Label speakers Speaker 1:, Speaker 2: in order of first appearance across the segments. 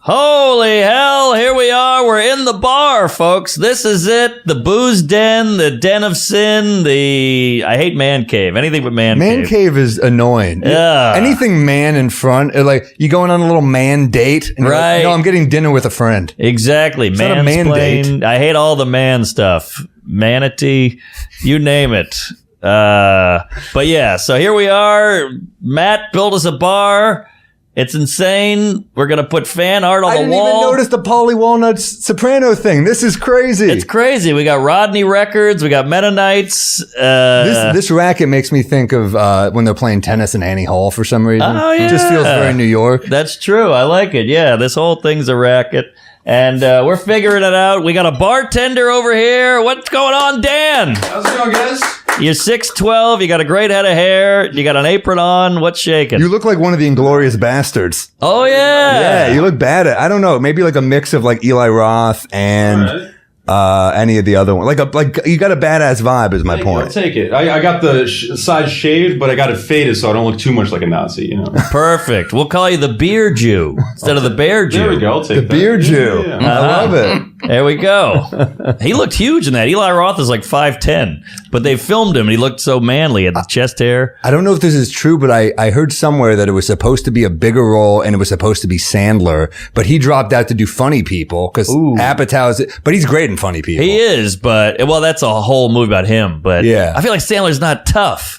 Speaker 1: Holy hell, here we are. We're in the bar, folks. This is it. The booze den, the den of sin, I hate man cave. Anything but man cave.
Speaker 2: Man cave is annoying.
Speaker 1: Yeah.
Speaker 2: Anything man in front, like you going on a little man date. And you're
Speaker 1: right.
Speaker 2: Like, no, I'm getting dinner with a friend.
Speaker 1: Exactly.
Speaker 2: It's not a man date.
Speaker 1: I hate all the man stuff. Manatee, you name it. But yeah, so here we are. Matt built us a bar. It's insane. We're going to put fan art on the wall. I didn't even notice
Speaker 2: the Pauly Walnut's soprano thing. This is crazy.
Speaker 1: It's crazy. We got Rodney Records. We got Mennonites.
Speaker 2: This racket makes me think of when they're playing tennis in Annie Hall for some reason.
Speaker 1: Oh, yeah.
Speaker 2: It just feels very New York.
Speaker 1: That's true. I like it. Yeah, this whole thing's a racket. And we're figuring it out. We got a bartender over here. What's going on, Dan?
Speaker 3: How's it going, guys?
Speaker 1: You're 6'12". You got a great head of hair. You got an apron on. What's shaking?
Speaker 2: You look like one of the Inglorious Bastards.
Speaker 1: Oh, yeah.
Speaker 2: Yeah, you look bad at, I don't know, maybe like a mix of like Eli Roth and any of the other ones. Like you got a badass vibe is my point.
Speaker 3: I'll take it. I got the side shaved, but I got it faded so I don't look too much like a Nazi, you know.
Speaker 1: Perfect. We'll call you the Beer Jew instead of the Bear Jew.
Speaker 3: There we go. I'll take
Speaker 2: the Beer Jew.
Speaker 3: Yeah.
Speaker 2: I love it.
Speaker 1: There we go. He looked huge in that. Eli Roth is like 5'10", but they filmed him and he looked so manly. He had the chest hair.
Speaker 2: I don't know if this is true, but I heard somewhere that it was supposed to be a bigger role and it was supposed to be Sandler, but he dropped out to do Funny People because Apatow's, but he's great in Funny People.
Speaker 1: He is, but well, that's a whole movie about him. But
Speaker 2: yeah,
Speaker 1: I feel like Sandler's not tough.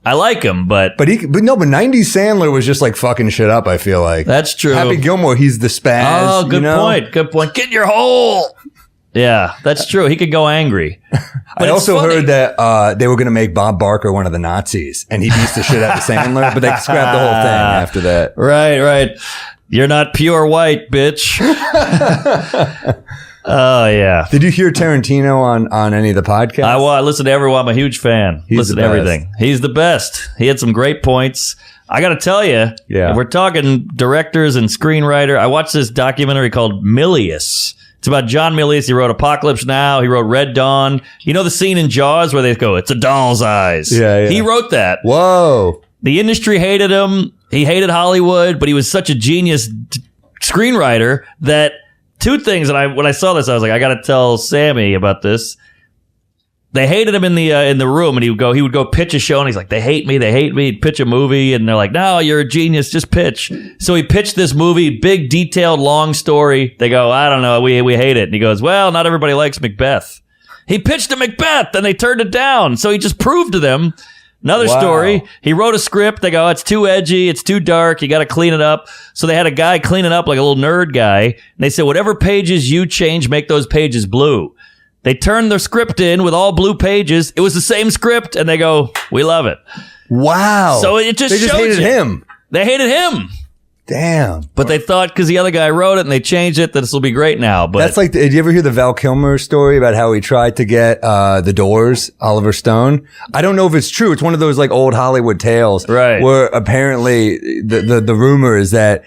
Speaker 1: I like him, but
Speaker 2: 90s Sandler was just like fucking shit up. I feel like
Speaker 1: that's true.
Speaker 2: Happy Gilmore, he's the spaz.
Speaker 1: Oh, good point. Good point. Get in your hole. Yeah, that's true. He could go angry.
Speaker 2: I also heard that they were going to make Bob Barker one of the Nazis, and he beats the shit out of Sandler, but they scrapped the whole thing after that.
Speaker 1: Right. You're not pure white, bitch. Oh, yeah.
Speaker 2: Did you hear Tarantino on any of the podcasts?
Speaker 1: I listen to everyone. I'm a huge fan. Listen to everything. He's the best. He had some great points. I got to tell you, if we're talking directors and screenwriter, I watched this documentary called Milius. It's about John Milius. He wrote Apocalypse Now. He wrote Red Dawn. You know the scene in Jaws where they go, it's a doll's eyes?
Speaker 2: Yeah.
Speaker 1: He wrote that.
Speaker 2: Whoa.
Speaker 1: The industry hated him. He hated Hollywood, but he was such a genius screenwriter that two things. And when I saw this, I was like, I got to tell Sammy about this. They hated him in the room, and he would go pitch a show, and he's like, they hate me. He'd pitch a movie, and they're like, no, you're a genius, just pitch. So he pitched this movie, big, detailed, long story. They go, I don't know, we hate it. And he goes, well, not everybody likes Macbeth. He pitched a Macbeth, and they turned it down. So he just proved to them. Another story, he wrote a script. They go, it's too edgy, it's too dark, you got to clean it up. So they had a guy clean it up, like a little nerd guy. And they said, whatever pages you change, make those pages blue. They turned their script in with all blue pages. It was the same script, and they go, we love it.
Speaker 2: Wow.
Speaker 1: So it just
Speaker 2: hated him.
Speaker 1: They hated him.
Speaker 2: Damn.
Speaker 1: But they thought because the other guy wrote it and they changed it that this will be great now. But
Speaker 2: that's like, did you ever hear the Val Kilmer story about how he tried to get The Doors, Oliver Stone? I don't know if it's true. It's one of those like old Hollywood tales.
Speaker 1: Right.
Speaker 2: Where apparently the rumor is that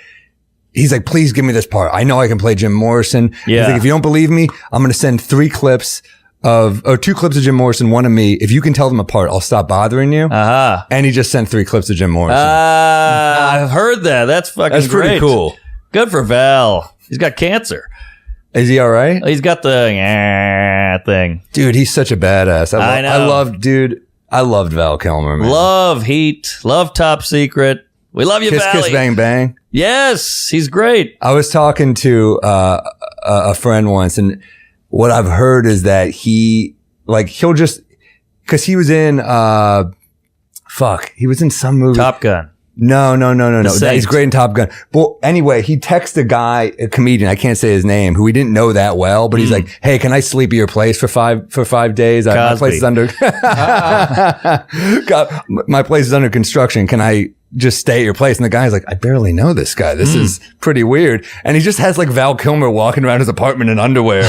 Speaker 2: he's like, please give me this part. I know I can play Jim Morrison.
Speaker 1: Yeah.
Speaker 2: He's like, if you don't believe me, I'm going to send 2 clips of Jim Morrison, 1 of me. If you can tell them apart, I'll stop bothering you.
Speaker 1: Uh-huh.
Speaker 2: And he just sent 3 clips of Jim Morrison.
Speaker 1: I've heard that. That's fucking
Speaker 2: That's
Speaker 1: great.
Speaker 2: pretty cool.
Speaker 1: Good for Val. He's got cancer.
Speaker 2: Is he all right?
Speaker 1: He's got the thing.
Speaker 2: Dude, he's such a badass.
Speaker 1: I know.
Speaker 2: I loved Val Kilmer, man.
Speaker 1: Love Heat. Love Top Secret. We love you,
Speaker 2: Kiss,
Speaker 1: Valley.
Speaker 2: Kiss, Bang, Bang.
Speaker 1: Yes, he's great.
Speaker 2: I was talking to a friend once, and what I've heard is that he'll just, because he was in he was in some movie.
Speaker 1: Top Gun.
Speaker 2: No. He's great in Top Gun. Well, anyway, he texted a guy, a comedian, I can't say his name, who he didn't know that well, but he's like, hey, can I sleep at your place for 5 days? My place is under, my place is under construction. Can I just stay at your place? And the guy's like, I barely know this guy. This is pretty weird. And he just has like Val Kilmer walking around his apartment in underwear.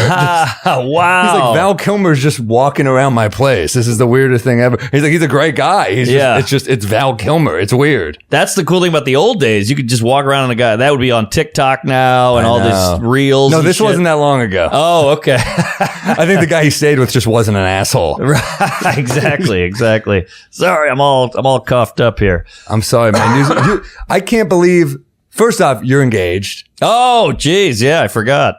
Speaker 1: Wow.
Speaker 2: He's like, Val Kilmer's just walking around my place. This is the weirdest thing ever. He's like, he's a great guy. It's Val Kilmer. It's weird.
Speaker 1: That's the cool thing about the old days. You could just walk around on a guy. That would be on TikTok now and all these reels.
Speaker 2: No, this wasn't that long ago.
Speaker 1: Oh, okay.
Speaker 2: I think the guy he stayed with just wasn't an asshole.
Speaker 1: Right. Exactly. Sorry, I'm all cuffed up here.
Speaker 2: I'm sorry, man. I can't believe First off, you're engaged.
Speaker 1: Oh, geez. Yeah, I forgot.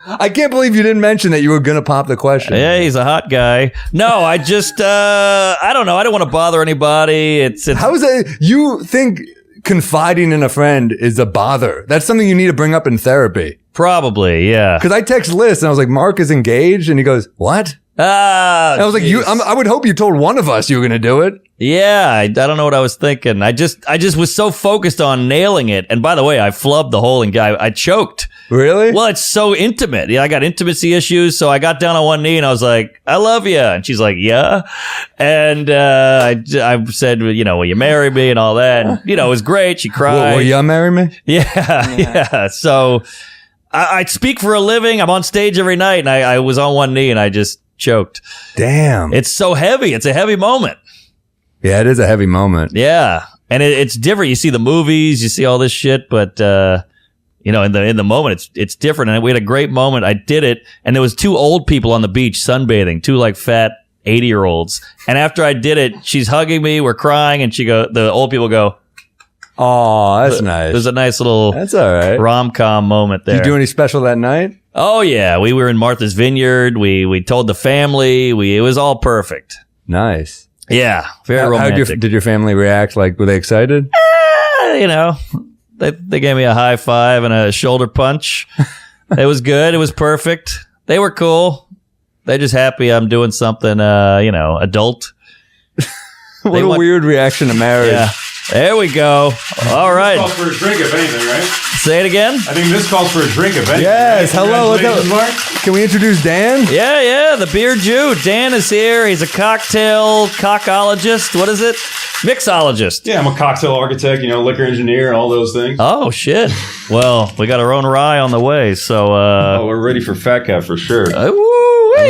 Speaker 2: I can't believe you didn't mention that you were going to pop the question.
Speaker 1: Yeah, he's a hot guy. No, I just, I don't know. I don't want to bother anybody. It's
Speaker 2: How is that? You think confiding in a friend is a bother? That's something you need to bring up in therapy.
Speaker 1: probably, yeah.
Speaker 2: Because I text Liz and I was like, Mark is engaged. And he goes, what? And I was like, I would hope you told one of us you were going to do it.
Speaker 1: Yeah, I don't know what I was thinking. I just was so focused on nailing it. And by the way, I flubbed the whole guy. I choked.
Speaker 2: Really?
Speaker 1: Well, it's so intimate. Yeah, I got intimacy issues, so I got down on one knee and I was like, "I love you," and she's like, "Yeah," and I said, "You know, will you marry me?" and all that. And, you know, it was great. She cried.
Speaker 2: Will you marry me?
Speaker 1: Yeah. So I speak for a living. I'm on stage every night, and I was on one knee and I just choked.
Speaker 2: Damn.
Speaker 1: It's so heavy. It's a heavy moment.
Speaker 2: Yeah, it is a heavy moment.
Speaker 1: Yeah, and it's different. You see the movies, you see all this shit, but you know, in the moment, it's different. And we had a great moment. I did it, and there was 2 old people on the beach sunbathing, 2 like fat 80-year-olds. And after I did it, she's hugging me, we're crying, and the old people go,
Speaker 2: "Oh, that's nice."
Speaker 1: There's a nice little
Speaker 2: that's all right
Speaker 1: rom-com moment there.
Speaker 2: Did you do any special that night?
Speaker 1: Oh yeah, we were in Martha's Vineyard. We told the family. It was all perfect.
Speaker 2: Nice.
Speaker 1: Yeah, very romantic.
Speaker 2: Did your family react? Like, were they excited?
Speaker 1: You know, they gave me a high five and a shoulder punch. It was good. It was perfect. They were cool. They're just happy I'm doing something, you know, adult.
Speaker 2: What a weird reaction to marriage.
Speaker 1: Yeah. There we go. All right.
Speaker 3: This calls for a drink, if anything, right?
Speaker 1: Say it again.
Speaker 3: I think this calls for a drink, if anything.
Speaker 2: Yes.
Speaker 3: Right?
Speaker 2: Hello. What's up?
Speaker 3: Mark?
Speaker 2: Can we introduce Dan?
Speaker 1: Yeah, the beer Jew. Dan is here. He's a cockologist. What is it? Mixologist.
Speaker 3: Yeah, I'm a cocktail architect, you know, liquor engineer, all those things.
Speaker 1: Oh, shit. Well, we got our own rye on the way, so...
Speaker 3: we're ready for Fat Cat for sure.
Speaker 2: I'm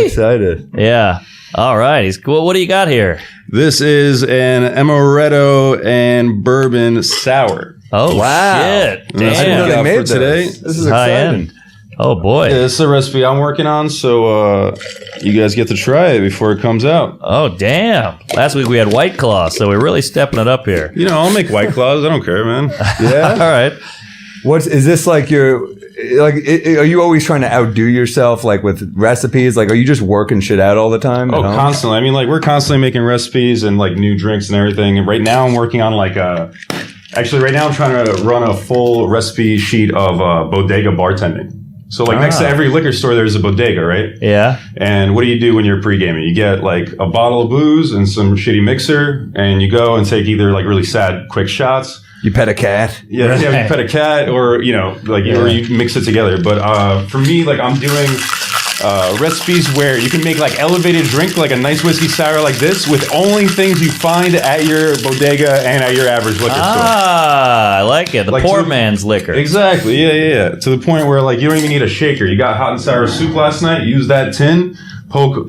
Speaker 2: excited.
Speaker 1: Yeah. All right. He's cool. What do you got here?
Speaker 3: This is an amaretto and bourbon sour.
Speaker 1: Oh,
Speaker 2: wow.
Speaker 1: shit.
Speaker 3: And that's what
Speaker 1: Damn.
Speaker 3: we got
Speaker 2: made
Speaker 3: for today.
Speaker 2: This is
Speaker 1: High
Speaker 2: exciting.
Speaker 1: end. Oh, boy.
Speaker 3: Yeah, this is a recipe I'm working on, so you guys get to try it before it comes out.
Speaker 1: Oh, damn. Last week we had White Claw, so we're really stepping it up here.
Speaker 3: You know, I'll make White Claws. I don't care, man.
Speaker 2: Yeah.
Speaker 1: All right.
Speaker 2: Is this like are you always trying to outdo yourself, like with recipes? Like, are you just working shit out all the time?
Speaker 3: Oh, constantly. I mean, like, we're constantly making recipes and like new drinks and everything. And right now I'm working on like right now I'm trying to run a full recipe sheet of bodega bartending. So like next to every liquor store, there's a bodega, right?
Speaker 1: Yeah.
Speaker 3: And what do you do when you're pre-gaming? You get like a bottle of booze and some shitty mixer, and you go and take either like really sad quick shots.
Speaker 2: You pet a cat.
Speaker 3: Yeah,
Speaker 1: Right.
Speaker 3: you pet a cat, or you know, like or you mix it together. But for me, like I'm doing recipes where you can make like elevated drink, like a nice whiskey sour like this, with only things you find at your bodega and at your average liquor store.
Speaker 1: I like it. The
Speaker 3: Like
Speaker 1: poor
Speaker 3: to-
Speaker 1: man's liquor.
Speaker 3: Exactly. Yeah. To the point where like you don't even need a shaker. You got hot and sour soup last night. Use that tin.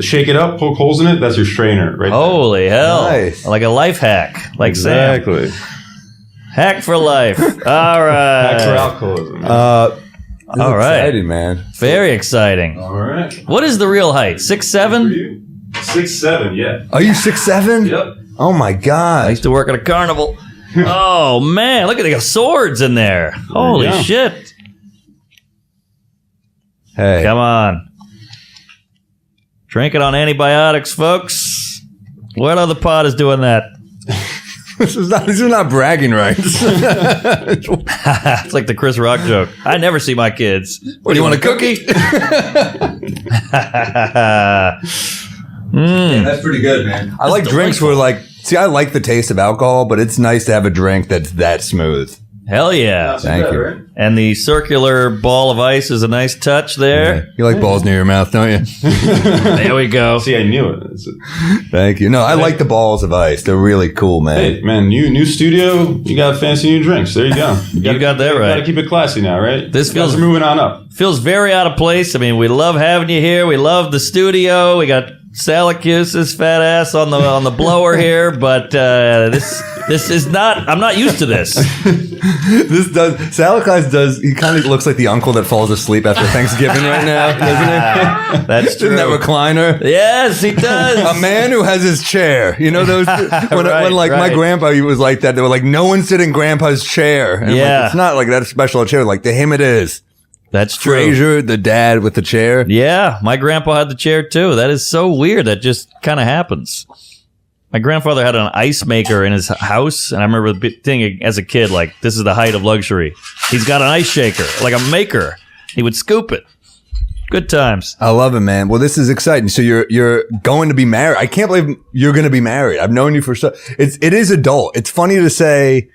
Speaker 3: Shake it up. Poke holes in it. That's your strainer, right?
Speaker 1: Holy hell.
Speaker 2: Nice.
Speaker 1: Like a life hack. Like Sam.
Speaker 3: exactly.
Speaker 1: Hack for life. All right.
Speaker 3: Back for alcoholism.
Speaker 1: All right.
Speaker 2: Exciting, man.
Speaker 1: Very exciting.
Speaker 3: All right.
Speaker 1: What is the real height? 6'7"?
Speaker 3: 6'7", yeah.
Speaker 2: Are you 6'7"?
Speaker 3: Yep.
Speaker 2: Oh my
Speaker 1: I
Speaker 2: god.
Speaker 1: used to work at a carnival. Oh, man. Look at they got swords in there. Holy
Speaker 3: go.
Speaker 1: shit.
Speaker 2: Hey.
Speaker 1: Come on. Drink it on antibiotics, folks. What other pot is doing that?
Speaker 2: These are not bragging rights.
Speaker 1: It's like the Chris Rock joke. I never see my kids.
Speaker 2: What do you want, a cookie? That's pretty good, man. I like drinks where I like the taste of alcohol, but it's nice to have a drink that's that smooth.
Speaker 1: Hell yeah.
Speaker 2: Thank you.
Speaker 1: And the circular ball of ice is a nice touch there.
Speaker 2: Yeah. You like balls near your mouth, don't you?
Speaker 1: There we go.
Speaker 3: See, I knew it.
Speaker 2: Thank you. No, I like the balls of ice. They're really cool, man.
Speaker 3: Hey, man, new studio. You got fancy new drinks. There you go.
Speaker 1: You got that right.
Speaker 3: Got to keep it classy now, right?
Speaker 1: This
Speaker 3: You guys
Speaker 1: feels-
Speaker 3: are moving on up.
Speaker 1: Feels very out of place. I mean, we love having you here. We love the studio. We got Salacuse's fat ass on the blower here, but this is not. I'm not used to this.
Speaker 2: Salakis does. He kind of looks like the uncle that falls asleep after Thanksgiving right now, doesn't he?
Speaker 1: That's true.
Speaker 2: Isn't that recliner?
Speaker 1: Yes, he does.
Speaker 2: A man who has his chair. You know those when my grandpa he was like that. They were like, no one sit in grandpa's chair. And
Speaker 1: yeah,
Speaker 2: it's not like that special chair. Like to him, it is.
Speaker 1: That's true.
Speaker 2: Frasier, the dad with the chair.
Speaker 1: Yeah, my grandpa had the chair too. That is so weird. That just kind of happens. My grandfather had an ice maker in his house, and I remember thinking as a kid, like, this is the height of luxury. He's got an ice shaker, like a maker. He would scoop it. Good times.
Speaker 2: I love it, man. Well, this is exciting. So you're going to be married. I can't believe you're going to be married. I've known you for so. It is adult. It's funny to say.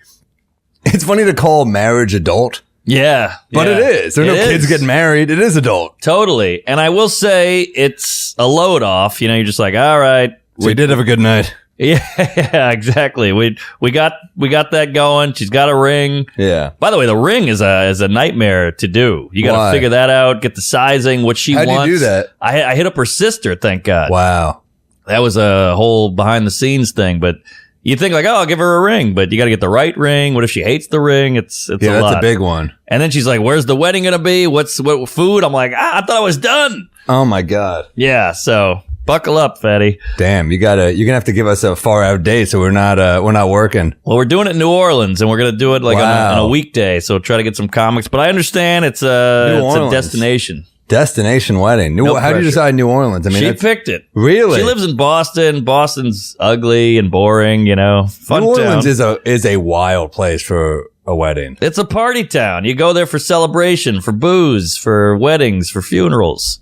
Speaker 2: It's funny to call marriage adult.
Speaker 1: Yeah.
Speaker 2: But it is. There are no kids getting married. It is adult.
Speaker 1: Totally. And I will say it's a load off. You know, you're just like, all right.
Speaker 2: We did have a good night.
Speaker 1: Yeah, exactly. We got that going. She's got a ring.
Speaker 2: Yeah.
Speaker 1: By the way, the ring is a nightmare to do. You got to figure that out, get the sizing, what she wants.
Speaker 2: How do you do that?
Speaker 1: I hit up her sister, thank God.
Speaker 2: Wow.
Speaker 1: That was a whole behind the scenes thing, but you think like, oh, I'll give her a ring, but you got to get the right ring. What if she hates the ring? It's a lot.
Speaker 2: That's a big one.
Speaker 1: And then she's like, where's the wedding going to be? What food? I'm like, I thought I was done.
Speaker 2: Oh my God.
Speaker 1: Yeah. So buckle up, fatty.
Speaker 2: Damn. You're going to have to give us a far out date. So we're not working.
Speaker 1: Well, we're doing it in New Orleans and we're going to do it like on a weekday. So try to get some comics, but I understand it's a destination.
Speaker 2: Destination wedding. How do you decide New Orleans? I mean,
Speaker 1: she picked it.
Speaker 2: Really?
Speaker 1: She lives in Boston. Boston's ugly and boring, you know. Fun
Speaker 2: New Orleans
Speaker 1: town.
Speaker 2: is a wild place for a wedding.
Speaker 1: It's a party town. You go there for celebration, for booze, for weddings, for funerals.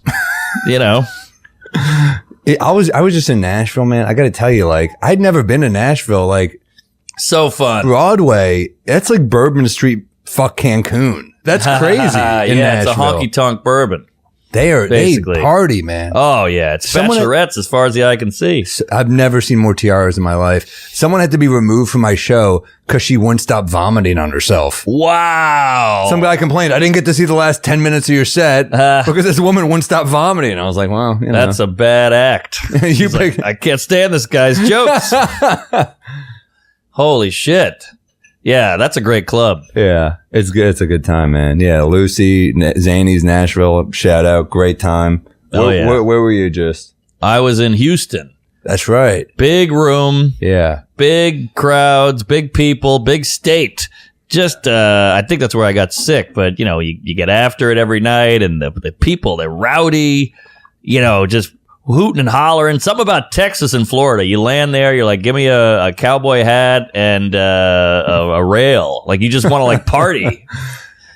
Speaker 1: You know.
Speaker 2: I was just in Nashville, man. I got to tell you, like, I'd never been to Nashville. Like,
Speaker 1: so fun.
Speaker 2: Broadway. That's like Bourbon Street. Fuck Cancun. That's crazy. In Nashville.
Speaker 1: It's a honky tonk bourbon.
Speaker 2: They party, man.
Speaker 1: Oh, yeah. It's bachelorettes as far as the eye can see.
Speaker 2: I've never seen more tiaras in my life. Someone had to be removed from my show because she wouldn't stop vomiting on herself.
Speaker 1: Wow.
Speaker 2: Some guy complained, I didn't get to see the last 10 minutes of your set because this woman wouldn't stop vomiting. I was like, well, you know.
Speaker 1: That's a bad act. I can't stand this guy's jokes. Holy shit. Yeah, that's a great club.
Speaker 2: Yeah, it's good. It's a good time, man. Yeah, Lucy, Zany's Nashville, shout out, great time. Where were you just?
Speaker 1: I was in Houston.
Speaker 2: That's right.
Speaker 1: Big room.
Speaker 2: Yeah.
Speaker 1: Big crowds, big people, big state. Just, I think that's where I got sick, but, you know, you get after it every night, and the people, they're rowdy, you know, just hooting and hollering. Something about Texas and Florida. You land there, you're like, give me a cowboy hat and a rail. Like, you just want to like party.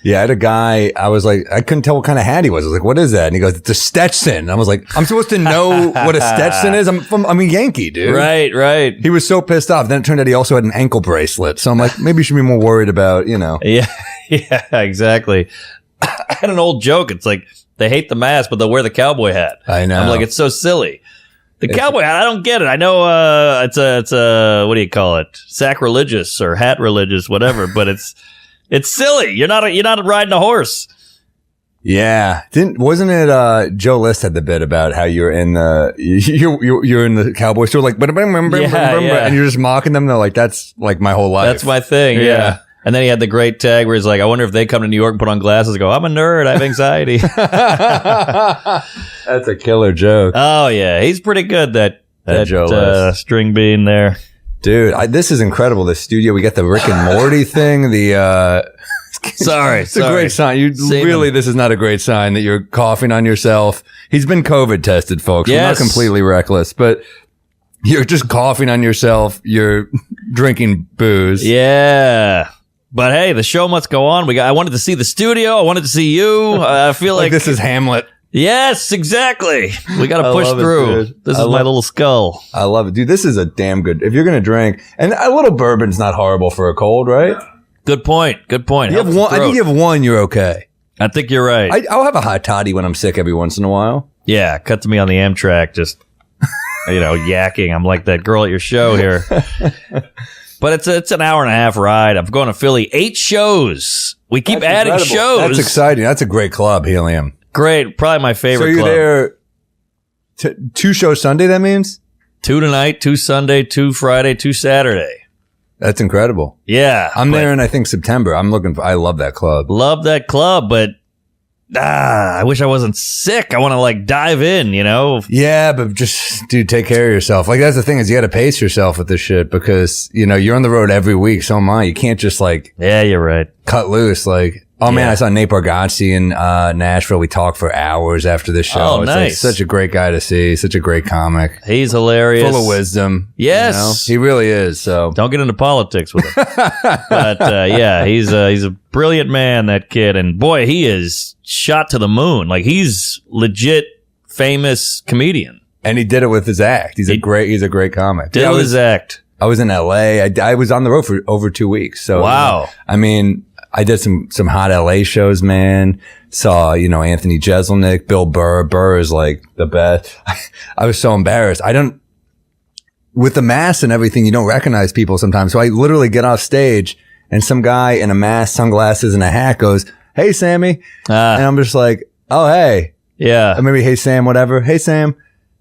Speaker 2: Yeah, I had a guy, I was like, I couldn't tell what kind of hat he was. I was like, what is that? And he goes, it's a Stetson. I was like, I'm supposed to know what a Stetson is? I'm a Yankee, dude.
Speaker 1: Right.
Speaker 2: He was so pissed off. Then it turned out he also had an ankle bracelet. So I'm like, maybe you should be more worried about, you know.
Speaker 1: Yeah, exactly. I had an old joke. It's like, they hate the mask, but they'll wear the cowboy hat.
Speaker 2: I know.
Speaker 1: I'm like, it's so silly. The cowboy hat, I don't get it. I know it's a what do you call it? Sacrilegious or hat religious, whatever. But it's silly. You're not riding a horse.
Speaker 2: Yeah, wasn't it? Joe List had the bit about how you're in the cowboy store, like, and you're just mocking them. They're like, that's like my whole life.
Speaker 1: That's my thing. Yeah. And then he had the great tag where he's like, I wonder if they come to New York and put on glasses and go, I'm a nerd, I have anxiety.
Speaker 2: That's a killer joke.
Speaker 1: Oh, yeah. He's pretty good, that string bean there.
Speaker 2: Dude, this is incredible. The studio, we got the Rick and Morty thing.
Speaker 1: Sorry.
Speaker 2: It's a great sign. This is not a great sign that you're coughing on yourself. He's been COVID tested, folks. Yes. We're not completely reckless, but you're just coughing on yourself. You're drinking booze.
Speaker 1: Yeah. But hey, the show must go on. I wanted to see the studio. I wanted to see you. I feel like
Speaker 2: this is Hamlet.
Speaker 1: Yes, exactly. We got to push through. This is my little skull.
Speaker 2: I love it. Dude, this is a damn good, if you're going to drink, and a little bourbon's not horrible for a cold, right?
Speaker 1: Good point.
Speaker 2: You have one, I think you have one, you're okay.
Speaker 1: I think you're right.
Speaker 2: I'll have a hot toddy when I'm sick every once in a while.
Speaker 1: Yeah, cut to me on the Amtrak, just, yakking. I'm like that girl at your show here. But it's an hour and a half ride. I'm going to Philly. 8 shows. We keep adding shows.
Speaker 2: That's exciting. That's a great club, Helium.
Speaker 1: Great. Probably my favorite
Speaker 2: club. So you're there 2 shows Sunday, that means?
Speaker 1: 2 tonight, 2 Sunday, 2 Friday, 2 Saturday.
Speaker 2: That's incredible.
Speaker 1: Yeah.
Speaker 2: I'm there in, I think, September. I love that club.
Speaker 1: Love that club, but I wish I wasn't sick. I want to like dive in, you know?
Speaker 2: Yeah, but just, dude, take care of yourself. Like, that's the thing is you got to pace yourself with this shit because, you know, you're on the road every week. So am I. You can't just like.
Speaker 1: Yeah, you're right.
Speaker 2: Cut loose. Like, oh man, I saw Nate Bargatze in Nashville. We talked for hours after the show.
Speaker 1: Oh,
Speaker 2: it's
Speaker 1: nice.
Speaker 2: like such a great guy to see. Such a great comic.
Speaker 1: He's hilarious.
Speaker 2: Full of wisdom.
Speaker 1: Yes.
Speaker 2: You know? He really is. So
Speaker 1: don't get into politics with him. But yeah, he's a brilliant man, that kid. And boy, he is shot to the moon. Like, he's legit famous comedian.
Speaker 2: And he did it with his act. He's a great comic.
Speaker 1: Did it with his act.
Speaker 2: I was in LA. I was on the road for over 2 weeks. So
Speaker 1: wow.
Speaker 2: I mean, I did some hot LA shows, man. Saw, you know, Anthony Jeselnik, Bill Burr. Burr is like the best. I was so embarrassed. With the mask and everything, you don't recognize people sometimes. So I literally get off stage and some guy in a mask, sunglasses, and a hat goes, "Hey, Sammy." And I'm just like, "Oh, hey."
Speaker 1: Yeah.
Speaker 2: Or maybe, "Hey, Sam," whatever. "Hey, Sam."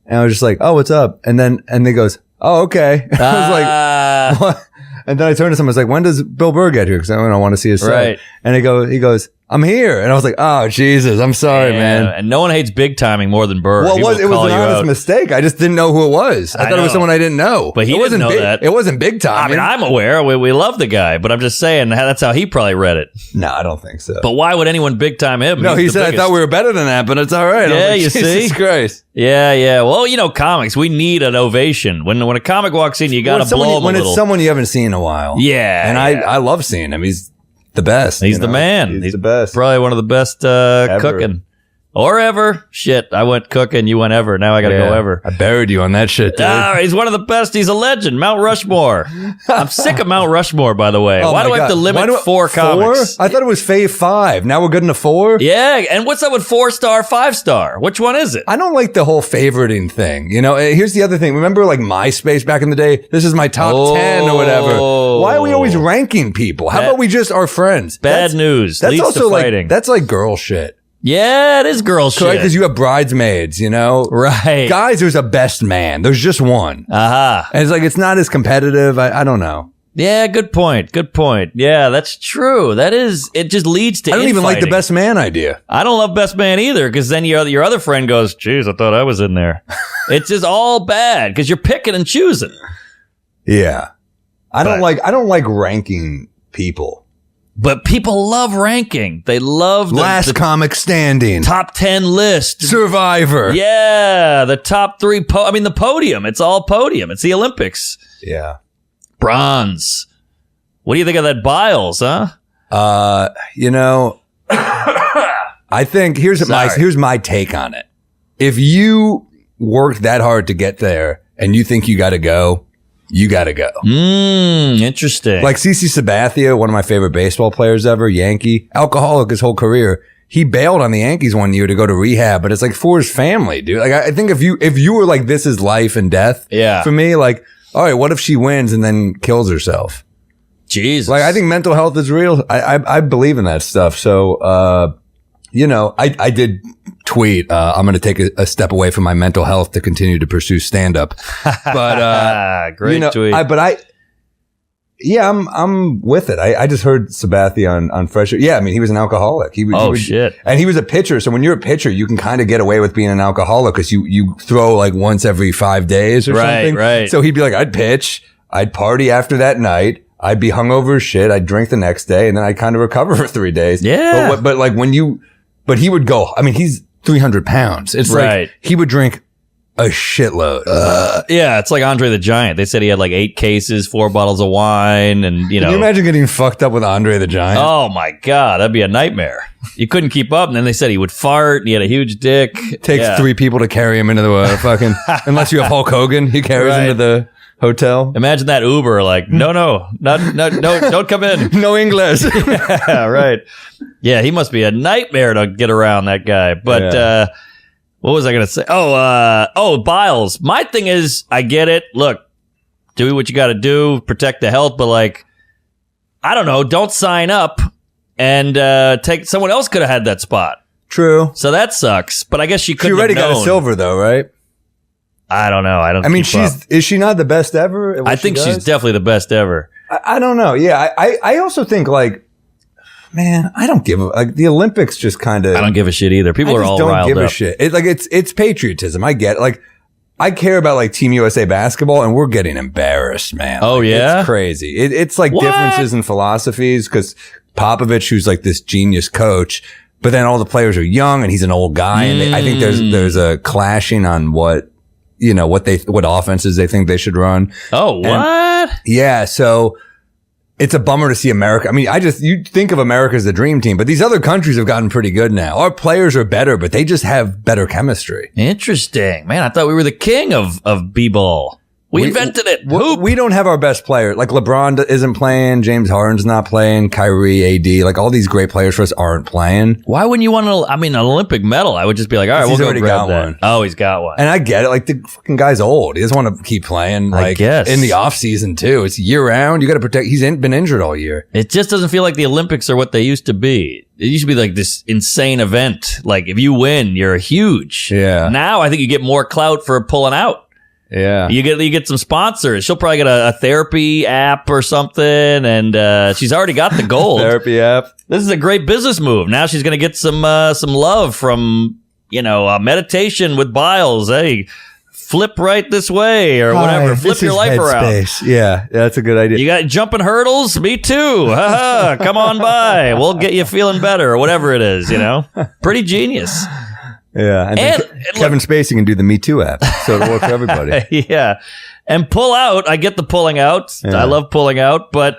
Speaker 2: And I was just like, "Oh, what's up?" And he goes, "Oh, okay." I was like, "What?" And then I turned to someone, I was like, "When does Bill Burr get here?" Because I don't want to see his set.
Speaker 1: Right.
Speaker 2: And he goes, "I'm here." And I was like, "Oh, Jesus, I'm sorry, man."
Speaker 1: And no one hates big timing more than Burr.
Speaker 2: Well, it was an honest mistake. I just didn't know who it was. I thought it was someone I didn't know.
Speaker 1: But he didn't know that.
Speaker 2: It wasn't big timing.
Speaker 1: I mean, I'm aware. We love the guy. But I'm just saying, that's how he probably read it.
Speaker 2: No, I don't think so.
Speaker 1: But why would anyone big time him?
Speaker 2: No, he said, "I thought we were better than that, but it's all right."
Speaker 1: Yeah,
Speaker 2: like,
Speaker 1: you
Speaker 2: Jesus
Speaker 1: see?
Speaker 2: Christ.
Speaker 1: Yeah. Well, you know, comics, we need an ovation. When a comic walks in, you got to blow him a little.
Speaker 2: When it's someone you haven't seen in a while.
Speaker 1: Yeah.
Speaker 2: And I love seeing him. He's the best.
Speaker 1: He's the man.
Speaker 2: He's the best.
Speaker 1: Probably one of the best cooking. Or ever. Shit, I went cooking, you went ever. Now I got to go ever.
Speaker 2: I buried you on that shit, dude.
Speaker 1: He's one of the best. He's a legend. Mount Rushmore. I'm sick of Mount Rushmore, by the way. Why do I have to limit 4 comics?
Speaker 2: I thought it was fave 5. Now we're good into 4?
Speaker 1: Yeah, and what's up with 4-star, 5-star? Which one is it?
Speaker 2: I don't like the whole favoriting thing. You know, here's the other thing. Remember like MySpace back in the day? This is my top 10 or whatever. Why are we always ranking people? How about we just are friends?
Speaker 1: Bad news. That's leads
Speaker 2: also
Speaker 1: to fighting.
Speaker 2: That's like girl shit.
Speaker 1: Yeah, it is girl shit.
Speaker 2: Because you have bridesmaids, you know?
Speaker 1: Right.
Speaker 2: Guys, there's a best man. There's just one.
Speaker 1: Uh-huh.
Speaker 2: And it's like, it's not as competitive. I don't know.
Speaker 1: Yeah, good point. Yeah, that's true. It just leads to
Speaker 2: I don't even like the best man idea.
Speaker 1: I don't love best man either, because then your other friend goes, "Geez, I thought I was in there." It's just all bad, because you're picking and choosing.
Speaker 2: Yeah. I don't like ranking people.
Speaker 1: But people love ranking. They love
Speaker 2: the comic standing.
Speaker 1: Top 10 list.
Speaker 2: Survivor.
Speaker 1: Yeah. The top 3. The podium. It's all podium. It's the Olympics.
Speaker 2: Yeah.
Speaker 1: Bronze. What do you think of that Biles, huh?
Speaker 2: You know, I think here's my take on it. If you worked that hard to get there and you think you got to go, you got to go.
Speaker 1: Interesting.
Speaker 2: Like CeCe Sabathia, one of my favorite baseball players ever, Yankee, alcoholic his whole career. He bailed on the Yankees one year to go to rehab, but it's like for his family, dude. Like I think if you were like, this is life and death.
Speaker 1: Yeah.
Speaker 2: For me, like, all right, what if she wins and then kills herself?
Speaker 1: Jesus.
Speaker 2: Like I think mental health is real. I believe in that stuff. So, you know, I did tweet, I'm going to take a step away from my mental health to continue to pursue stand up. But,
Speaker 1: great
Speaker 2: you know,
Speaker 1: tweet.
Speaker 2: I'm with it. I just heard Sabathia on Fresh. Yeah. I mean, he was an alcoholic.
Speaker 1: Shit.
Speaker 2: And he was a pitcher. So when you're a pitcher, you can kind of get away with being an alcoholic because you throw like once every 5 days or something.
Speaker 1: Right.
Speaker 2: So he'd be like, I'd pitch, I'd party after that night. I'd be hungover as shit. I'd drink the next day and then I'd kind of recover for 3 days.
Speaker 1: Yeah.
Speaker 2: But like but he would go, I mean, he's 300 pounds. It's like he would drink a shitload.
Speaker 1: Yeah, it's like Andre the Giant. They said he had like 8 cases, 4 bottles of wine, and you know.
Speaker 2: Can you imagine getting fucked up with Andre the Giant?
Speaker 1: Oh my God, that'd be a nightmare. You couldn't keep up, and then they said he would fart, and he had a huge dick.
Speaker 2: Takes 3 people to carry him into the fucking, unless you have Hulk Hogan, he carries him to the hotel.
Speaker 1: Imagine that Uber, like, no, don't come in.
Speaker 2: No English.
Speaker 1: Yeah, right. Yeah, he must be a nightmare to get around, that guy. But what was I going to say? Biles. My thing is, I get it. Look, do what you got to do, protect the health, but like, I don't know, don't sign up and take. Someone else could have had that spot.
Speaker 2: True.
Speaker 1: So that sucks. But I guess she couldn't.
Speaker 2: She already
Speaker 1: have known.
Speaker 2: got a silver though, right?
Speaker 1: I don't know.
Speaker 2: I mean, is she not the best ever?
Speaker 1: I think she's definitely the best ever.
Speaker 2: I don't know. Yeah, I also think like, man, I don't give a like the Olympics just kind of.
Speaker 1: I don't give a shit either. People are all riled up.
Speaker 2: Don't give a shit. It's patriotism. I get it. Like, I care about like Team USA basketball, and we're getting embarrassed, man.
Speaker 1: Oh,
Speaker 2: like,
Speaker 1: yeah?
Speaker 2: It's crazy. It's like differences in philosophies because Popovich, who's like this genius coach, but then all the players are young and he's an old guy. And I think there's a clashing on what offenses they think they should run.
Speaker 1: Oh, what?
Speaker 2: And, yeah. So it's a bummer to see America. I mean, you think of America as the dream team, but these other countries have gotten pretty good now. Our players are better, but they just have better chemistry.
Speaker 1: Interesting. Man, I thought we were the king of b-ball. We invented it.
Speaker 2: We don't have our best player. Like LeBron isn't playing. James Harden's not playing. Kyrie, AD, like all these great players for us aren't playing.
Speaker 1: Why wouldn't you want an Olympic medal? I would just be like, all right, we'll go grab that. One. Oh, he's got one.
Speaker 2: And I get it. Like the fucking guy's old. He doesn't want to keep playing. Like,
Speaker 1: I guess.
Speaker 2: In the off season too. It's year round. You got to protect. He's been injured all year.
Speaker 1: It just doesn't feel like the Olympics are what they used to be. It used to be like this insane event. Like if you win, you're huge.
Speaker 2: Yeah.
Speaker 1: Now I think you get more clout for pulling out.
Speaker 2: Yeah,
Speaker 1: you get some sponsors. She'll probably get a therapy app or something, and she's already got the gold.
Speaker 2: Therapy app.
Speaker 1: This is a great business move. Now she's going to get some love from meditation with Biles. Hey, flip right this way or whatever. Flip your life around.
Speaker 2: Yeah, that's a good idea.
Speaker 1: You got jumping hurdles? Me too. Come on by. We'll get you feeling better or whatever it is. Pretty genius.
Speaker 2: Yeah, and Kevin Spacey can do the Me Too app, so it'll work for everybody.
Speaker 1: Yeah, and pull out. I get the pulling out. Yeah. I love pulling out, but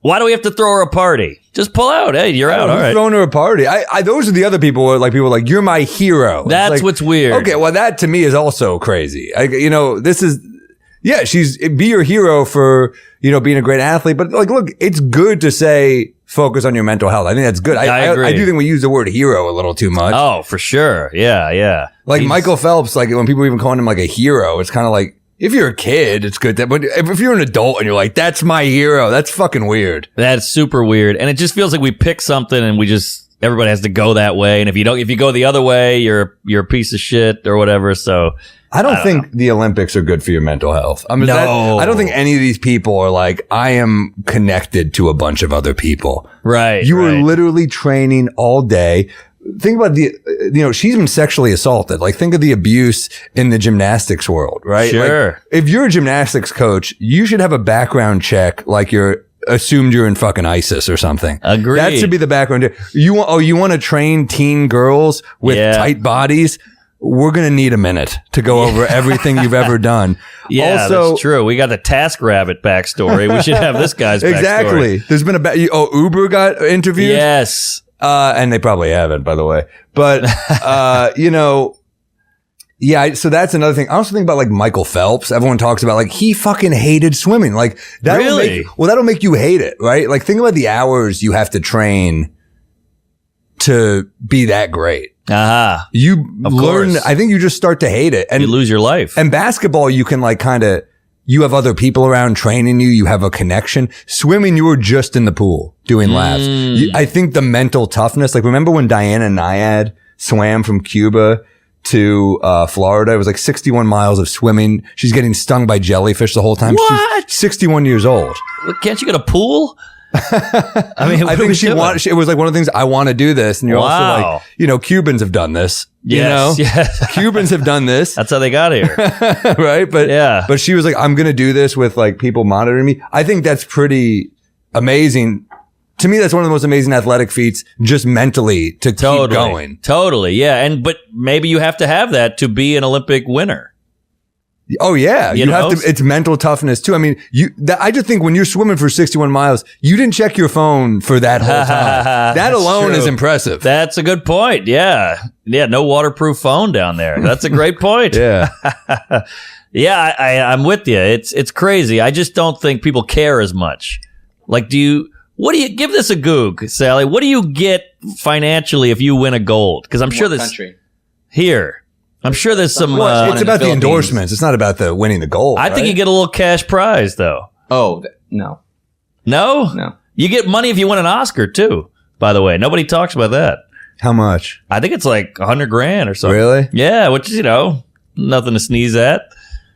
Speaker 1: why do we have to throw her a party? Just pull out. Hey, you're out. All right,
Speaker 2: throwing her a party. Those are the other people. People are like, you're my hero.
Speaker 1: That's like, what's weird.
Speaker 2: Okay, well, that to me is also crazy. This is. Yeah, be your hero for being a great athlete, but like, look, it's good to say. Focus on your mental health. I think that's good. I agree. I do think we use the word hero a little too much.
Speaker 1: Oh, for sure. Yeah.
Speaker 2: Like Michael Phelps, like when people even calling him like a hero, it's kind of like, if you're a kid, it's good. But if you're an adult and you're like, that's my hero, that's fucking weird.
Speaker 1: That's super weird. And it just feels like we pick something and everybody has to go that way. And if you go the other way, you're a piece of shit or whatever. So
Speaker 2: I don't think the Olympics are good for your mental health. I mean,
Speaker 1: no.
Speaker 2: I don't think any of these people are like, I am connected to a bunch of other people.
Speaker 1: Right.
Speaker 2: You are literally training all day. Think about she's been sexually assaulted. Like, think of the abuse in the gymnastics world, right?
Speaker 1: Sure.
Speaker 2: Like, if you're a gymnastics coach, you should have a background check like you're assumed you're in fucking ISIS or something.
Speaker 1: Agreed.
Speaker 2: That should be the background. You want to train teen girls with tight bodies? We're going to need a minute to go over everything you've ever done.
Speaker 1: Yeah, also, that's true. We got the TaskRabbit backstory. We should have this guy's backstory.
Speaker 2: Exactly. There's been Uber got interviewed?
Speaker 1: Yes.
Speaker 2: And they probably haven't, by the way. But, so that's another thing. I also think about like Michael Phelps. Everyone talks about like he fucking hated swimming. Like that'll make you hate it, right? Like think about the hours you have to train to be that great. You learn, I think you just start to hate it and
Speaker 1: you lose your life.
Speaker 2: And basketball, you can like you have other people around training you. You have a connection. Swimming, you were just in the pool doing laps. I think the mental toughness, like remember when Diana Nyad swam from Cuba to Florida? It was like 61 miles of swimming. She's getting stung by jellyfish the whole time.
Speaker 1: What?
Speaker 2: She's 61 years old.
Speaker 1: Can't you get a pool?
Speaker 2: I mean, I think it was like one of the things I want to do this. And you're also like, Cubans have done this.
Speaker 1: Yes.
Speaker 2: Cubans have done this.
Speaker 1: That's how they got here.
Speaker 2: Right. But she was like, I'm going to do this with like people monitoring me. I think that's pretty amazing. To me, that's one of the most amazing athletic feats just mentally to keep going.
Speaker 1: Totally. Yeah. But maybe you have to have that to be an Olympic winner.
Speaker 2: Oh yeah, you have to. It's mental toughness too. I mean, I just think when you're swimming for 61 miles, you didn't check your phone for that whole time. That alone is impressive.
Speaker 1: That's a good point. Yeah. No waterproof phone down there. That's a great point.
Speaker 2: Yeah.
Speaker 1: Yeah. I'm with you. It's crazy. I just don't think people care as much. Like, what do you give this a goog, Sally? What do you get financially if you win a gold? Because I'm sure here. I'm sure there's some.
Speaker 2: It's about the endorsements. It's not about the winning the gold.
Speaker 1: I think you get a little cash prize though.
Speaker 4: Oh no.
Speaker 1: No. You get money if you win an Oscar too. By the way, nobody talks about that.
Speaker 2: How much?
Speaker 1: I think it's like $100,000 or something.
Speaker 2: Really?
Speaker 1: Yeah, which is nothing to sneeze at.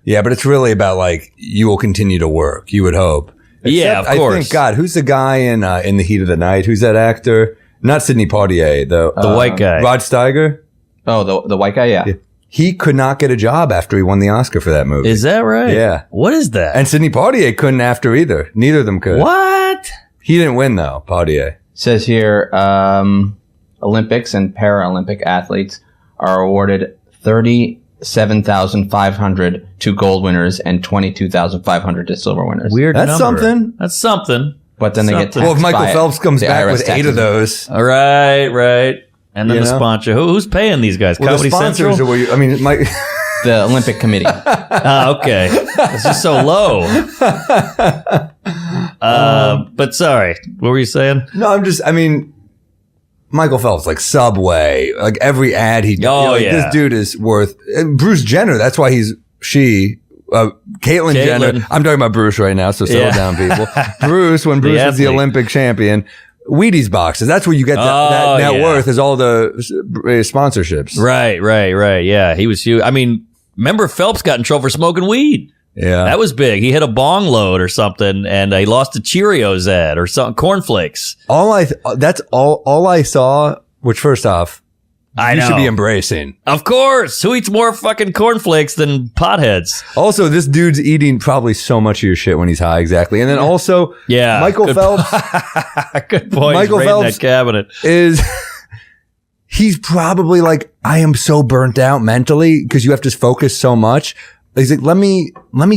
Speaker 2: Yeah, but it's really about like you will continue to work. You would hope.
Speaker 1: Yeah, of course.
Speaker 2: I think God, who's the guy in the Heat of the Night? Who's that actor? Not Sidney Poitier, though.
Speaker 1: The white guy,
Speaker 2: Rod Steiger.
Speaker 4: Oh, the white guy. Yeah.
Speaker 2: He could not get a job after he won the Oscar for that movie.
Speaker 1: Is that right?
Speaker 2: Yeah.
Speaker 1: What is that?
Speaker 2: And Sidney Poitier couldn't after either. Neither of them could.
Speaker 1: What?
Speaker 2: He didn't win though. Poitier
Speaker 4: Says here, Olympics and Paralympic athletes are awarded $37,500 to gold winners and $22,500 to silver winners.
Speaker 1: Weird.
Speaker 2: That's
Speaker 1: number.
Speaker 2: something.
Speaker 1: That's something.
Speaker 4: But then they get taxed.
Speaker 2: Well, if Michael
Speaker 4: by
Speaker 2: Phelps comes
Speaker 4: the
Speaker 2: back
Speaker 4: IRS
Speaker 2: with 8
Speaker 4: taxes.
Speaker 2: of those,
Speaker 1: All right. And then
Speaker 2: You
Speaker 1: the
Speaker 2: know?
Speaker 1: sponsor. Who's paying these guys?
Speaker 2: well, the
Speaker 1: Comedy
Speaker 2: sponsors
Speaker 1: Central.
Speaker 2: are. Mike.
Speaker 4: The Olympic Committee.
Speaker 1: Okay. It's just so low. But sorry, what were you saying?
Speaker 2: No, Michael Phelps, like Subway, like every ad he does.
Speaker 1: Oh,
Speaker 2: like,
Speaker 1: yeah.
Speaker 2: This dude is worth. And Bruce Jenner, that's why Caitlyn Jenner. I'm talking about Bruce right now, so settle down, people. Bruce, when Bruce was the
Speaker 1: athlete.
Speaker 2: Olympic champion, Wheaties boxes. That's where you get that net worth is all the sponsorships.
Speaker 1: Right. Yeah, he was huge. I mean, remember Phelps got in trouble for smoking weed.
Speaker 2: Yeah.
Speaker 1: That was big. He hit a bong load or something, and he lost a Cheerios ad or something, cornflakes.
Speaker 2: That's all I saw, which first off,
Speaker 1: I
Speaker 2: you
Speaker 1: know.
Speaker 2: should be embracing.
Speaker 1: Of course. Who eats more fucking cornflakes than potheads?
Speaker 2: Also, this dude's eating probably so much of your shit when he's high, exactly. And then also,
Speaker 1: Yeah.
Speaker 2: Michael
Speaker 1: good-
Speaker 2: Phelps
Speaker 1: Good point.
Speaker 2: Michael
Speaker 1: He's raiding
Speaker 2: Phelps-
Speaker 1: that cabinet.
Speaker 2: is he's probably like, I am so burnt out mentally because you have to focus so much. He's like, let me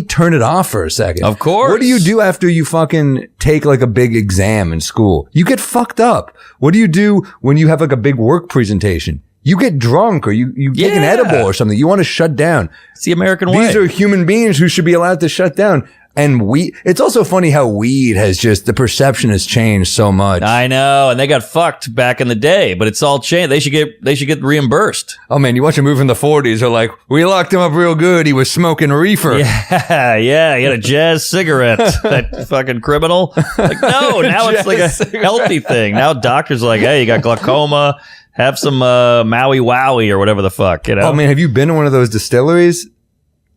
Speaker 2: turn it off for a second.
Speaker 1: Of course.
Speaker 2: What do you do after you fucking take like a big exam in school? You get fucked up. What do you do when you have like a big work presentation? You get drunk or you take an
Speaker 1: Yeah.
Speaker 2: edible or something. You want to shut down.
Speaker 1: It's the American way.
Speaker 2: These are human beings who should be allowed to shut down. And it's also funny how weed has the perception has changed so much.
Speaker 1: I know, and they got fucked back in the day, but it's all changed. They should get reimbursed.
Speaker 2: Oh man, you watch a movie from the 40s, they're like, we locked him up real good. He was smoking reefer.
Speaker 1: Yeah, he had a jazz cigarette. That fucking criminal. Like, no, now it's like a healthy thing. Now doctors are like, hey, you got glaucoma, have some Maui Wowie or whatever the fuck, you know?
Speaker 2: Oh man, have you been to one of those distilleries?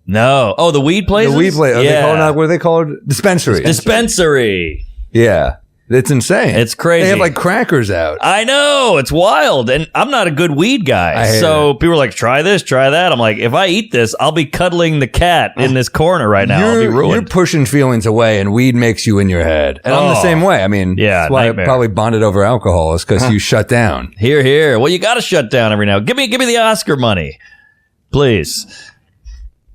Speaker 1: No. Oh, the weed places?
Speaker 2: The weed place.
Speaker 1: Yeah.
Speaker 2: What are they called? Dispensaries.
Speaker 1: Dispensary.
Speaker 2: Yeah. It's insane.
Speaker 1: It's crazy.
Speaker 2: They have like crackers out.
Speaker 1: I know, it's wild, and I'm not a good weed guy. So people are like, try this, try that. I'm like, if I eat this, I'll be cuddling the cat in this corner right now. I'll be
Speaker 2: You're
Speaker 1: ruined.
Speaker 2: pushing feelings away, and weed makes you in your head. And I'm the
Speaker 1: Oh.
Speaker 2: same way. I mean,
Speaker 1: Yeah,
Speaker 2: that's why
Speaker 1: nightmare.
Speaker 2: I probably bonded over alcohol is because you shut down.
Speaker 1: Here. Well, you got to shut down every now. Give me the Oscar money, please.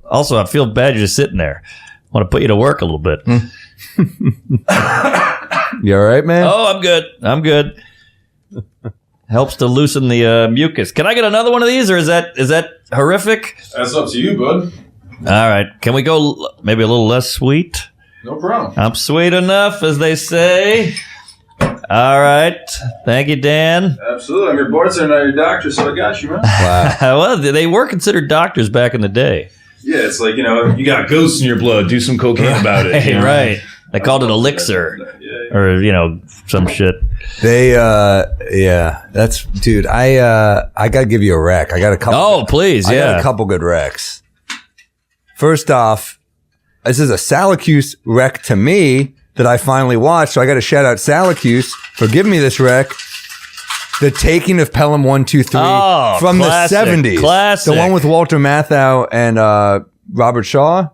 Speaker 1: Also, I feel bad you're just sitting there. I want to put you to work a little bit.
Speaker 2: You all right, man?
Speaker 1: Oh, I'm good. Helps to loosen the mucus. Can I get another one of these, or is that horrific?
Speaker 3: That's up to you, bud.
Speaker 1: All right. Can we go maybe a little less sweet?
Speaker 3: No problem.
Speaker 1: I'm sweet enough, as they say. All right. Thank you, Dan.
Speaker 3: Absolutely. I'm your board certified, not your doctor, so I got you, man.
Speaker 2: Wow.
Speaker 1: Well, they were considered doctors back in the day.
Speaker 3: Yeah, it's like, you got ghosts in your blood. Do some cocaine about it.
Speaker 1: Hey, right. They called it elixir.
Speaker 3: Yeah.
Speaker 1: Or, some shit.
Speaker 2: They, yeah, that's, dude, I gotta give you a rec. I got a couple.
Speaker 1: Oh, please,
Speaker 2: I got
Speaker 1: yeah.
Speaker 2: a couple good recs. First off, this is a Salacuse rec to me that I finally watched. So I got to shout out Salacuse for giving me this rec. The Taking of Pelham 123 from
Speaker 1: classic,
Speaker 2: the 70s.
Speaker 1: classic.
Speaker 2: The one with Walter Matthau and Robert Shaw.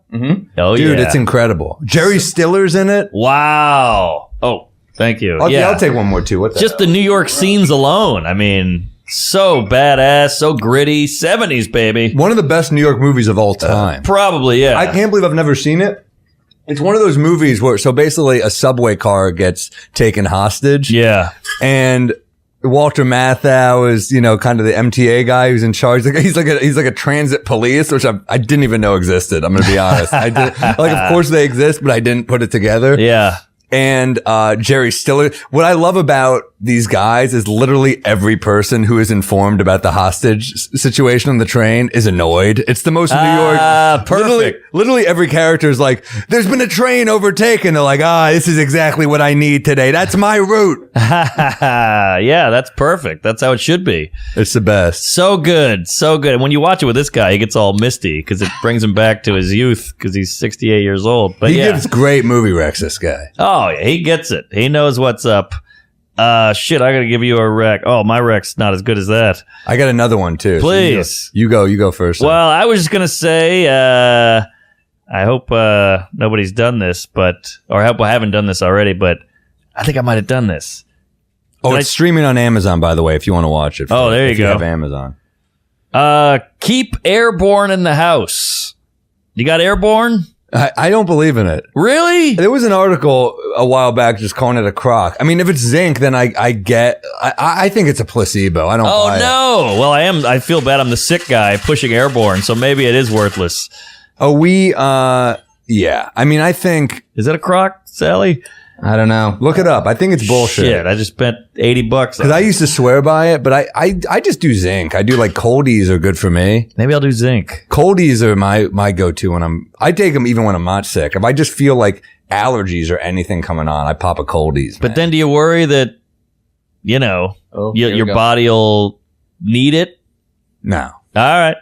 Speaker 1: Oh,
Speaker 2: Dude,
Speaker 1: yeah.
Speaker 2: it's incredible. Jerry Stiller's in it.
Speaker 1: Wow. Oh, thank you.
Speaker 2: I'll take one more too. What the
Speaker 1: Just the New York scenes alone. I mean, so badass, so gritty. 70s, baby.
Speaker 2: one of the best New York movies of all time.
Speaker 1: Probably, yeah.
Speaker 2: I can't believe I've never seen it. It's one of those movies where, so basically a subway car gets taken hostage.
Speaker 1: Yeah.
Speaker 2: And Walter Matthau is, kind of the MTA guy who's in charge. He's like a transit police, which I didn't even know existed. I'm going to be honest. Of course they exist, but I didn't put it together.
Speaker 1: Yeah.
Speaker 2: and Jerry Stiller. What I love about these guys is literally every person who is informed about the hostage situation on the train is annoyed. It's the most New York.
Speaker 1: Perfect.
Speaker 2: Literally every character is like, there's been a train overtaken. They're like, this is exactly what I need today. That's my route.
Speaker 1: Yeah, that's perfect. That's how it should be.
Speaker 2: It's the best.
Speaker 1: So good. So good. And when you watch it with this guy, he gets all misty because it brings him back to his youth because he's 68 years old. But
Speaker 2: he gives great movie recs, this guy.
Speaker 1: Oh, yeah, he gets it. He knows what's up. Shit, I gotta give you a rec. Oh, my rec's not as good as that.
Speaker 2: I got another one too.
Speaker 1: Please.
Speaker 2: So you go first.
Speaker 1: Well, I was just gonna say, I hope nobody's done this, or I hope I haven't done this already, but I think I might have done this.
Speaker 2: It's streaming on Amazon, by the way, if you want to watch it.
Speaker 1: Oh, there you go.
Speaker 2: If you have Amazon.
Speaker 1: Keep Airborne in the house. You got Airborne?
Speaker 2: I don't believe in it.
Speaker 1: Really?
Speaker 2: There was an article a while back just calling it a crock. I mean, if it's zinc, then I think it's a placebo. I don't buy
Speaker 1: no. Well, I feel bad. I'm the sick guy pushing Airborne, so maybe it is worthless.
Speaker 2: Yeah. I mean, I think.
Speaker 1: Is it a crock, Sally?
Speaker 4: I don't know.
Speaker 2: Look it up. I think it's bullshit.
Speaker 1: Shit, I just spent $80.
Speaker 2: Because I used to swear by it, but I just do zinc. I do like coldies are good for me.
Speaker 1: Maybe I'll do zinc.
Speaker 2: Coldies are my go-to when I take them even when I'm not sick. If I just feel like allergies or anything coming on, I pop a coldies.
Speaker 1: But then do you worry that, your body will need it?
Speaker 2: No.
Speaker 1: All right.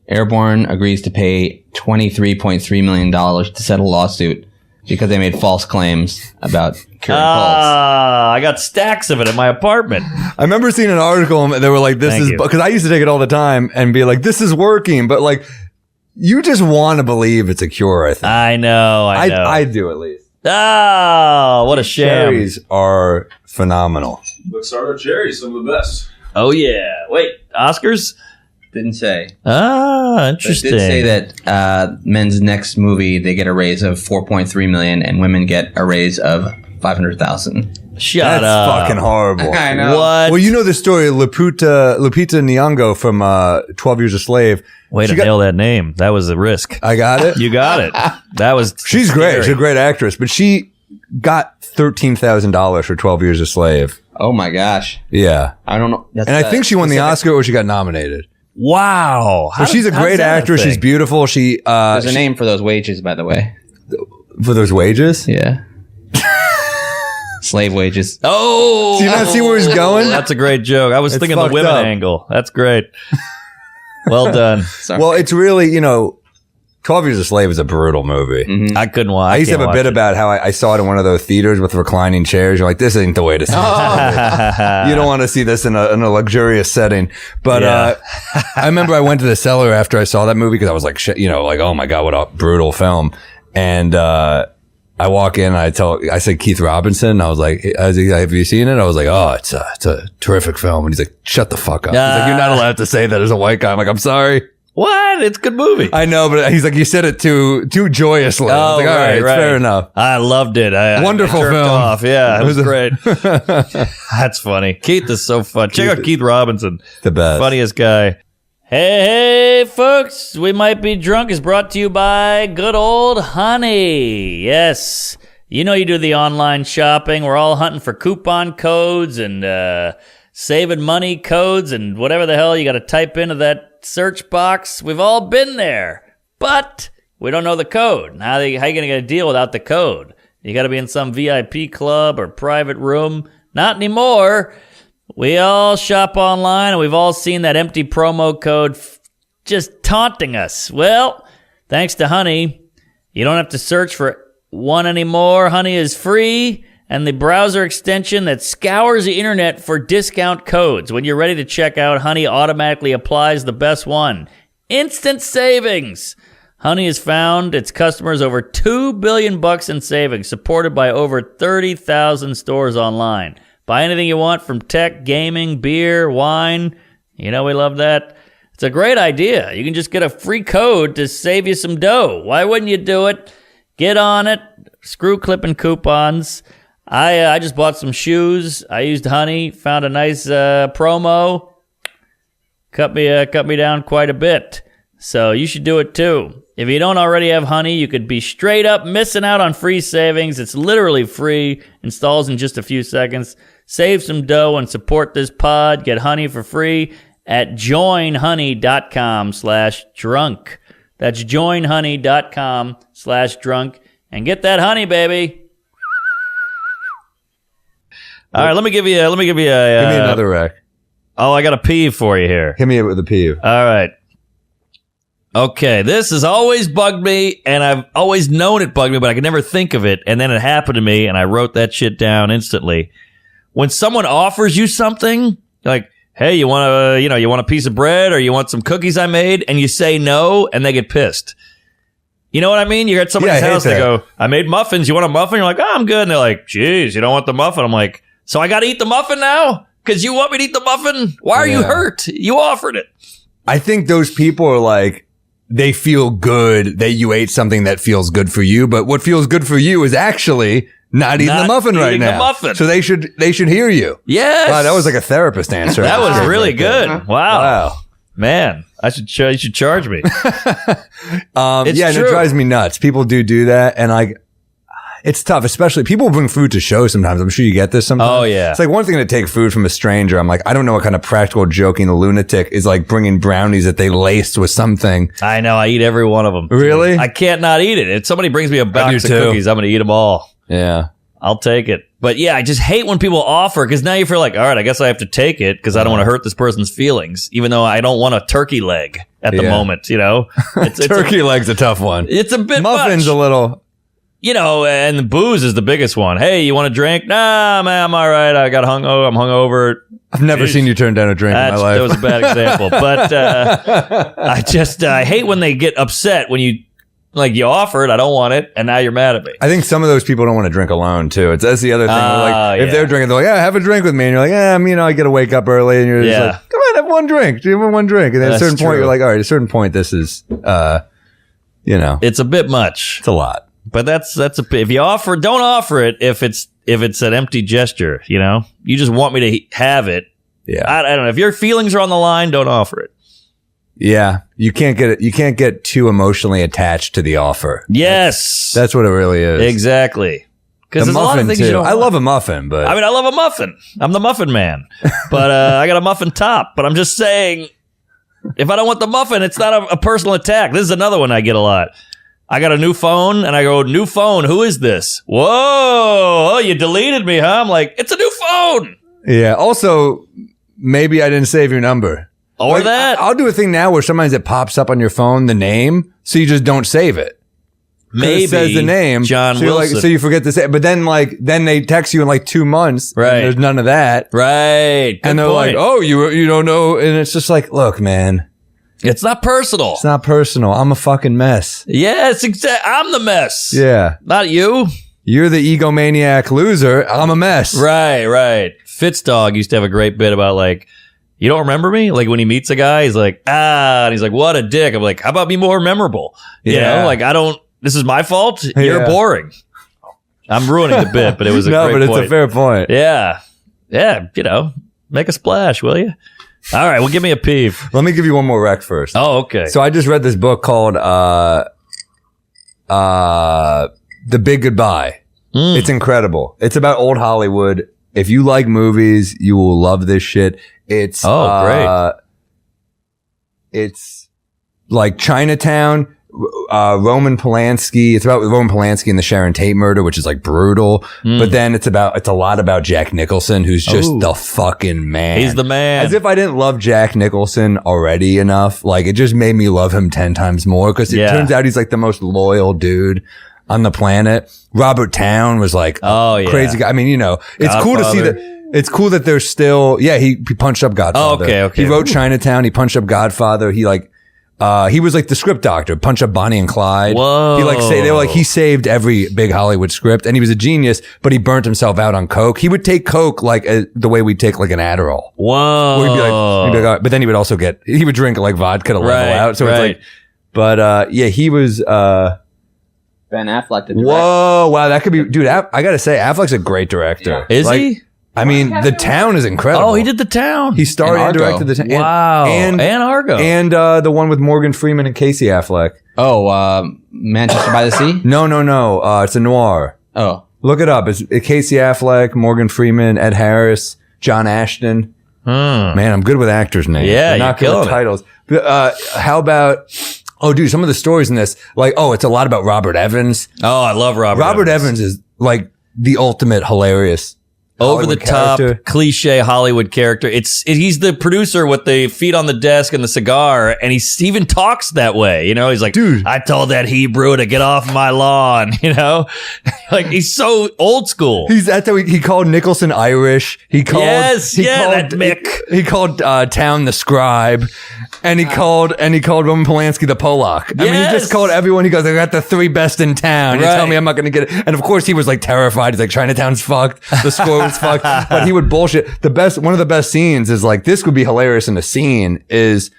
Speaker 4: Airborne agrees to pay $23.3 million to settle a lawsuit because they made false claims about curing colds.
Speaker 1: I got stacks of it in my apartment.
Speaker 2: I remember seeing an article and they were like, because I used to take it all the time and be like, this is working. But like, you just want to believe it's a cure, I think.
Speaker 1: I know.
Speaker 2: I do at least.
Speaker 1: Oh, what a shame.
Speaker 2: Cherries are phenomenal.
Speaker 3: Luxardo cherries, some of the best.
Speaker 1: Oh, yeah. Wait, Oscars?
Speaker 4: Didn't say.
Speaker 1: Interesting.
Speaker 4: But it did say that men's next movie, they get a raise of $4.3 million and women get a raise of $500,000.
Speaker 1: Shut
Speaker 2: That's
Speaker 1: up.
Speaker 2: fucking horrible.
Speaker 4: I know.
Speaker 1: What?
Speaker 2: Well, you know the story of Lupita Nyong'o from 12 Years a Slave.
Speaker 1: Way to nail that name. That was a risk.
Speaker 2: I got it.
Speaker 1: You got it. That was
Speaker 2: She's
Speaker 1: scary.
Speaker 2: great. She's a great actress, but she got $13,000 for 12 Years a Slave.
Speaker 4: Oh my gosh.
Speaker 2: Yeah.
Speaker 4: I don't know.
Speaker 2: And I think she won the Oscar or she got nominated.
Speaker 1: Wow.
Speaker 2: But she's a great actress. She's beautiful.
Speaker 4: There's a name for those wages, by the way.
Speaker 2: For those wages?
Speaker 4: Yeah. Slave wages.
Speaker 1: Oh.
Speaker 2: Do you not see where he's going?
Speaker 1: That's a great joke. I was
Speaker 2: It's
Speaker 1: thinking the
Speaker 2: fucked
Speaker 1: women
Speaker 2: up.
Speaker 1: angle. That's great. Well done.
Speaker 4: Sorry.
Speaker 2: Well, it's really, 12 Years a Slave is a brutal movie.
Speaker 4: Mm-hmm.
Speaker 1: I couldn't watch.
Speaker 2: I used to have a bit about how I saw it in one of those theaters with reclining chairs. You're like, this ain't the way to see it. You don't want to see this in a luxurious setting. But I remember I went to the cellar after I saw that movie because I was like, shit, like, oh my God, what a brutal film. And I walk in and I said Keith Robinson. I was like, have you seen it? I was like, oh, it's a terrific film. And he's like, shut the fuck up. He's like, you're not allowed to say that as a white guy. I'm like, I'm sorry.
Speaker 1: What? It's a good movie.
Speaker 2: I know, but he's like, you said it too joyously. I was like, all right, it's fair enough.
Speaker 1: I loved it.
Speaker 2: Wonderful
Speaker 1: I jerked
Speaker 2: film.
Speaker 1: off. Yeah, it was great. That's funny. Keith is so fun. Check out Keith Robinson.
Speaker 2: The best.
Speaker 1: Funniest guy. Hey, folks. We Might Be Drunk is brought to you by good old Honey. Yes. You know you do the online shopping. We're all hunting for coupon codes and saving money codes and whatever the hell you got to type into that search box. We've all been there, but we don't know the code. How are you going to get a deal without the code? You got to be in some VIP club or private room. Not anymore. We all shop online, and we've all seen that empty promo code just taunting us. Well, thanks to Honey, you don't have to search for one anymore. Honey is free, and the browser extension that scours the internet for discount codes. When you're ready to check out, Honey automatically applies the best one. Instant savings. Honey has found its customers over $2 billion in savings, supported by over 30,000 stores online. Buy anything you want from tech, gaming, beer, wine. We love that. It's a great idea. You can just get a free code to save you some dough. Why wouldn't you do it? Get on it. Screw clipping coupons. I just bought some shoes. I used Honey, found a nice promo. Cut me down quite a bit. So you should do it too. If you don't already have Honey, you could be straight up missing out on free savings. It's literally free, installs in just a few seconds. Save some dough and support this pod. Get Honey for free at joinhoney.com/drunk. That's joinhoney.com/drunk. And get that honey, baby. All right, let me give you a...
Speaker 2: Give me another rec.
Speaker 1: Oh, I got a peeve for you here.
Speaker 2: Hit me with a peeve.
Speaker 1: All right. Okay, this has always bugged me, and I've always known it bugged me, but I could never think of it. And then it happened to me, and I wrote that shit down instantly. When someone offers you something, like, hey, you want a piece of bread, or you want some cookies I made, and you say no, and they get pissed. You know what I mean? You're at somebody's house, they go, I made muffins. You want a muffin? You're like, oh, I'm good. And they're like, geez, you don't want the muffin? I'm like, so I got to eat the muffin now? Because you want me to eat the muffin? Why are you hurt? You offered it.
Speaker 2: I think those people are like, they feel good that you ate something that feels good for you, but what feels good for you is actually not eating the muffin right now.
Speaker 1: Muffin.
Speaker 2: So they should hear you.
Speaker 1: Yes.
Speaker 2: Wow, that was like a therapist answer.
Speaker 1: That was really good. Wow. Man, you should charge me.
Speaker 2: And it drives me nuts. People do that, and it's tough, especially people bring food to shows sometimes. I'm sure you get this sometimes.
Speaker 1: Oh, yeah.
Speaker 2: It's like one thing to take food from a stranger. I'm like, I don't know what kind of practical joking lunatic is like bringing brownies that they laced with something.
Speaker 1: I know. I eat every one of them.
Speaker 2: Really?
Speaker 1: I can't not eat it. If somebody brings me a box of cookies, I'm going to eat them all.
Speaker 2: Yeah.
Speaker 1: I'll take it. But yeah, I just hate when people offer, because now you feel like, all right, I guess I have to take it because I don't want to hurt this person's feelings, even though I don't want a turkey leg at the moment, you know?
Speaker 2: Turkey leg's a tough one.
Speaker 1: It's a bit
Speaker 2: Muffin's
Speaker 1: much.
Speaker 2: A little...
Speaker 1: You know, and the booze is the biggest one. Hey, you want a drink? Nah, man, I'm all right. I'm hungover.
Speaker 2: I've never seen you turn down a drink in my life.
Speaker 1: That was a bad example. But I hate when they get upset when you offered, I don't want it, and now you're mad at me.
Speaker 2: I think some of those people don't want to drink alone, too. That's the other thing. If they're drinking, they're like, yeah, have a drink with me. And you're like, I got to wake up early. And you're just like, come on, have one drink. Do you have one drink? And then at a certain point, you're like, all right, at a certain point, this is,
Speaker 1: It's a bit much.
Speaker 2: It's a lot.
Speaker 1: But that's if you offer, don't offer it if it's an empty gesture, you know? You just want me to have it.
Speaker 2: Yeah.
Speaker 1: I don't know. If your feelings are on the line, don't offer it.
Speaker 2: Yeah. You can't get too emotionally attached to the offer.
Speaker 1: Yes.
Speaker 2: That's what it really is.
Speaker 1: Exactly. Because there's a lot of things you don't want.
Speaker 2: I love a muffin, but...
Speaker 1: I mean, I love a muffin. I'm the muffin man. But I got a muffin top. But I'm just saying, if I don't want the muffin, it's not a personal attack. This is another one I get a lot. I got a new phone, and I go, new phone, who is this? Whoa, oh, you deleted me, huh? I'm like, it's a new phone.
Speaker 2: Yeah, also, maybe I didn't save your number.
Speaker 1: Or that.
Speaker 2: I'll do a thing now where sometimes it pops up on your phone, the name, so you just don't save it.
Speaker 1: Maybe.
Speaker 2: It says the name.
Speaker 1: John Wilson.
Speaker 2: So you forget to say it. But then, then they text you in 2 months.
Speaker 1: Right.
Speaker 2: And there's none of that.
Speaker 1: Right.
Speaker 2: And they're like, oh, you don't know. And it's just like, look, man.
Speaker 1: It's not personal.
Speaker 2: It's not personal. I'm a fucking mess.
Speaker 1: Yes, I'm the mess.
Speaker 2: Yeah.
Speaker 1: Not you.
Speaker 2: You're the egomaniac loser. I'm a mess.
Speaker 1: Right. Fitzdog used to have a great bit about you don't remember me? Like when he meets a guy, he's like, and he's like, what a dick. I'm like, how about be more memorable? You know, this is my fault. You're boring. I'm ruining the bit, but it was a great point.
Speaker 2: No, but it's a fair point.
Speaker 1: Yeah. Yeah. Make a splash, will you? All right, well, give me a peeve.
Speaker 2: Let me give you one more rec first.
Speaker 1: Oh, okay.
Speaker 2: So I just read this book called The Big Goodbye. It's incredible. It's about old Hollywood. If you like movies, you will love this shit. It's
Speaker 1: great.
Speaker 2: It's like Chinatown. Roman Polanski. It's about Roman Polanski and the Sharon Tate murder, which is brutal. But then it's a lot about Jack Nicholson, who's just the fucking man.
Speaker 1: He's the man.
Speaker 2: As if I didn't love Jack Nicholson already enough. It just made me love him 10 times more, because it turns out he's the most loyal dude on the planet. Robert Towne was crazy guy. I mean, it's cool to see that. It's cool that there's still, he punched up Godfather.
Speaker 1: Oh, okay.
Speaker 2: He wrote Chinatown. He punched up Godfather. He was the script doctor, punch up Bonnie and Clyde.
Speaker 1: Whoa.
Speaker 2: They were he saved every big Hollywood script, and he was a genius, but he burnt himself out on coke. He would take coke the way we take an Adderall.
Speaker 1: Whoa.
Speaker 2: He'd be like, all right. But then he would also he would drink vodka to level out. So it's but he was,
Speaker 4: Ben Affleck, the director.
Speaker 2: Whoa, wow, that could be, dude, I gotta say, Affleck's a great director.
Speaker 1: Yeah. Is he?
Speaker 2: I mean, The Town is incredible.
Speaker 1: Oh, he did The Town.
Speaker 2: He starred and directed The Town.
Speaker 1: Wow. And Argo.
Speaker 2: And the one with Morgan Freeman and Casey Affleck.
Speaker 4: Oh, Manchester by the Sea?
Speaker 2: No. It's a noir.
Speaker 4: Oh.
Speaker 2: Look it up. It's Casey Affleck, Morgan Freeman, Ed Harris, John Ashton. Man, I'm good with actors' names.
Speaker 1: Yeah,
Speaker 2: I'm not good with titles. But, how about... Oh, dude, some of the stories in this, like, it's a lot about Robert Evans.
Speaker 1: Oh, I love Robert
Speaker 2: Evans is like the ultimate hilarious.
Speaker 1: Over the top, cliche Hollywood character. He's the producer with the feet on the desk and the cigar, and he even talks that way. You know, he's like, dude, I told that Hebrew to get off my lawn. You know, like he's so old school.
Speaker 2: That's how he called Nicholson Irish. He called
Speaker 1: that Mick.
Speaker 2: He called Town the Scribe, and he called Roman Polanski the Polak. I mean, he just called everyone. He goes, I got the 3 best in town. You tell me I'm not going to get it. And of course, he was like terrified. He's like, Chinatown's fucked. The score was fucked. But he would bullshit. One of the best scenes is like, this would be hilarious in a scene is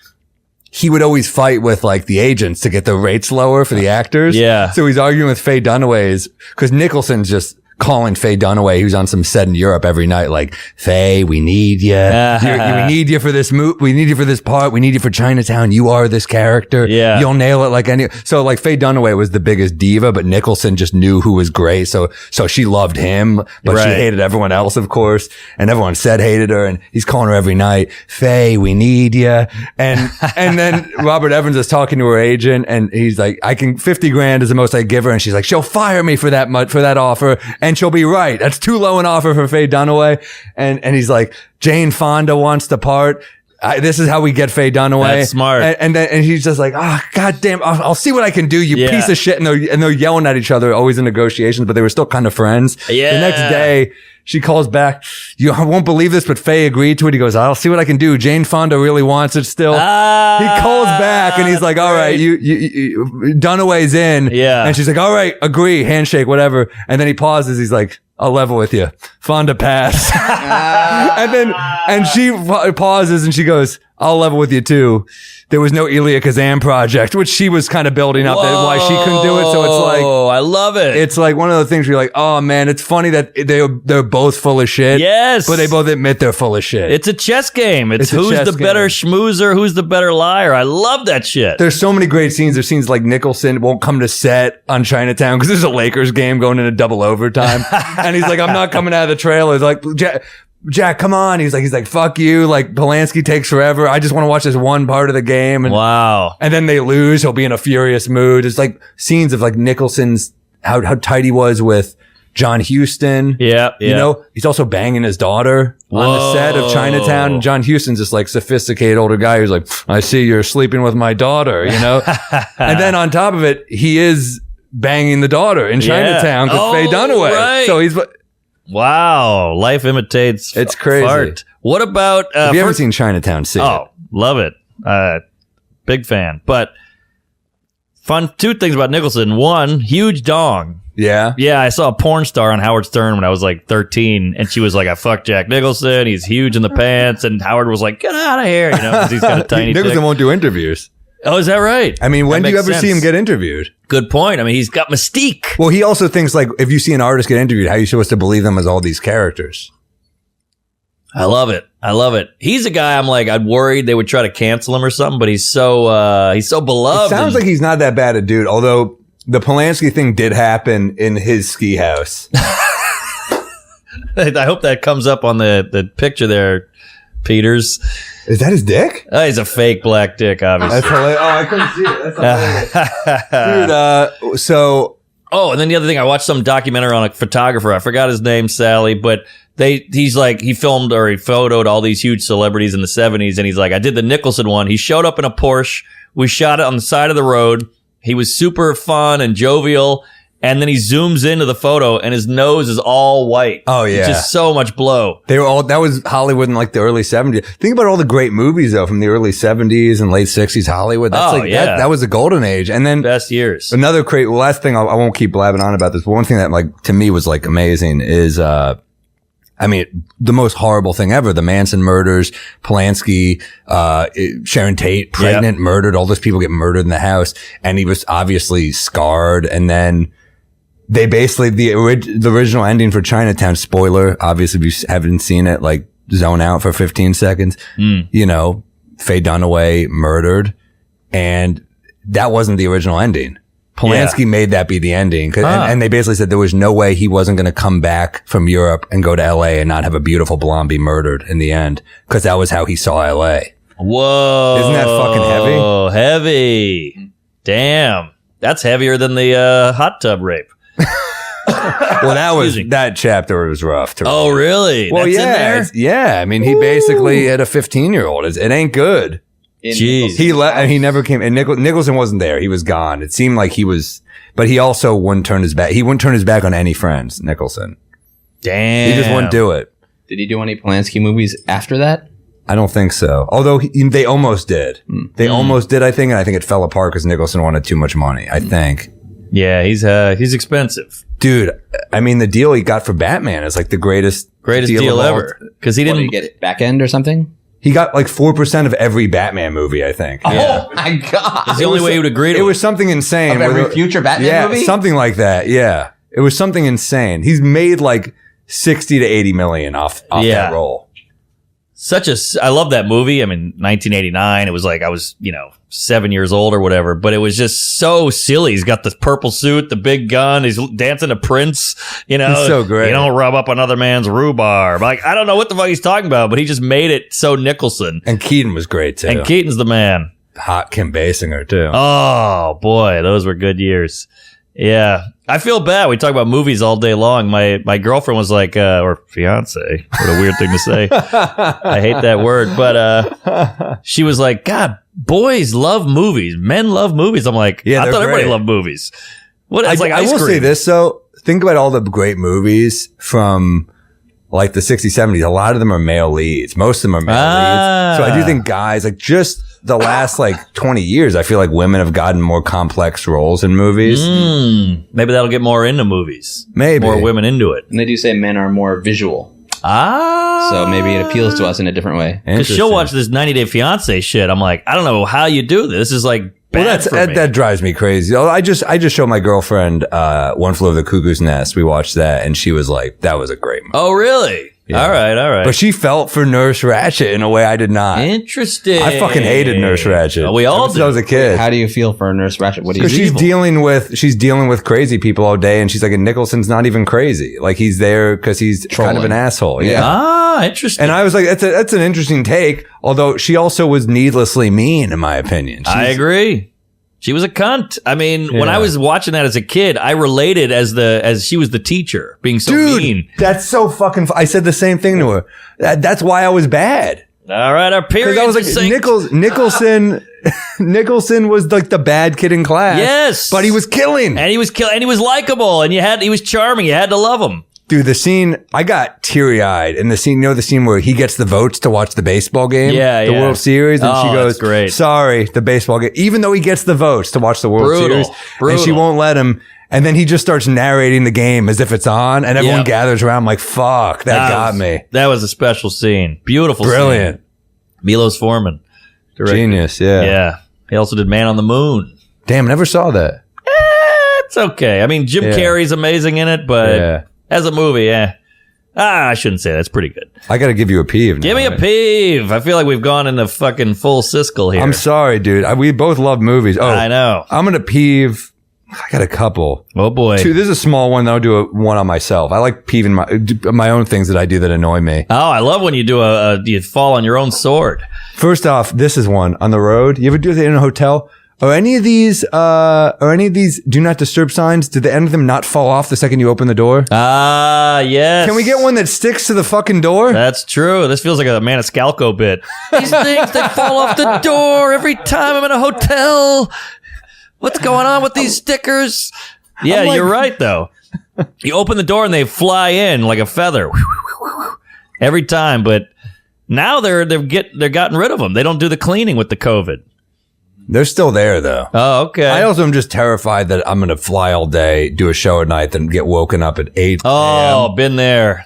Speaker 2: he would always fight with like the agents to get the rates lower for the actors.
Speaker 1: Yeah.
Speaker 2: So he's arguing with Faye Dunaway's because Nicholson's just calling Faye Dunaway, who's on some set in Europe every night, like, Faye, we need you. We need you for this we need you for this part. We need you for Chinatown. You are this character.
Speaker 1: Yeah.
Speaker 2: You'll nail it like any. So like Faye Dunaway was the biggest diva, but Nicholson just knew who was great. So she loved him, but she hated everyone else, of course. And everyone said hated her. And he's calling her every night, Faye, we need you. And then Robert Evans is talking to her agent and he's like, 50 grand is the most I give her. And she's like, she'll fire me for that offer. And she'll be right. That's too low an offer for Faye Dunaway. And he's like, Jane Fonda wants the part. This is how we get Faye Dunaway.
Speaker 1: That's smart.
Speaker 2: And he's just like, goddamn, I'll see what I can do, you piece of shit. And they're yelling at each other, always in negotiations, but they were still kind of friends.
Speaker 1: Yeah.
Speaker 2: The next day, she calls back. You won't believe this, but Faye agreed to it. He goes, I'll see what I can do. Jane Fonda really wants it still. He calls back and he's like, all right, you Dunaway's in.
Speaker 1: Yeah.
Speaker 2: And she's like, all right, agree, handshake, whatever. And then he pauses. He's like, I'll level with you. Fonda pass. and she pauses and she goes, I'll level with you too. There was no Elia Kazan project, which she was kind of building up that why she couldn't do it. So it's like,
Speaker 1: I love it.
Speaker 2: It's like one of the things where you're like, oh man, it's funny that they're both full of shit.
Speaker 1: Yes.
Speaker 2: But they both admit they're full of shit.
Speaker 1: It's a chess game. It's who's the better schmoozer, who's the better liar. I love that shit.
Speaker 2: There's so many great scenes. There's scenes like Nicholson won't come to set on Chinatown because there's a Lakers game going into double overtime. And he's like, I'm not coming out of the trailer. He's like, Jack, come on. He's like, fuck you. Like, Polanski takes forever. I just want to watch this one part of the game. And,
Speaker 1: wow.
Speaker 2: And then they lose. He'll be in a furious mood. It's like scenes of like Nicholson's, how tight he was with John Huston.
Speaker 1: Yeah.
Speaker 2: You know, he's also banging his daughter on the set of Chinatown. And John Huston's this like sophisticated older guy who's like, I see you're sleeping with my daughter, you know? And then on top of it, he is banging the daughter in Chinatown with Faye Dunaway.
Speaker 1: Right.
Speaker 2: So he's...
Speaker 1: Wow, life imitates
Speaker 2: it's crazy.
Speaker 1: Fart. What about
Speaker 2: if you haven't seen Chinatown, see it.
Speaker 1: Love it. Big fan. But two things about Nicholson. One, huge dong.
Speaker 2: Yeah.
Speaker 1: Yeah, I saw a porn star on Howard Stern when I was like 13, and she was like, I fucked Jack Nicholson. He's huge in the pants. And Howard was like, get out of here, you know, because he's got a tiny
Speaker 2: Nicholson
Speaker 1: dick.
Speaker 2: won't do interviews.
Speaker 1: Oh, is that right?
Speaker 2: I mean, when do you ever see him get interviewed? Good
Speaker 1: point. I mean, he's got mystique.
Speaker 2: Well, he also thinks like, if you see an artist get interviewed, how are you supposed to believe them as all these characters?
Speaker 1: I love it. He's a guy I'm like, I'd worried they would try to cancel him or something, but he's so beloved.
Speaker 2: It sounds like he's not that bad a dude, although the Polanski thing did happen in his ski house.
Speaker 1: I hope that comes up on the picture there, Peters.
Speaker 2: Is that his dick?
Speaker 1: Oh, he's a fake black dick, obviously.
Speaker 2: That's hilarious. Oh, I couldn't see it. That's hilarious. Dude,
Speaker 1: Oh, and then the other thing, I watched some documentary on a photographer. I forgot his name, Sally, but he filmed or he photoed all these huge celebrities in the 70s, and he's like, I did the Nicholson one. He showed up in a Porsche. We shot it on the side of the road. He was super fun and jovial. And then he zooms into the photo and his nose is all white.
Speaker 2: Oh, yeah.
Speaker 1: It's just so much blow.
Speaker 2: That was Hollywood in like the early 70s. Think about all the great movies though from the early 70s and late 60s Hollywood. That was the golden age. And then
Speaker 1: best years.
Speaker 2: Another last thing, I won't keep blabbing on about this, but one thing that like to me was like amazing is, the most horrible thing ever, the Manson murders, Polanski, Sharon Tate, pregnant, murdered, all those people get murdered in the house. And he was obviously scarred. And then they basically, the original ending for Chinatown, spoiler, obviously if you haven't seen it, like zone out for 15 seconds, you know, Faye Dunaway murdered, and that wasn't the original ending. Polanski made that be the ending. And they basically said there was no way he wasn't going to come back from Europe and go to LA and not have a beautiful blonde be murdered in the end, because that was how he saw LA.
Speaker 1: Whoa.
Speaker 2: Isn't that fucking heavy?
Speaker 1: Oh, heavy. Damn. That's heavier than the hot tub rape.
Speaker 2: Well, that chapter was rough to read.
Speaker 1: Oh, really?
Speaker 2: Well,
Speaker 1: That's in
Speaker 2: yeah.
Speaker 1: there?
Speaker 2: Yeah. I mean, he basically had a 15-year-old. It ain't good.
Speaker 1: Jeez.
Speaker 2: He left, and he never came. And Nicholson wasn't there. He was gone. It seemed like he was, but he also wouldn't turn his back. He wouldn't turn his back on any friends, Nicholson.
Speaker 1: Damn.
Speaker 2: He just wouldn't do it.
Speaker 4: Did he do any Polanski movies after that?
Speaker 2: I don't think so. Although they almost did. They almost did, I think. And I think it fell apart because Nicholson wanted too much money, I think.
Speaker 1: Yeah, he's expensive.
Speaker 2: Dude, I mean, the deal he got for Batman is like the greatest
Speaker 1: deal ever. Because he didn't
Speaker 4: get it back end or something.
Speaker 2: He got like 4% of every Batman movie, I think.
Speaker 4: Oh my god!
Speaker 1: It's the only way he would agree to it.
Speaker 2: It was something insane.
Speaker 4: Of every future Batman movie?
Speaker 2: Yeah, something like that. Yeah, it was something insane. He's made like 60 to 80 million off that role.
Speaker 1: I love that movie. I mean, 1989. It was like I was, 7 years old or whatever, but it was just so silly. He's got the purple suit, the big gun. He's dancing to Prince. He's
Speaker 2: so great.
Speaker 1: You don't rub up another man's rhubarb. Like, I don't know what the fuck he's talking about, but he just made it so Nicholson.
Speaker 2: And Keaton was great too.
Speaker 1: And Keaton's the man.
Speaker 2: Hot Kim Basinger too.
Speaker 1: Oh boy, those were good years. Yeah. I feel bad. We talk about movies all day long. My girlfriend was like, or fiance, what a weird thing to say. I hate that word. But she was like, God, boys love movies. Men love movies. I'm like, I thought everybody loved movies. It's like ice
Speaker 2: I will
Speaker 1: cream.
Speaker 2: say this though. Think about all the great movies from like the 60s, 70s. A lot of them are male leads. Most of them are male leads. So I do think guys, like just the last like 20 years, I feel like women have gotten more complex roles in movies.
Speaker 1: Maybe that'll get more into movies.
Speaker 2: Maybe.
Speaker 1: More women into it.
Speaker 4: And they do say men are more visual. So maybe it appeals to us in a different way.
Speaker 1: Because she'll watch this 90 Day Fiance shit. I'm like, I don't know how you do this. This is like bad for me.
Speaker 2: That drives me crazy. I just showed my girlfriend One Flew Over the Cuckoo's Nest. We watched that, and she was like, "That was a great movie."
Speaker 1: Oh, really? Yeah. All right.
Speaker 2: But she felt for Nurse Ratched in a way I did not.
Speaker 1: Interesting.
Speaker 2: I fucking hated Nurse Ratched.
Speaker 1: Oh, we all
Speaker 2: since I was a kid.
Speaker 4: How do you feel for Nurse Ratched? What do you?
Speaker 2: Because she's dealing with crazy people all day, and she's like, and Nicholson's not even crazy. Like he's there because he's kind of an asshole. Yeah.
Speaker 1: Ah, interesting.
Speaker 2: And I was like, that's an interesting take. Although she also was needlessly mean, in my opinion.
Speaker 1: I agree. She was a cunt. I mean, when I was watching that as a kid, I related as she was the teacher being so mean.
Speaker 2: That's so fucking. I said the same thing to her. That's why I was bad.
Speaker 1: All right, our periods.
Speaker 2: I was like, Nicholson was like the bad kid in class.
Speaker 1: Yes,
Speaker 2: but he was killing,
Speaker 1: and he was likable, and he was charming. You had to love him.
Speaker 2: Dude, the scene, I got teary-eyed in the scene, the scene where he gets the votes to watch the baseball game? The World Series, and she goes,
Speaker 1: great.
Speaker 2: Sorry, the baseball game. Even though he gets the votes to watch the World Series, and she won't let him, and then he just starts narrating the game as if it's on, and everyone gathers around. I'm like, fuck, that got me.
Speaker 1: That was a special scene. Beautiful
Speaker 2: Brilliant.
Speaker 1: Scene. Milos Forman. Director.
Speaker 2: Genius, yeah.
Speaker 1: Yeah. He also did Man on the Moon.
Speaker 2: Damn, never saw that.
Speaker 1: It's okay. I mean, Jim Carrey's amazing in it, but... As a movie, I shouldn't say that. It's pretty good.
Speaker 2: I got to give you a peeve.
Speaker 1: Give me a peeve. I feel like we've gone into fucking full Siskel here.
Speaker 2: I'm sorry, dude. We both love movies. Oh,
Speaker 1: I know.
Speaker 2: I'm going to peeve. I got a couple.
Speaker 1: Oh, boy.
Speaker 2: Two. This is a small one. I'll do one on myself. I like peeving my own things that I do that annoy me.
Speaker 1: Oh, I love when you do you fall on your own sword.
Speaker 2: First off, this is one. On the road, you ever do that in a hotel? Are any of these do not disturb signs? Did the end of them not fall off the second you open the door?
Speaker 1: Ah, yes.
Speaker 2: Can we get one that sticks to the fucking door?
Speaker 1: That's true. This feels like a Maniscalco bit. These things, they fall off the door every time I'm in a hotel. What's going on with these stickers? Yeah, you're right, though. You open the door and they fly in like a feather. Every time, but now they've gotten rid of them. They don't do the cleaning with the COVID.
Speaker 2: They're still there, though.
Speaker 1: Oh, okay.
Speaker 2: I also am just terrified that I'm going to fly all day, do a show at night, then get woken up at 8
Speaker 1: Oh, been there.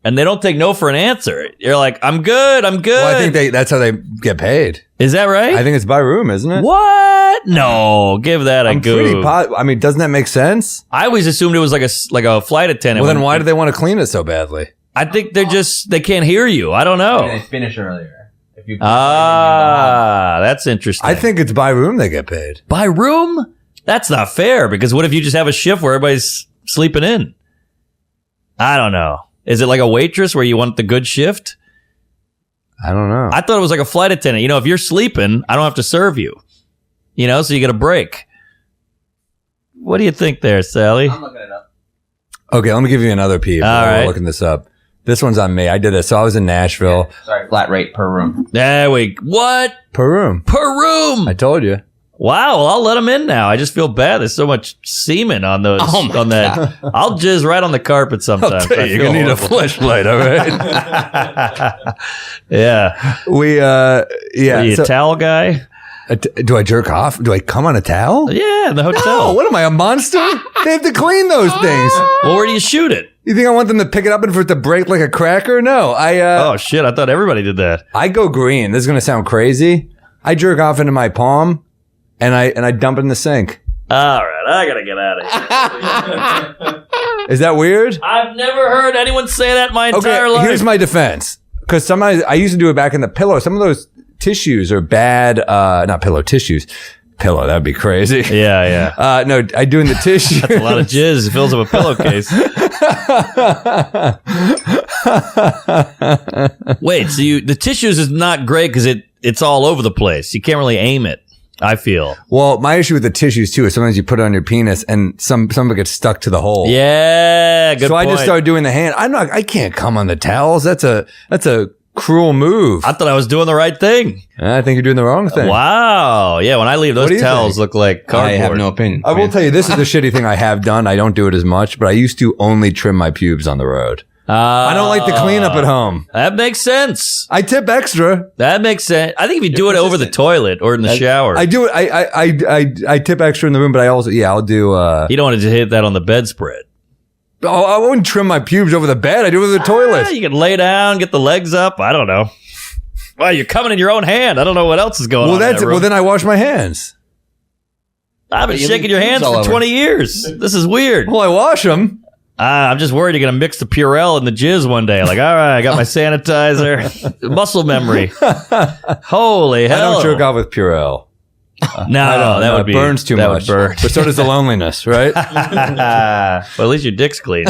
Speaker 1: and they don't take no for an answer. You're like, I'm good.
Speaker 2: Well, I think that's how they get paid.
Speaker 1: Is that right?
Speaker 2: I think it's by room, isn't it?
Speaker 1: What? No, give that a go.
Speaker 2: I mean, doesn't that make sense?
Speaker 1: I always assumed it was like a flight attendant.
Speaker 2: Well, then why do they want to clean it so badly?
Speaker 1: I think they can't hear you. I don't know.
Speaker 4: They finish earlier. If you
Speaker 1: that's interesting.
Speaker 2: I think it's by room they get paid.
Speaker 1: By room? That's not fair, because what if you just have a shift where everybody's sleeping in? I don't know. Is it like a waitress where you want the good shift?
Speaker 2: I don't know.
Speaker 1: I thought it was like a flight attendant. You know, if you're sleeping, I don't have to serve you. You know, so you get a break. What do you think there, Sally?
Speaker 4: I'm looking it up.
Speaker 2: Okay, let me give you another peeve.
Speaker 1: All right.
Speaker 2: We're looking this up. This one's on me. I did this. So I was in Nashville.
Speaker 4: Sorry, flat rate per room.
Speaker 1: There we what?
Speaker 2: Per room.
Speaker 1: Per room.
Speaker 2: I told you.
Speaker 1: Wow, well, I'll let them in now. I just feel bad. There's so much semen on those. On that. I'll jizz right on the carpet sometimes.
Speaker 2: You're going to need a fleshlight, all right?
Speaker 1: Yeah.
Speaker 2: Yeah.
Speaker 1: Are you a towel guy?
Speaker 2: Do I jerk off? Do I come on a towel?
Speaker 1: Yeah, in the hotel.
Speaker 2: No, what am I, a monster? They have to clean those things.
Speaker 1: Well, where do you shoot it?
Speaker 2: You think I want them to pick it up and for it to break like a cracker? No,
Speaker 1: oh shit! I thought everybody did that.
Speaker 2: I go green. This is gonna sound crazy. I jerk off into my palm, and I dump it in the sink.
Speaker 1: All right, I gotta get out of here.
Speaker 2: Is that weird?
Speaker 1: I've never heard anyone say that my entire life.
Speaker 2: Here's my defense. Because sometimes I used to do it back in the pillow. Some of those tissues are bad. Not pillow, tissues. Pillow, that'd be crazy.
Speaker 1: Yeah.
Speaker 2: No, I do in the tissue.
Speaker 1: That's a lot of jizz. It fills up a pillowcase. Wait, so the tissues is not great because it's all over the place. You can't really aim it, I feel.
Speaker 2: Well, my issue with the tissues too is sometimes you put it on your penis and some of it gets stuck to the hole.
Speaker 1: Yeah, good point.
Speaker 2: I just started doing the hand. I can't come on the towels. That's a cruel move.
Speaker 1: I thought I was doing the right thing.
Speaker 2: I think you're doing the wrong thing.
Speaker 1: Wow. Yeah, when I leave, those towels look like cardboard.
Speaker 4: I have no opinion.
Speaker 2: I will tell you, this is the shitty thing I have done. I don't do it as much, but I used to only trim my pubes on the road. I don't like the cleanup at home.
Speaker 1: That makes sense.
Speaker 2: I tip extra.
Speaker 1: That makes sense. I think if you do it over the toilet or in the shower.
Speaker 2: I do it. I tip extra in the room, but I also, I'll do.
Speaker 1: You don't want to just hit that on the bedspread.
Speaker 2: Oh, I wouldn't trim my pubes over the bed. I do it over the toilet.
Speaker 1: You can lay down, get the legs up. I don't know. Well, you're coming in your own hand. I don't know what else is going on.
Speaker 2: Well, then I wash my hands.
Speaker 1: I've been shaking your hands for 20 years. This is weird.
Speaker 2: Well, I wash them.
Speaker 1: I'm just worried you're going to mix the Purell and the jizz one day. Like, all right, I got my sanitizer. Muscle memory. Holy hell.
Speaker 2: I don't jerk off with Purell.
Speaker 1: No, that would be
Speaker 2: burns too much.
Speaker 1: Would burn.
Speaker 2: But so does the loneliness, right?
Speaker 1: Well, at least your dick's clean.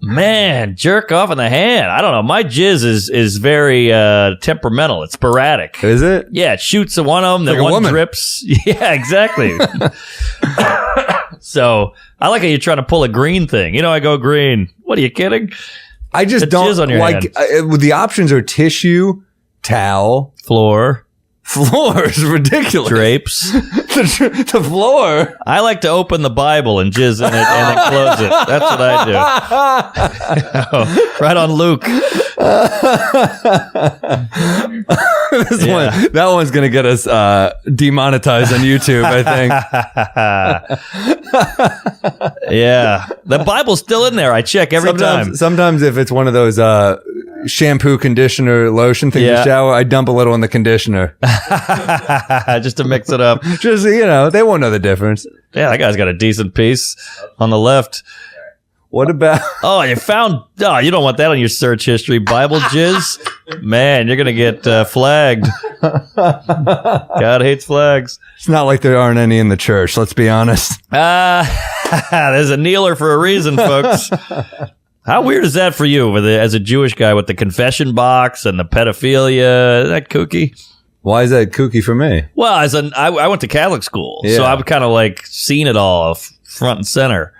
Speaker 1: Man, jerk off in the hand. I don't know. My jizz is very temperamental. It's sporadic.
Speaker 2: Is it?
Speaker 1: Yeah, it shoots at one of them, then
Speaker 2: like
Speaker 1: one drips. Yeah, exactly. So I like how you're trying to pull a green thing. You know, I go green. What are you kidding?
Speaker 2: I just don't
Speaker 1: jizz on your
Speaker 2: like. The options are tissue, towel,
Speaker 1: floor
Speaker 2: is ridiculous.
Speaker 1: Drapes.
Speaker 2: the floor.
Speaker 1: I like to open the Bible and jizz in it and then close it. That's what I do. Right on Luke.
Speaker 2: That one's going to get us demonetized on YouTube, I
Speaker 1: think. Yeah. The Bible's still in there. I check every time.
Speaker 2: Sometimes if it's one of those shampoo, conditioner, lotion things to shower, I dump a little in the conditioner.
Speaker 1: Just to mix it up.
Speaker 2: Just, they won't know the difference.
Speaker 1: Yeah, that guy's got a decent piece on the left.
Speaker 2: What about...
Speaker 1: you don't want that on your search history. Bible jizz? Man, you're going to get flagged. God hates flags.
Speaker 2: It's not like there aren't any in the church, let's be honest.
Speaker 1: There's a kneeler for a reason, folks. How weird is that for you as a Jewish guy with the confession box and the pedophilia? Isn't that kooky?
Speaker 2: Why is that kooky for me?
Speaker 1: Well, I went to Catholic school, so I've kind of like seen it all front and center.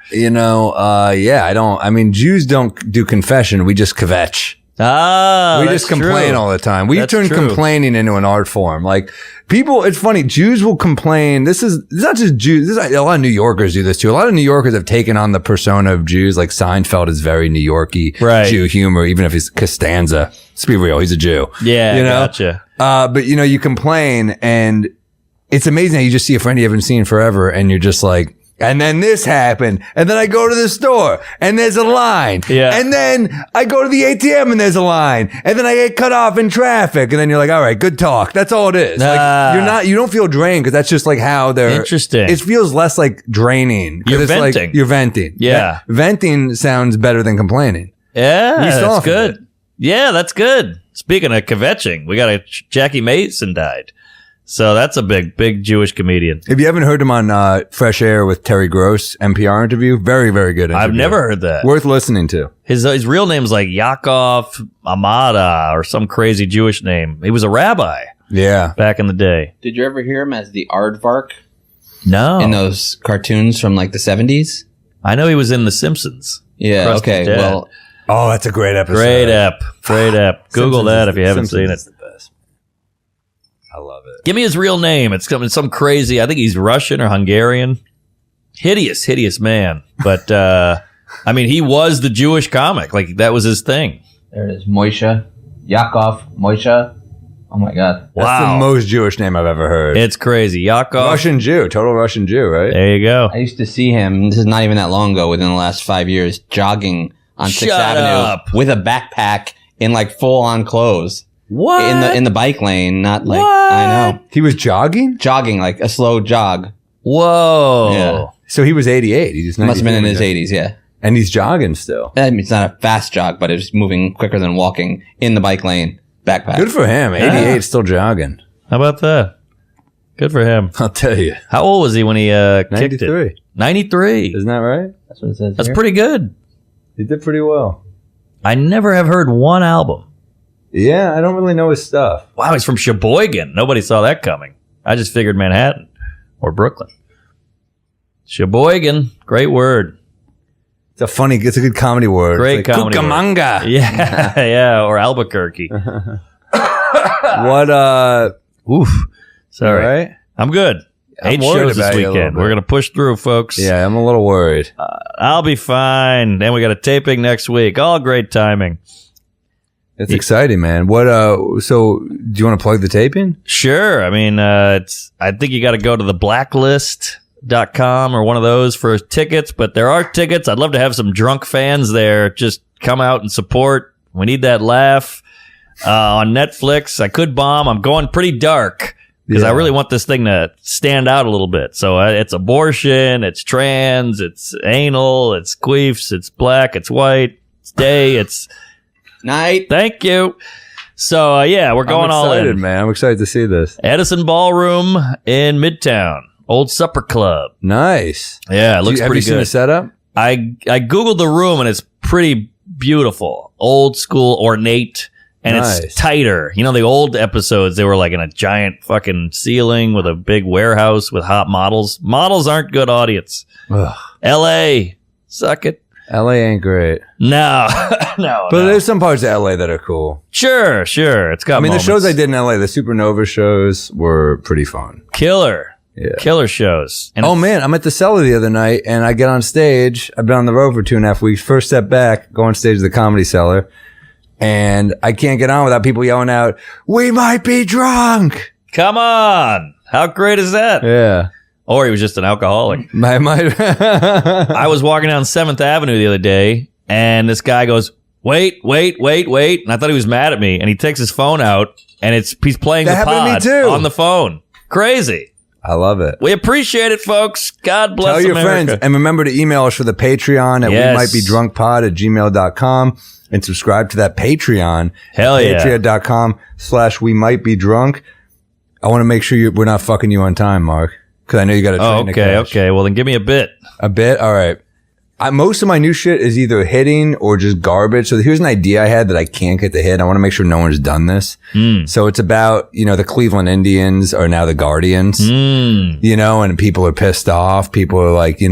Speaker 1: Jews don't do confession. We just kvetch. We just complain all the time. We turn complaining into an art form. Like people, it's funny. Jews will complain. It's not just Jews. A lot of New Yorkers do this too. A lot of New Yorkers have taken on the persona of Jews. Like Seinfeld is very New Yorky Jew humor, even if he's Costanza. Let's be real. He's a Jew. Yeah. Gotcha.
Speaker 2: But you complain and it's amazing how you just see a friend you haven't seen forever and you're just like, And then this happened. And then I go to the store and there's a line.
Speaker 1: Yeah.
Speaker 2: And then I go to the ATM and there's a line. And then I get cut off in traffic. And then you're like, all right, good talk. That's all it is. Like, you don't feel drained because that's just like how they're.
Speaker 1: Interesting.
Speaker 2: It feels less like draining.
Speaker 1: You're venting.
Speaker 2: Like you're venting.
Speaker 1: Yeah.
Speaker 2: Venting sounds better than complaining.
Speaker 1: Yeah, that's good.
Speaker 2: It.
Speaker 1: Yeah, that's good. Speaking of kvetching, we got Jackie Mason died. So that's a big Jewish comedian.
Speaker 2: If you haven't heard him on Fresh Air with Terry Gross, NPR interview, very, very good interview.
Speaker 1: I've never heard that.
Speaker 2: Worth listening to.
Speaker 1: His real name's like Yaakov Amada or some crazy Jewish name. He was a rabbi.
Speaker 2: Yeah.
Speaker 1: Back in the day.
Speaker 4: Did you ever hear him as the Aardvark?
Speaker 1: No.
Speaker 4: In those cartoons from like the 70s?
Speaker 1: I know he was in The Simpsons.
Speaker 4: Yeah,
Speaker 1: Krusty
Speaker 4: okay.
Speaker 1: Dad.
Speaker 4: Well,
Speaker 2: oh, that's a great episode.
Speaker 1: Great app. Google that if you haven't seen it.
Speaker 2: I love it.
Speaker 1: Give me his real name. It's some crazy. I think he's Russian or Hungarian. Hideous man. But I mean, he was the Jewish comic. Like that was his thing.
Speaker 4: there it is. Moishe. Yaakov. Moishe. Oh my God.
Speaker 2: That's the most Jewish name I've ever heard.
Speaker 1: It's crazy. Yaakov.
Speaker 2: Russian Jew. Total Russian Jew, right?
Speaker 1: There you go.
Speaker 4: I used to see him, this is not even that long ago, within the last 5 years, jogging on 6th
Speaker 1: Shut
Speaker 4: Avenue
Speaker 1: up.
Speaker 4: with a backpack in like full on clothes.
Speaker 1: What?
Speaker 4: In the bike lane, not like,
Speaker 1: What?
Speaker 4: I know.
Speaker 2: He was jogging?
Speaker 4: Jogging, like a slow jog.
Speaker 1: Whoa.
Speaker 4: Yeah.
Speaker 2: So he was 88. He just
Speaker 4: Must have been in his 80s, yeah.
Speaker 2: And he's jogging still.
Speaker 4: I mean, it's not a fast jog, but it's moving quicker than walking in the bike lane. Backpack.
Speaker 2: Good for him. 88 still jogging.
Speaker 1: How about that? Good for him.
Speaker 2: I'll tell you.
Speaker 1: How old was he when he kicked it?
Speaker 2: 93.
Speaker 1: 93.
Speaker 2: Isn't that right?
Speaker 4: That's what it says.
Speaker 1: That's
Speaker 4: here.
Speaker 1: pretty good.
Speaker 2: He did pretty well.
Speaker 1: I never have heard one album.
Speaker 2: Yeah, I don't really know his stuff.
Speaker 1: Wow, he's from Sheboygan. Nobody saw that coming. I just figured Manhattan or Brooklyn. Sheboygan, great word.
Speaker 2: It's a good comedy word.
Speaker 1: Great
Speaker 2: it's like
Speaker 1: comedy word.
Speaker 2: Cucamonga.
Speaker 1: Yeah, yeah, or Albuquerque.
Speaker 2: What,
Speaker 1: Oof. Sorry.
Speaker 2: right?
Speaker 1: I'm good.
Speaker 2: I'm
Speaker 1: 8
Speaker 2: worried
Speaker 1: shows this
Speaker 2: about you a little
Speaker 1: weekend.
Speaker 2: bit.
Speaker 1: We're going to push through, folks.
Speaker 2: Yeah, I'm a little worried.
Speaker 1: I'll be fine. Then we got a taping next week. All great timing.
Speaker 2: It's exciting, man. What, so do you want to plug the taping?
Speaker 1: Sure. I mean, I think you got to go to the blacklist.com or one of those for tickets, but there are tickets. I'd love to have some drunk fans there. Just come out and support. We need that laugh. On Netflix, I could bomb. I'm going pretty dark because I really want this thing to stand out a little bit. So it's abortion, it's trans, it's anal, it's queefs, it's black, it's white, it's day, it's
Speaker 4: Night.
Speaker 1: Thank you. So yeah, we're going all in,
Speaker 2: man. I'm excited to see this.
Speaker 1: Edison Ballroom in Midtown, Old Supper Club.
Speaker 2: Nice.
Speaker 1: Yeah, it looks
Speaker 2: Have
Speaker 1: pretty
Speaker 2: you seen
Speaker 1: good.
Speaker 2: the setup?
Speaker 1: I googled the room and it's pretty beautiful, old school, ornate. And it's tighter. You know, the old episodes, they were like in a giant fucking ceiling with a big warehouse with hot models. Models aren't good audience.
Speaker 2: Ugh.
Speaker 1: L.A., suck it.
Speaker 2: LA ain't great.
Speaker 1: No. No.
Speaker 2: But there's some parts of LA that are cool.
Speaker 1: Sure. It's got moments.
Speaker 2: The shows I did in LA, the Supernova shows were pretty fun.
Speaker 1: Killer.
Speaker 2: Yeah.
Speaker 1: Killer shows. And
Speaker 2: oh man, I'm at the Cellar the other night and I get on stage. I've been on the road for 2.5 weeks. First step back, go on stage at the Comedy Cellar. And I can't get on without people yelling out, "We might be drunk."
Speaker 1: Come on. How great is that?
Speaker 2: Yeah.
Speaker 1: Or he was just an alcoholic.
Speaker 2: I
Speaker 1: I was walking down 7th Avenue the other day, and this guy goes, wait. And I thought he was mad at me, and he takes his phone out, and he's playing
Speaker 2: That
Speaker 1: the
Speaker 2: happened to me
Speaker 1: pod
Speaker 2: too.
Speaker 1: on the phone. Crazy.
Speaker 2: I love it.
Speaker 1: We appreciate it, folks. God bless
Speaker 2: Tell your
Speaker 1: America.
Speaker 2: friends. And remember to email us for the Patreon at
Speaker 1: Yes.
Speaker 2: wemightbedrunkpod@gmail.com and subscribe to that Patreon.
Speaker 1: Hell yeah.
Speaker 2: Patreon.com/wemightbedrunk. I want to make sure we're not fucking you on time, Mark. Because I know you got a train to catch.
Speaker 1: Okay. Well, then give me a bit.
Speaker 2: A bit? All right. Most of my new shit is either hitting or just garbage. So here's an idea I had that I can't get to hit. I want to make sure no one's done this. So it's about, the Cleveland Indians are now the Guardians, and people are pissed off. People are like,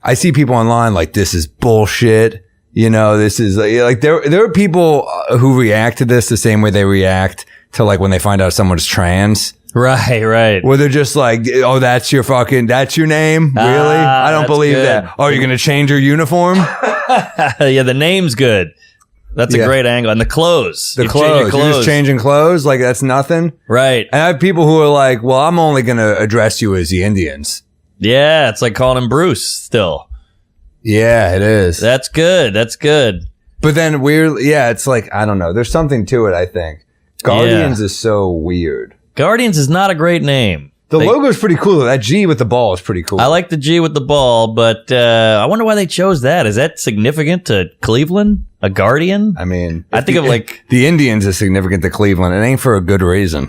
Speaker 2: I see people online like, this is bullshit. This is like there are people who react to this the same way they react to like when they find out someone's trans.
Speaker 1: Right.
Speaker 2: Where they're just like, oh, that's your name? Really? I don't
Speaker 1: that's
Speaker 2: believe
Speaker 1: good.
Speaker 2: that. Oh, you're going to change your uniform?
Speaker 1: Yeah, the name's good. That's a great angle. And the clothes.
Speaker 2: The
Speaker 1: You change your
Speaker 2: clothes. You're just changing clothes? Like, that's nothing?
Speaker 1: Right.
Speaker 2: And I have people who are like, well, I'm only going to address you as the Indians.
Speaker 1: Yeah, it's like calling him Bruce still.
Speaker 2: Yeah, it is.
Speaker 1: That's good. That's good.
Speaker 2: But then it's like, I don't know. There's something to it, I think. Guardians is so weird.
Speaker 1: Guardians is not a great name.
Speaker 2: The logo's pretty cool, though. That G with the ball is pretty cool.
Speaker 1: I like the G with the ball, but I wonder why they chose that. Is that significant to Cleveland? A Guardian?
Speaker 2: I mean,
Speaker 1: I think of like...
Speaker 2: The Indians is significant to Cleveland. It ain't for a good reason.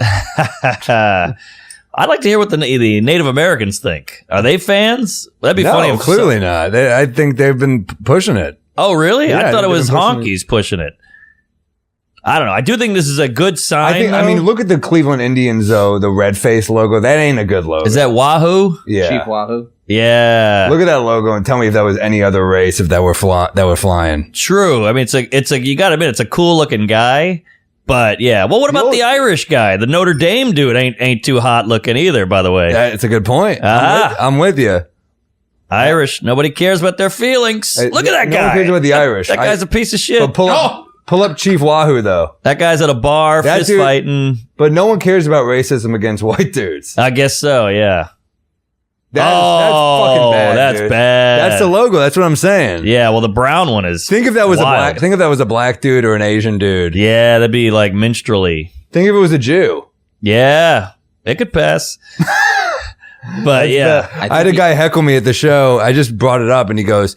Speaker 1: I'd like to hear what the Native Americans think. Are they fans? That'd be funny.
Speaker 2: No, clearly not. I think they've been pushing it.
Speaker 1: Oh, really?
Speaker 2: Yeah,
Speaker 1: I thought it was honkies pushing it. I don't know. I do think this is a good sign.
Speaker 2: I mean, look at the Cleveland Indians, though. The red face logo. That ain't a good logo.
Speaker 1: Is that Wahoo?
Speaker 2: Yeah.
Speaker 4: Chief Wahoo.
Speaker 1: Yeah.
Speaker 2: Look at that logo and tell me if that was any other race if that were flying.
Speaker 1: True. I mean, it's a. You got to admit, it's a cool looking guy. But yeah. Well, what about the Irish guy? The Notre Dame dude ain't too hot looking either. By the way,
Speaker 2: That's a good point. I'm with you.
Speaker 1: Irish. Nobody cares about their feelings. Look at that guy.
Speaker 2: No one cares about the Irish.
Speaker 1: That guy's a piece of shit.
Speaker 2: But pull up Chief Wahoo, though.
Speaker 1: That guy's at a bar,
Speaker 2: That
Speaker 1: fist
Speaker 2: dude-
Speaker 1: fighting.
Speaker 2: But no one cares about racism against white dudes.
Speaker 1: I guess so. Yeah.
Speaker 2: That's fucking bad.
Speaker 1: That's
Speaker 2: dude.
Speaker 1: bad.
Speaker 2: That's the logo. That's what I'm saying.
Speaker 1: Yeah. Well, the brown one is.
Speaker 2: Think if that was
Speaker 1: wild.
Speaker 2: a black dude or an Asian dude.
Speaker 1: Yeah, that'd be like minstrelly.
Speaker 2: Think if it was a Jew.
Speaker 1: Yeah, it could pass. But yeah,
Speaker 2: I had a guy heckle me at the show. I just brought it up and he goes,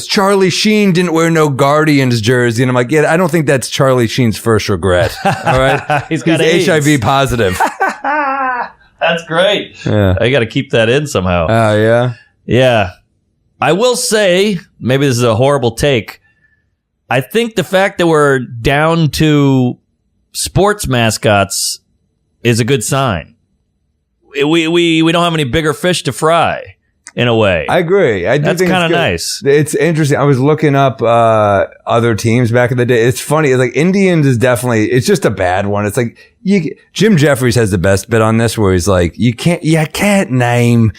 Speaker 2: Charlie Sheen didn't wear no Guardians jersey. And I'm like, yeah, I don't think that's Charlie Sheen's first regret. All right.
Speaker 1: He's got AIDS.
Speaker 2: HIV positive.
Speaker 1: That's great.
Speaker 2: Yeah.
Speaker 1: I got to keep that in somehow.
Speaker 2: Oh, yeah.
Speaker 1: Yeah. I will say, maybe this is a horrible take. I think the fact that we're down to sports mascots is a good sign. We don't have any bigger fish to fry, in a way.
Speaker 2: I agree.
Speaker 1: That's kind of nice.
Speaker 2: It's interesting. I was looking up other teams back in the day. It's funny. Like Indians is definitely. It's just a bad one. It's like Jim Jeffries has the best bit on this, where he's like, you can't name.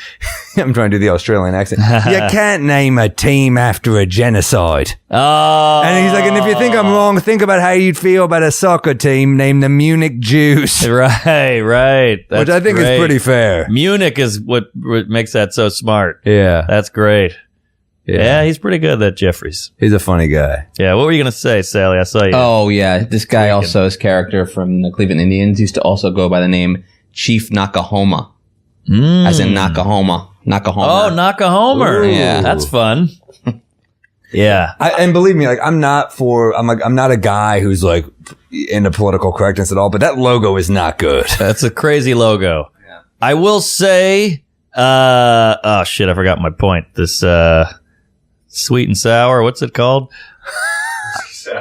Speaker 2: I'm trying to do the Australian accent. You can't name a team after a genocide.
Speaker 1: Oh,
Speaker 2: And he's like, and if you think I'm wrong, think about how you'd feel about a soccer team named the Munich Jews.
Speaker 1: right. That's
Speaker 2: Which I think
Speaker 1: great.
Speaker 2: is pretty fair.
Speaker 1: Munich is what makes that so smart.
Speaker 2: Yeah.
Speaker 1: That's great. Yeah, he's pretty good, that Jeffries.
Speaker 2: He's a funny guy.
Speaker 1: Yeah, what were you going to say, Sally? I saw you.
Speaker 4: Oh, yeah. This guy also, his character from the Cleveland Indians used to also go by the name Chief Nakahoma. As in Nakahoma.
Speaker 1: Oh, Knock-a-Homer.
Speaker 4: Ooh. Yeah.
Speaker 1: That's fun. Yeah.
Speaker 2: And believe me, like I'm not a guy who's like into political correctness at all, but that logo is not good.
Speaker 1: That's a crazy logo. Yeah. I will say, oh shit, I forgot my point. This, sweet and sour, what's it called?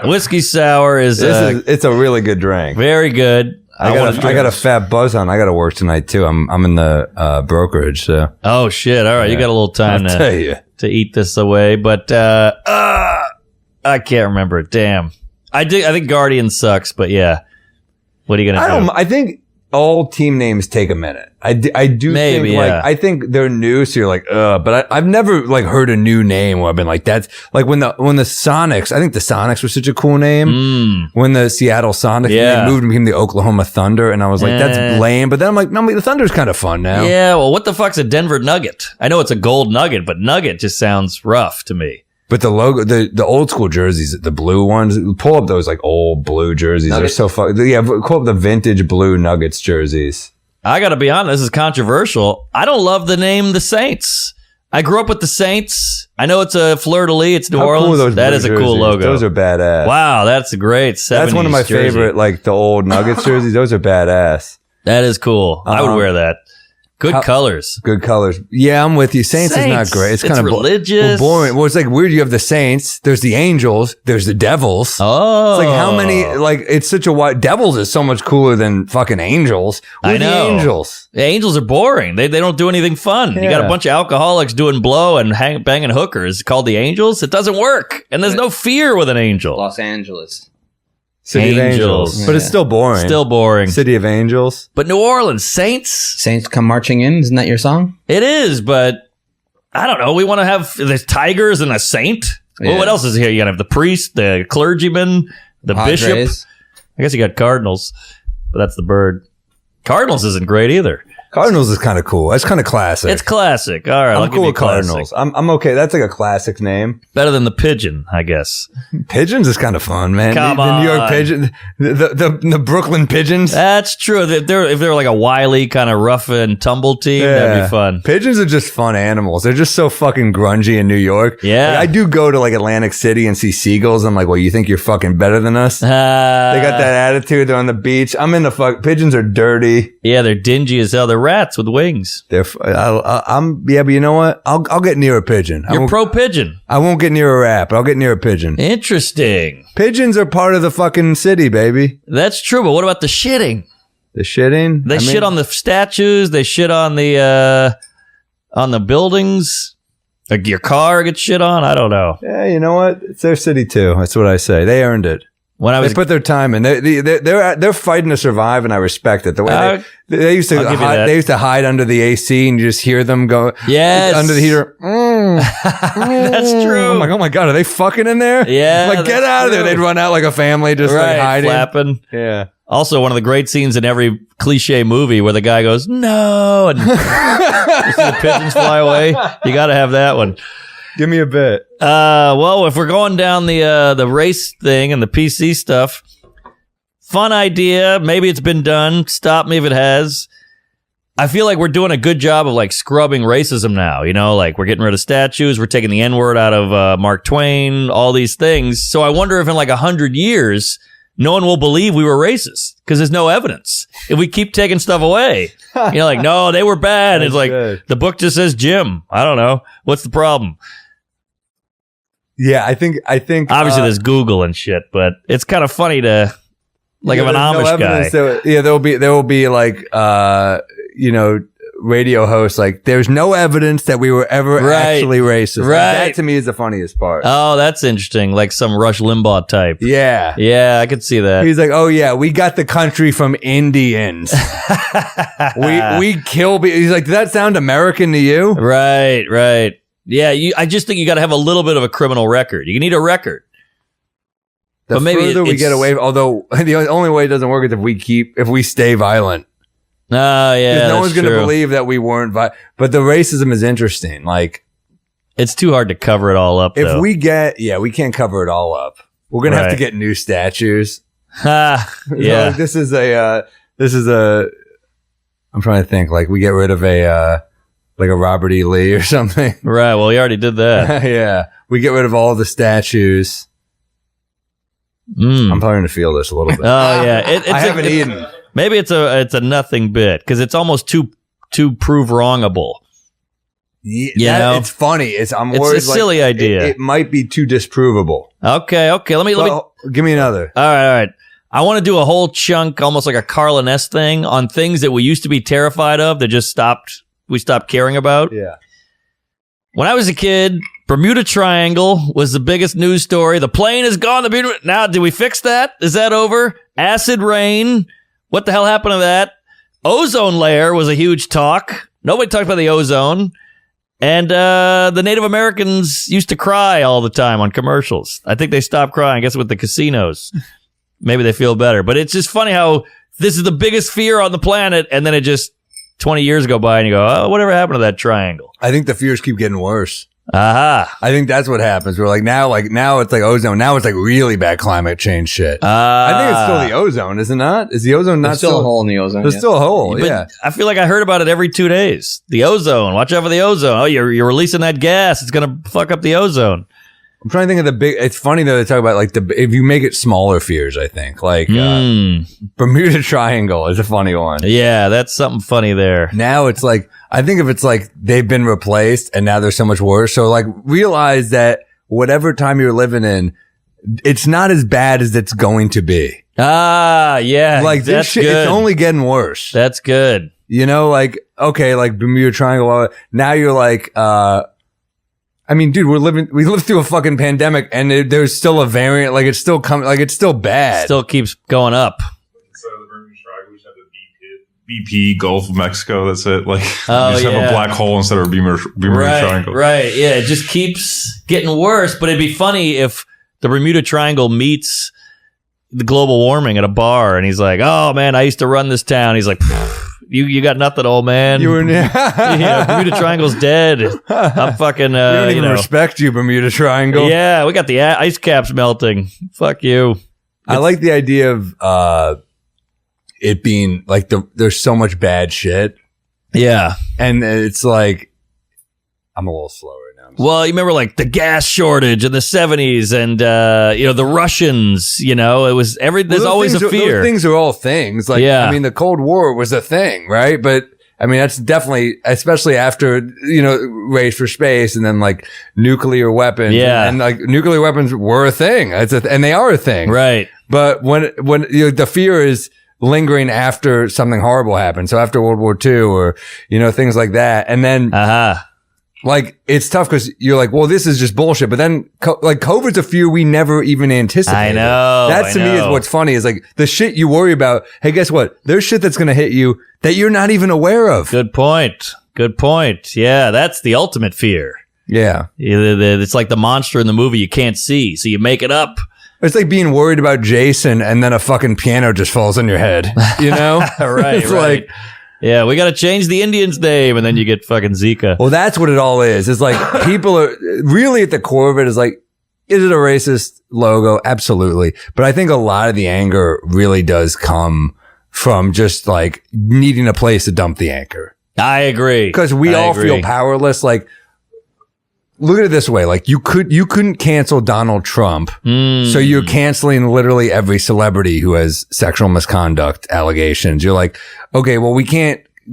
Speaker 1: Whiskey sour is,
Speaker 2: it's a really good drink.
Speaker 1: very good.
Speaker 2: I got a fat buzz on. I got to work tonight too. I'm in the brokerage. So
Speaker 1: Oh shit. All right. You got a little time
Speaker 2: I'll tell you.
Speaker 1: to eat this away, but, I can't remember it. Damn. I think Guardian sucks, but yeah. What are you going to do?
Speaker 2: I think all team names take a minute. I do
Speaker 1: Maybe,
Speaker 2: think,
Speaker 1: yeah.
Speaker 2: like, I think they're new, so you're like, but I've never, like, heard a new name where I've been like, that's, like, when the Sonics, I think the Sonics were such a cool name. When the Seattle Sonics,
Speaker 1: Yeah.
Speaker 2: they moved and became the Oklahoma Thunder, and I was like, that's lame, but then I'm like, no, the Thunder's kind of fun now.
Speaker 1: Yeah, well, what the fuck's a Denver Nugget? I know it's a gold nugget, but Nugget just sounds rough to me.
Speaker 2: But the logo, the old school jerseys, the blue ones, pull up those, like, old blue jerseys. They're so fun. Yeah, pull up the vintage blue Nuggets jerseys.
Speaker 1: I gotta be honest, this is controversial. I don't love the name The Saints. I grew up with the Saints. I know it's a fleur-de-lis. It's New
Speaker 2: How
Speaker 1: Orleans.
Speaker 2: cool are those
Speaker 1: That
Speaker 2: blue
Speaker 1: is a cool
Speaker 2: jerseys?
Speaker 1: logo.
Speaker 2: Those are badass.
Speaker 1: Wow, that's a great 70s
Speaker 2: That's one of my
Speaker 1: jersey.
Speaker 2: favorite, like the old Nuggets jerseys. Those are badass.
Speaker 1: That is cool. I would wear that. Good colors.
Speaker 2: Good colors. Yeah, I'm with you. Saints is not great. It's kind of
Speaker 1: religious.
Speaker 2: boring. Well, it's like weird. You have the Saints. There's the Angels. There's the Devils.
Speaker 1: Oh.
Speaker 2: It's like how many, like it's such a wide, Devils is so much cooler than fucking Angels. We're
Speaker 1: I know.
Speaker 2: the Angels.
Speaker 1: The Angels are boring. They don't do anything fun. You got a
Speaker 2: Yeah.
Speaker 1: bunch of alcoholics doing blow and banging hookers called the Angels. It doesn't work. And there's no fear with an angel.
Speaker 4: Los Angeles.
Speaker 2: City of
Speaker 1: Angels.
Speaker 2: Angels. But it's still boring.
Speaker 1: Still boring.
Speaker 2: City of Angels.
Speaker 1: But New Orleans, Saints,
Speaker 4: Saints Come Marching In. Isn't that your song?
Speaker 1: it is, but I don't know. We want to have there's tigers and a saint. Well,
Speaker 4: Yeah.
Speaker 1: what else is here? You got to have the priest, the clergyman, the bishop.
Speaker 4: Padres.
Speaker 1: I guess you got Cardinals, but that's the bird. Cardinals isn't great either.
Speaker 2: Cardinals is kind of cool. That's kind of classic.
Speaker 1: It's classic. All right,
Speaker 2: I'm cool with Cardinals. I'm okay. That's like a classic name.
Speaker 1: Better than the Pigeon, I guess.
Speaker 2: Pigeons is kind of fun, man.
Speaker 1: Come
Speaker 2: the New York
Speaker 1: on.
Speaker 2: Pigeon, the Brooklyn Pigeons.
Speaker 1: That's true. If they're like a wily kind of rough and tumble team, that'd be fun.
Speaker 2: Pigeons are just fun animals. They're just so fucking grungy in New York.
Speaker 1: Yeah.
Speaker 2: Like, I do go to like Atlantic City and see seagulls. I'm like, well, you think you're fucking better than us? They got that attitude. They're on the beach. I'm in the pigeons are dirty.
Speaker 1: Yeah, they're dingy as hell. They're rats with wings.
Speaker 2: Yeah, but you know what? I'll get near a pigeon.
Speaker 1: You're pro pigeon.
Speaker 2: I won't get near a rat, but I'll get near a pigeon.
Speaker 1: Interesting.
Speaker 2: Pigeons are part of the fucking city, baby.
Speaker 1: That's true, but what about the shitting?
Speaker 2: The shitting?
Speaker 1: They shit on the statues. They shit on the buildings. Like your car gets shit on. I don't know.
Speaker 2: Yeah, you know what? It's their city too. That's what I say. They earned it. They put their time in. They're fighting to survive, and I respect it. The way they used to hide, they used to hide under the AC, and you just hear them go.
Speaker 1: Yes,
Speaker 2: under the heater.
Speaker 1: That's true.
Speaker 2: I'm like, oh my god, are they fucking in there?
Speaker 1: Yeah,
Speaker 2: I'm like, get out of there. They'd run out like a family, just like hiding,
Speaker 1: flapping.
Speaker 2: Yeah.
Speaker 1: Also, one of the great scenes in every cliche movie where the guy goes, no, and you see the pigeons fly away. You got to have that one.
Speaker 2: Give me a bit.
Speaker 1: Well, if we're going down the race thing and the PC stuff, fun idea. Maybe it's been done. Stop me if it has. I feel like we're doing a good job of like scrubbing racism now. You know, like we're getting rid of statues. We're taking the N-word out of Mark Twain, all these things. So I wonder if in like 100 years, no one will believe we were racist because there's no evidence. If we keep taking stuff away, you know, like, no, they were bad. It's like the book just says Jim. I don't know. What's the problem?
Speaker 2: Yeah, I think
Speaker 1: obviously there's Google and shit, but it's kind of funny to like of an Amish guy.
Speaker 2: There will be like radio hosts like there's no evidence that we were ever actually racist.
Speaker 1: Right.
Speaker 2: That to me is the funniest part.
Speaker 1: Oh, that's interesting. Like some Rush Limbaugh type.
Speaker 2: Yeah.
Speaker 1: Yeah, I could see that.
Speaker 2: He's like, oh yeah, we got the country from Indians. we kill. He's like, did that sound American to you?
Speaker 1: Right. Yeah, I just think you got to have a little bit of a criminal record. You need a record.
Speaker 2: But maybe further we get away, although the only way it doesn't work is if we stay violent.
Speaker 1: Oh, yeah.
Speaker 2: No one's going to believe that we weren't violent. But the racism is interesting. Like,
Speaker 1: it's too hard to cover it all up.
Speaker 2: If we can't cover it all up. We're going to have to get new statues.
Speaker 1: Yeah.
Speaker 2: Like, this is a. I'm trying to think. Like, we get rid of like a Robert E. Lee or something.
Speaker 1: Right. Well, we already did that.
Speaker 2: Yeah. We get rid of all the statues. I'm starting to feel this a little bit.
Speaker 1: Oh, yeah.
Speaker 2: I haven't eaten.
Speaker 1: Maybe it's a nothing bit because it's almost too prove wrongable.
Speaker 2: Yeah, it's funny. It's
Speaker 1: a silly idea.
Speaker 2: It might be too disprovable.
Speaker 1: Okay. Let me
Speaker 2: give me another.
Speaker 1: All right. I want to do a whole chunk, almost like a Carlin-esque thing on things that we used to be terrified of that just we stopped caring about.
Speaker 2: Yeah.
Speaker 1: When I was a kid, Bermuda Triangle was the biggest news story. The plane is gone. Now, did we fix that? Is that over? Acid rain. What the hell happened to that? Ozone layer was a huge talk. Nobody talked about the ozone. And the Native Americans used to cry all the time on commercials. I think they stopped crying, I guess, with the casinos. Maybe they feel better. But it's just funny how this is the biggest fear on the planet, and then it just 20 years go by and you go, oh, whatever happened to that triangle?
Speaker 2: I think the fears keep getting worse.
Speaker 1: Aha.
Speaker 2: I think that's what happens. We're like now it's like ozone. Now it's like really bad climate change shit. I think it's still the ozone, is it not? Is the ozone not
Speaker 4: There's still a hole in the ozone?
Speaker 2: There's still a hole,
Speaker 1: but
Speaker 2: yeah.
Speaker 1: I feel like I heard about it every 2 days. The ozone. Watch out for the ozone. Oh, you're releasing that gas. It's going to fuck up the ozone.
Speaker 2: I'm trying to think of the big. It's funny though, they talk about like if you make it smaller fears, I think. Like Bermuda Triangle is a funny one.
Speaker 1: Yeah, that's something funny there.
Speaker 2: Now it's like, I think if it's like they've been replaced and now they're so much worse. So like realize that whatever time you're living in, it's not as bad as it's going to be.
Speaker 1: Ah, yeah.
Speaker 2: Like this shit,
Speaker 1: good.
Speaker 2: It's only getting worse.
Speaker 1: That's good.
Speaker 2: You know, like, okay, like Bermuda Triangle. Now you're like, I mean, dude, we lived through a fucking pandemic and there's still a variant. Like it's still coming, like it's still bad.
Speaker 1: Still keeps going up.
Speaker 3: So the Bermuda Triangle, we just have the BP Gulf of Mexico. That's it. Like you just have a black hole instead of a Bermuda Triangle.
Speaker 1: Right. Yeah. It just keeps getting worse. But it'd be funny if the Bermuda Triangle meets the global warming at a bar and he's like, oh man, I used to run this town. He's like, You got nothing, old man.
Speaker 2: You were,
Speaker 1: Bermuda Triangle's dead. I'm fucking.
Speaker 2: we don't even respect you, Bermuda Triangle.
Speaker 1: Yeah, we got the ice caps melting. Fuck you.
Speaker 2: I like the idea of it being like there's so much bad shit.
Speaker 1: Yeah,
Speaker 2: and it's like I'm a little slow right now.
Speaker 1: Well, you remember like the gas shortage in the 70s and, the Russians, it was there's always a fear.
Speaker 2: Those things are all things. Like, I mean, the Cold War was a thing, right? But I mean, that's definitely, especially after, race for space and then like nuclear weapons.
Speaker 1: Yeah.
Speaker 2: And like nuclear weapons were a thing. And they are a thing.
Speaker 1: Right.
Speaker 2: But when the fear is lingering after something horrible happened. So after World War II or, things like that. And then, like, it's tough because you're like, well, this is just bullshit. But then, like, COVID's a fear we never even anticipated.
Speaker 1: I know.
Speaker 2: That to me is what's funny is like the shit you worry about. Hey, guess what? There's shit that's going to hit you that you're not even aware of.
Speaker 1: Good point. Yeah, that's the ultimate fear.
Speaker 2: Yeah.
Speaker 1: It's like the monster in the movie you can't see, so you make it up.
Speaker 2: It's like being worried about Jason and then a fucking piano just falls on your head,
Speaker 1: Right,
Speaker 2: it's
Speaker 1: right.
Speaker 2: like,
Speaker 1: yeah, we got to change the Indian's name, and then you get fucking Zika.
Speaker 2: Well, that's what it all is. It's like people are really at the core of it is like, is it a racist logo? Absolutely. But I think a lot of the anger really does come from just like needing a place to dump the anger.
Speaker 1: I agree.
Speaker 2: Because we all feel powerless. Like, look at it this way. Like you couldn't cancel Donald Trump. So you're canceling literally every celebrity who has sexual misconduct allegations. You're like, okay, well,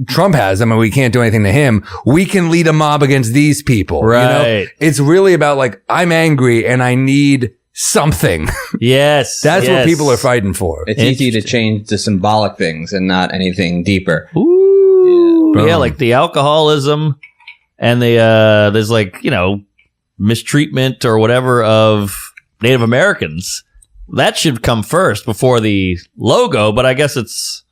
Speaker 2: Trump has them and we can't do anything to him. We can lead a mob against these people.
Speaker 1: Right.
Speaker 2: It's really about like, I'm angry and I need something.
Speaker 1: Yes.
Speaker 2: That's what people are fighting for.
Speaker 4: It's easy to change the symbolic things and not anything deeper.
Speaker 1: Ooh. Yeah, like the alcoholism. And there's like, mistreatment or whatever of Native Americans. That should come first before the logo, but I guess it's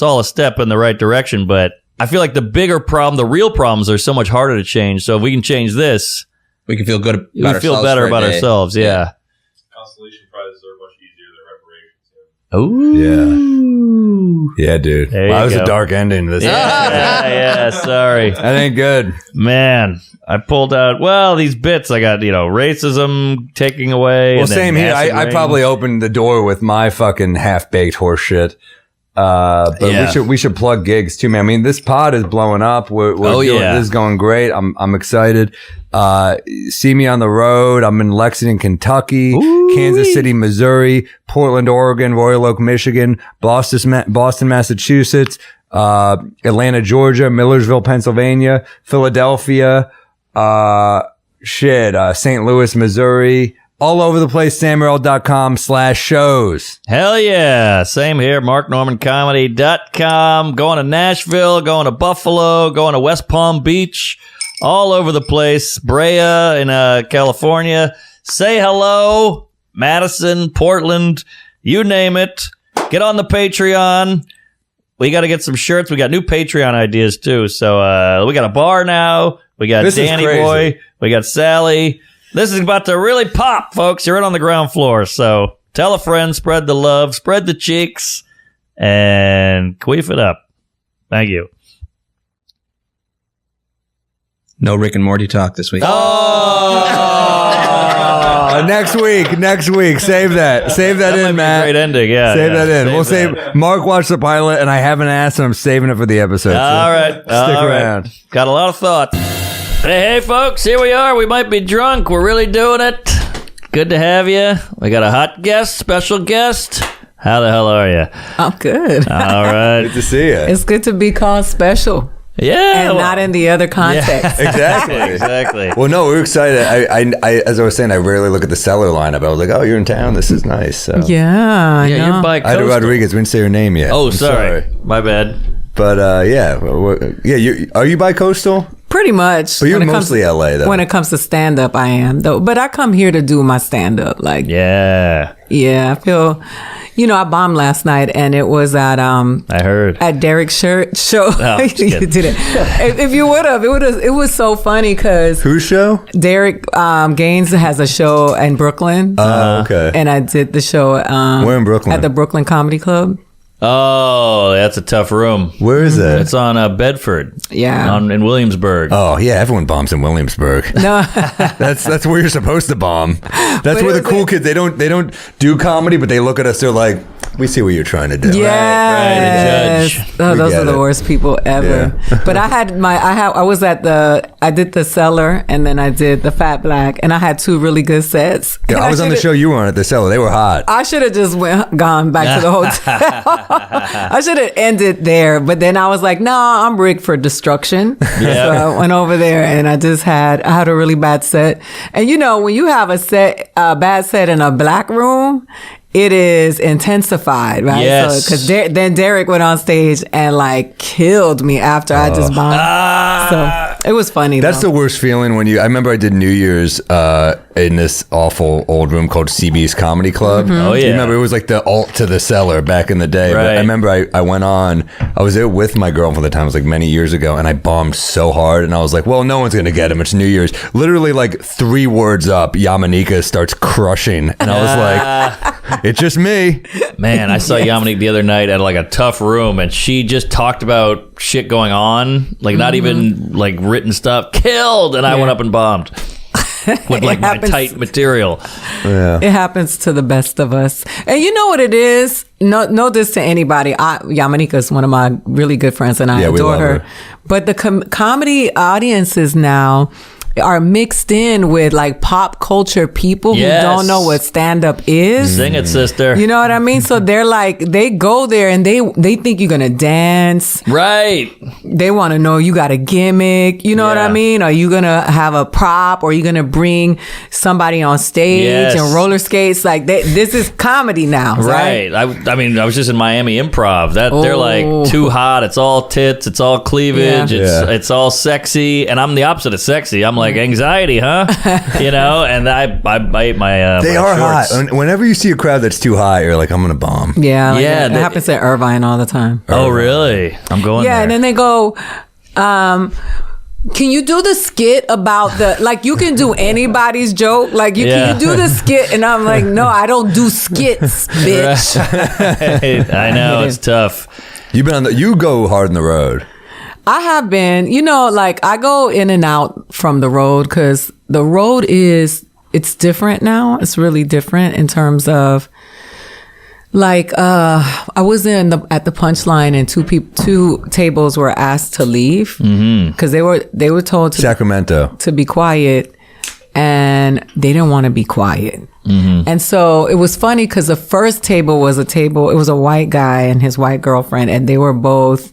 Speaker 1: all a step in the right direction. But I feel like the bigger problem, the real problems are so much harder to change. So if we can change this,
Speaker 4: we can feel good about ourselves.
Speaker 1: We feel better about ourselves, yeah.
Speaker 3: Constellation prizes are much easier than reparations.
Speaker 1: Ooh.
Speaker 2: Yeah, dude. That was a dark ending to this.
Speaker 1: Yeah, sorry.
Speaker 2: That ain't good.
Speaker 1: Man, I pulled out, these bits. I got, racism taking away.
Speaker 2: Well, same here. I probably opened the door with my fucking half-baked horse shit. But we should plug gigs too, man. I mean, this pod is blowing up. This is going great. I'm excited. See me on the road. I'm in Lexington, Kentucky, Kansas City, Missouri, Portland, Oregon, Royal Oak, Michigan, Boston, Massachusetts, Atlanta, Georgia, Millersville, Pennsylvania, Philadelphia, St. Louis, Missouri. All over the place, sammorril.com/shows.
Speaker 1: Hell yeah. Same here, marknormancomedy.com. Going to Nashville, going to Buffalo, going to West Palm Beach, all over the place. Brea in California. Say hello. Madison, Portland, you name it. Get on the Patreon. We got to get some shirts. We got new Patreon ideas too. So we got a bar now. We got Danny Boy. We got Sally. This is about to really pop, folks. You're in on the ground floor. So tell a friend, spread the love, spread the cheeks, and queef it up. Thank you.
Speaker 4: No Rick and Morty talk this week.
Speaker 2: Oh, next week. Save that in, Matt.
Speaker 1: Great ending, yeah.
Speaker 2: Save that in. We'll save. Mark watched the pilot, and I haven't asked, and I'm saving it for the episode.
Speaker 1: All right.
Speaker 2: Stick around.
Speaker 1: Got a lot of thoughts. Hey, folks, here we are. We might be drunk. We're really doing it. Good to have you. We got a hot guest, special guest. How the hell are you?
Speaker 5: I'm good.
Speaker 1: All right.
Speaker 2: Good to see you.
Speaker 5: It's good to be called special.
Speaker 1: Yeah.
Speaker 5: And not in the other context.
Speaker 2: Yeah,
Speaker 1: exactly.
Speaker 2: Well, no, we're excited. I as I was saying, I rarely look at the cellar lineup. I was like, oh, you're in town. This is nice. So.
Speaker 5: Yeah,
Speaker 1: you're bi-coastal.
Speaker 2: Ida Rodriguez, we didn't say her name yet.
Speaker 1: Oh, sorry. My bad.
Speaker 2: But are you bi-coastal?
Speaker 5: Pretty much.
Speaker 2: But you're mostly LA, though.
Speaker 5: When it comes to stand-up, I am, though. But I come here to do my stand-up.
Speaker 1: Yeah,
Speaker 5: I feel... I bombed last night, and it was at
Speaker 1: I heard
Speaker 5: at Derek's show.
Speaker 1: Oh,
Speaker 5: you did it. If you would have, it was so funny because
Speaker 2: whose show?
Speaker 5: Derek Gaines has a show in Brooklyn.
Speaker 2: Oh, okay.
Speaker 5: And I did the show.
Speaker 2: Where in Brooklyn?
Speaker 5: At the Brooklyn Comedy Club.
Speaker 1: Oh, that's a tough room.
Speaker 2: Where is that?
Speaker 1: It's on Bedford.
Speaker 5: Yeah.
Speaker 1: In Williamsburg.
Speaker 2: Oh yeah, everyone bombs in Williamsburg.
Speaker 5: No.
Speaker 2: That's where you're supposed to bomb. That's where the cool kids. They don't do comedy, but they look at us. They're like, we see what you're trying to do.
Speaker 5: Yes.
Speaker 1: Right, judge.
Speaker 5: Oh, those
Speaker 2: get
Speaker 5: are the
Speaker 2: it.
Speaker 5: worst people ever.
Speaker 2: Yeah.
Speaker 5: But I did the Cellar and then I did the Fat Black and I had 2 really good sets.
Speaker 2: Yeah,
Speaker 5: And
Speaker 2: I was on the show you were on at the Cellar. They were hot.
Speaker 5: I should have just gone back to the hotel. I should have ended there, but then I was like, "Nah, I'm rigged for destruction."
Speaker 1: Yeah.
Speaker 5: So I went over there, and I had a really bad set. And when you have a bad set in a black room, it is intensified, right?
Speaker 1: Yes.
Speaker 5: Because then Derek went on stage and like killed me after I just bombed. So it was funny.
Speaker 2: That's the worst feeling when I remember I did New Year's in this awful old room called CB's Comedy Club.
Speaker 1: Oh, yeah.
Speaker 2: You remember it was like the alt to the Cellar back in the day.
Speaker 1: Right.
Speaker 2: But I remember I went on, I was there with my girlfriend at the time, it was like many years ago, and I bombed so hard and I was like, well, no one's going to get him. It's New Year's. Literally like 3 words up, Yamanika starts crushing. And I was like, it's just me.
Speaker 1: Man, I saw Yamanik the other night at like a tough room, and she just talked about shit going on, like not even like written stuff. Killed, and I went up and bombed with like my tight material.
Speaker 2: Yeah.
Speaker 5: It happens to the best of us. And you know what it is? No this to anybody. Yamanika is one of my really good friends and I
Speaker 2: Yeah, we
Speaker 5: adore
Speaker 2: love
Speaker 5: her.
Speaker 2: her.
Speaker 5: But the comedy audiences now are mixed in with like pop culture people
Speaker 1: Yes.
Speaker 5: who don't know what stand-up is.
Speaker 1: Sing it, sister.
Speaker 5: You know what I mean? So they're like, they go there and they think you're gonna dance.
Speaker 1: Right.
Speaker 5: They want to know you got a gimmick. You know what I
Speaker 1: Yeah.
Speaker 5: mean? Are you gonna have a prop? Or are you gonna bring somebody on stage
Speaker 1: Yes.
Speaker 5: and roller skates? Like this is comedy now, right?
Speaker 1: Right. I mean, I was just in Miami Improv. They're like too hot. It's all tits. It's all cleavage.
Speaker 5: Yeah.
Speaker 1: It's all sexy. And I'm the opposite of sexy. I'm like anxiety, huh? And I ate my.
Speaker 2: They
Speaker 1: my
Speaker 2: are
Speaker 1: shorts.
Speaker 2: hot. Whenever you see a crowd that's too high, you're like, I'm going to bomb.
Speaker 5: Yeah, like
Speaker 1: Yeah,
Speaker 5: it happens at Irvine all the time.
Speaker 1: Oh, really? I'm going
Speaker 5: Yeah,
Speaker 1: there.
Speaker 5: and then they go, can you do the skit about like you can do anybody's joke? Like can you do the skit? And I'm like, no, I don't do skits, bitch.
Speaker 1: I know it's tough.
Speaker 2: You've been you go hard on the road.
Speaker 5: I have been, like I go in and out from the road because the road it's different now. It's really different in terms of like, I was at the Punchline and two tables were asked to leave because they were told
Speaker 2: Sacramento.
Speaker 5: to be quiet and they didn't want to be quiet. And so it was funny because the first table was it was a white guy and his white girlfriend, and they were both,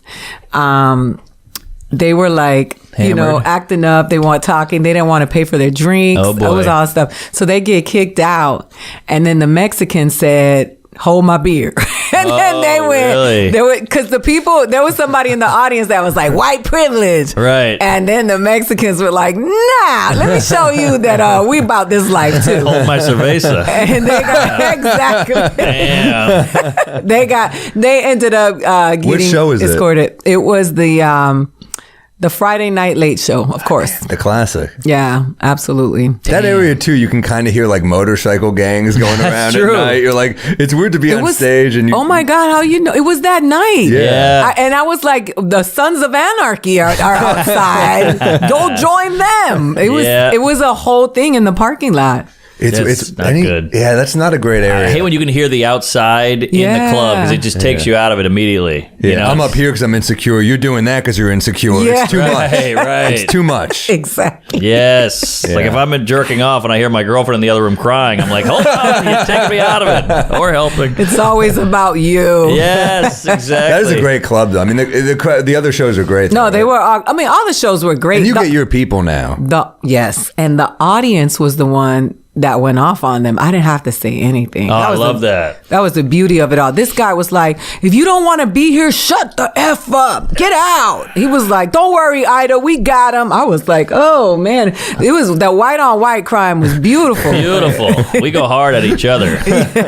Speaker 5: they were like,
Speaker 1: Hammered.
Speaker 5: acting up. They weren't talking. They didn't want to pay for their drinks.
Speaker 1: Oh, boy.
Speaker 5: It was all stuff. So they get kicked out. And then the Mexican said, hold my beer. And then they went,
Speaker 1: really?
Speaker 5: because there was somebody in the audience that was like, white privilege.
Speaker 1: Right.
Speaker 5: And then the Mexicans were like, nah, let me show you that we about this life too.
Speaker 1: Hold my cerveza.
Speaker 5: And they got, exactly.
Speaker 1: Damn.
Speaker 5: They ended up getting
Speaker 2: Which show is it?
Speaker 5: escorted. It was the Friday Night Late Show, of course.
Speaker 2: The classic.
Speaker 5: Yeah, absolutely.
Speaker 2: That area too, you can kind of hear like motorcycle gangs going around
Speaker 5: true.
Speaker 2: at night. You're like, it's weird to be on stage and you.
Speaker 5: Oh my God, how you know? It was that night.
Speaker 2: Yeah.
Speaker 5: And I was like, the Sons of Anarchy are outside. Go join them. It was a whole thing in the parking lot.
Speaker 1: It's not good.
Speaker 2: Yeah, that's not a great area.
Speaker 1: I hate when you can hear the outside in the club because it just takes you out of it immediately.
Speaker 2: Yeah,
Speaker 1: You know?
Speaker 2: I'm up here because I'm insecure. You're doing that because you're insecure.
Speaker 5: Yeah.
Speaker 2: It's too much.
Speaker 1: Right.
Speaker 2: It's too much.
Speaker 5: Exactly.
Speaker 1: Yes. Like if I'm jerking off and I hear my girlfriend in the other room crying, I'm like, hold on, you're taking me out of it. Or helping.
Speaker 5: It's always about you.
Speaker 1: Yes, exactly.
Speaker 2: That is a great club, though. I mean, the other shows are great.
Speaker 5: No,
Speaker 2: though,
Speaker 5: they
Speaker 2: right?
Speaker 5: were. I mean, all the shows were great.
Speaker 2: And you get your people now.
Speaker 5: Yes, and the audience was the one that went off on them. I didn't have to say anything.
Speaker 1: Oh, I love that.
Speaker 5: That was the beauty of it all. This guy was like, if you don't want to be here, shut the F up. Get out. He was like, don't worry, Ida, we got him. I was like, oh, man. It was, the white on white crime was beautiful.
Speaker 1: Beautiful. We go hard at each other.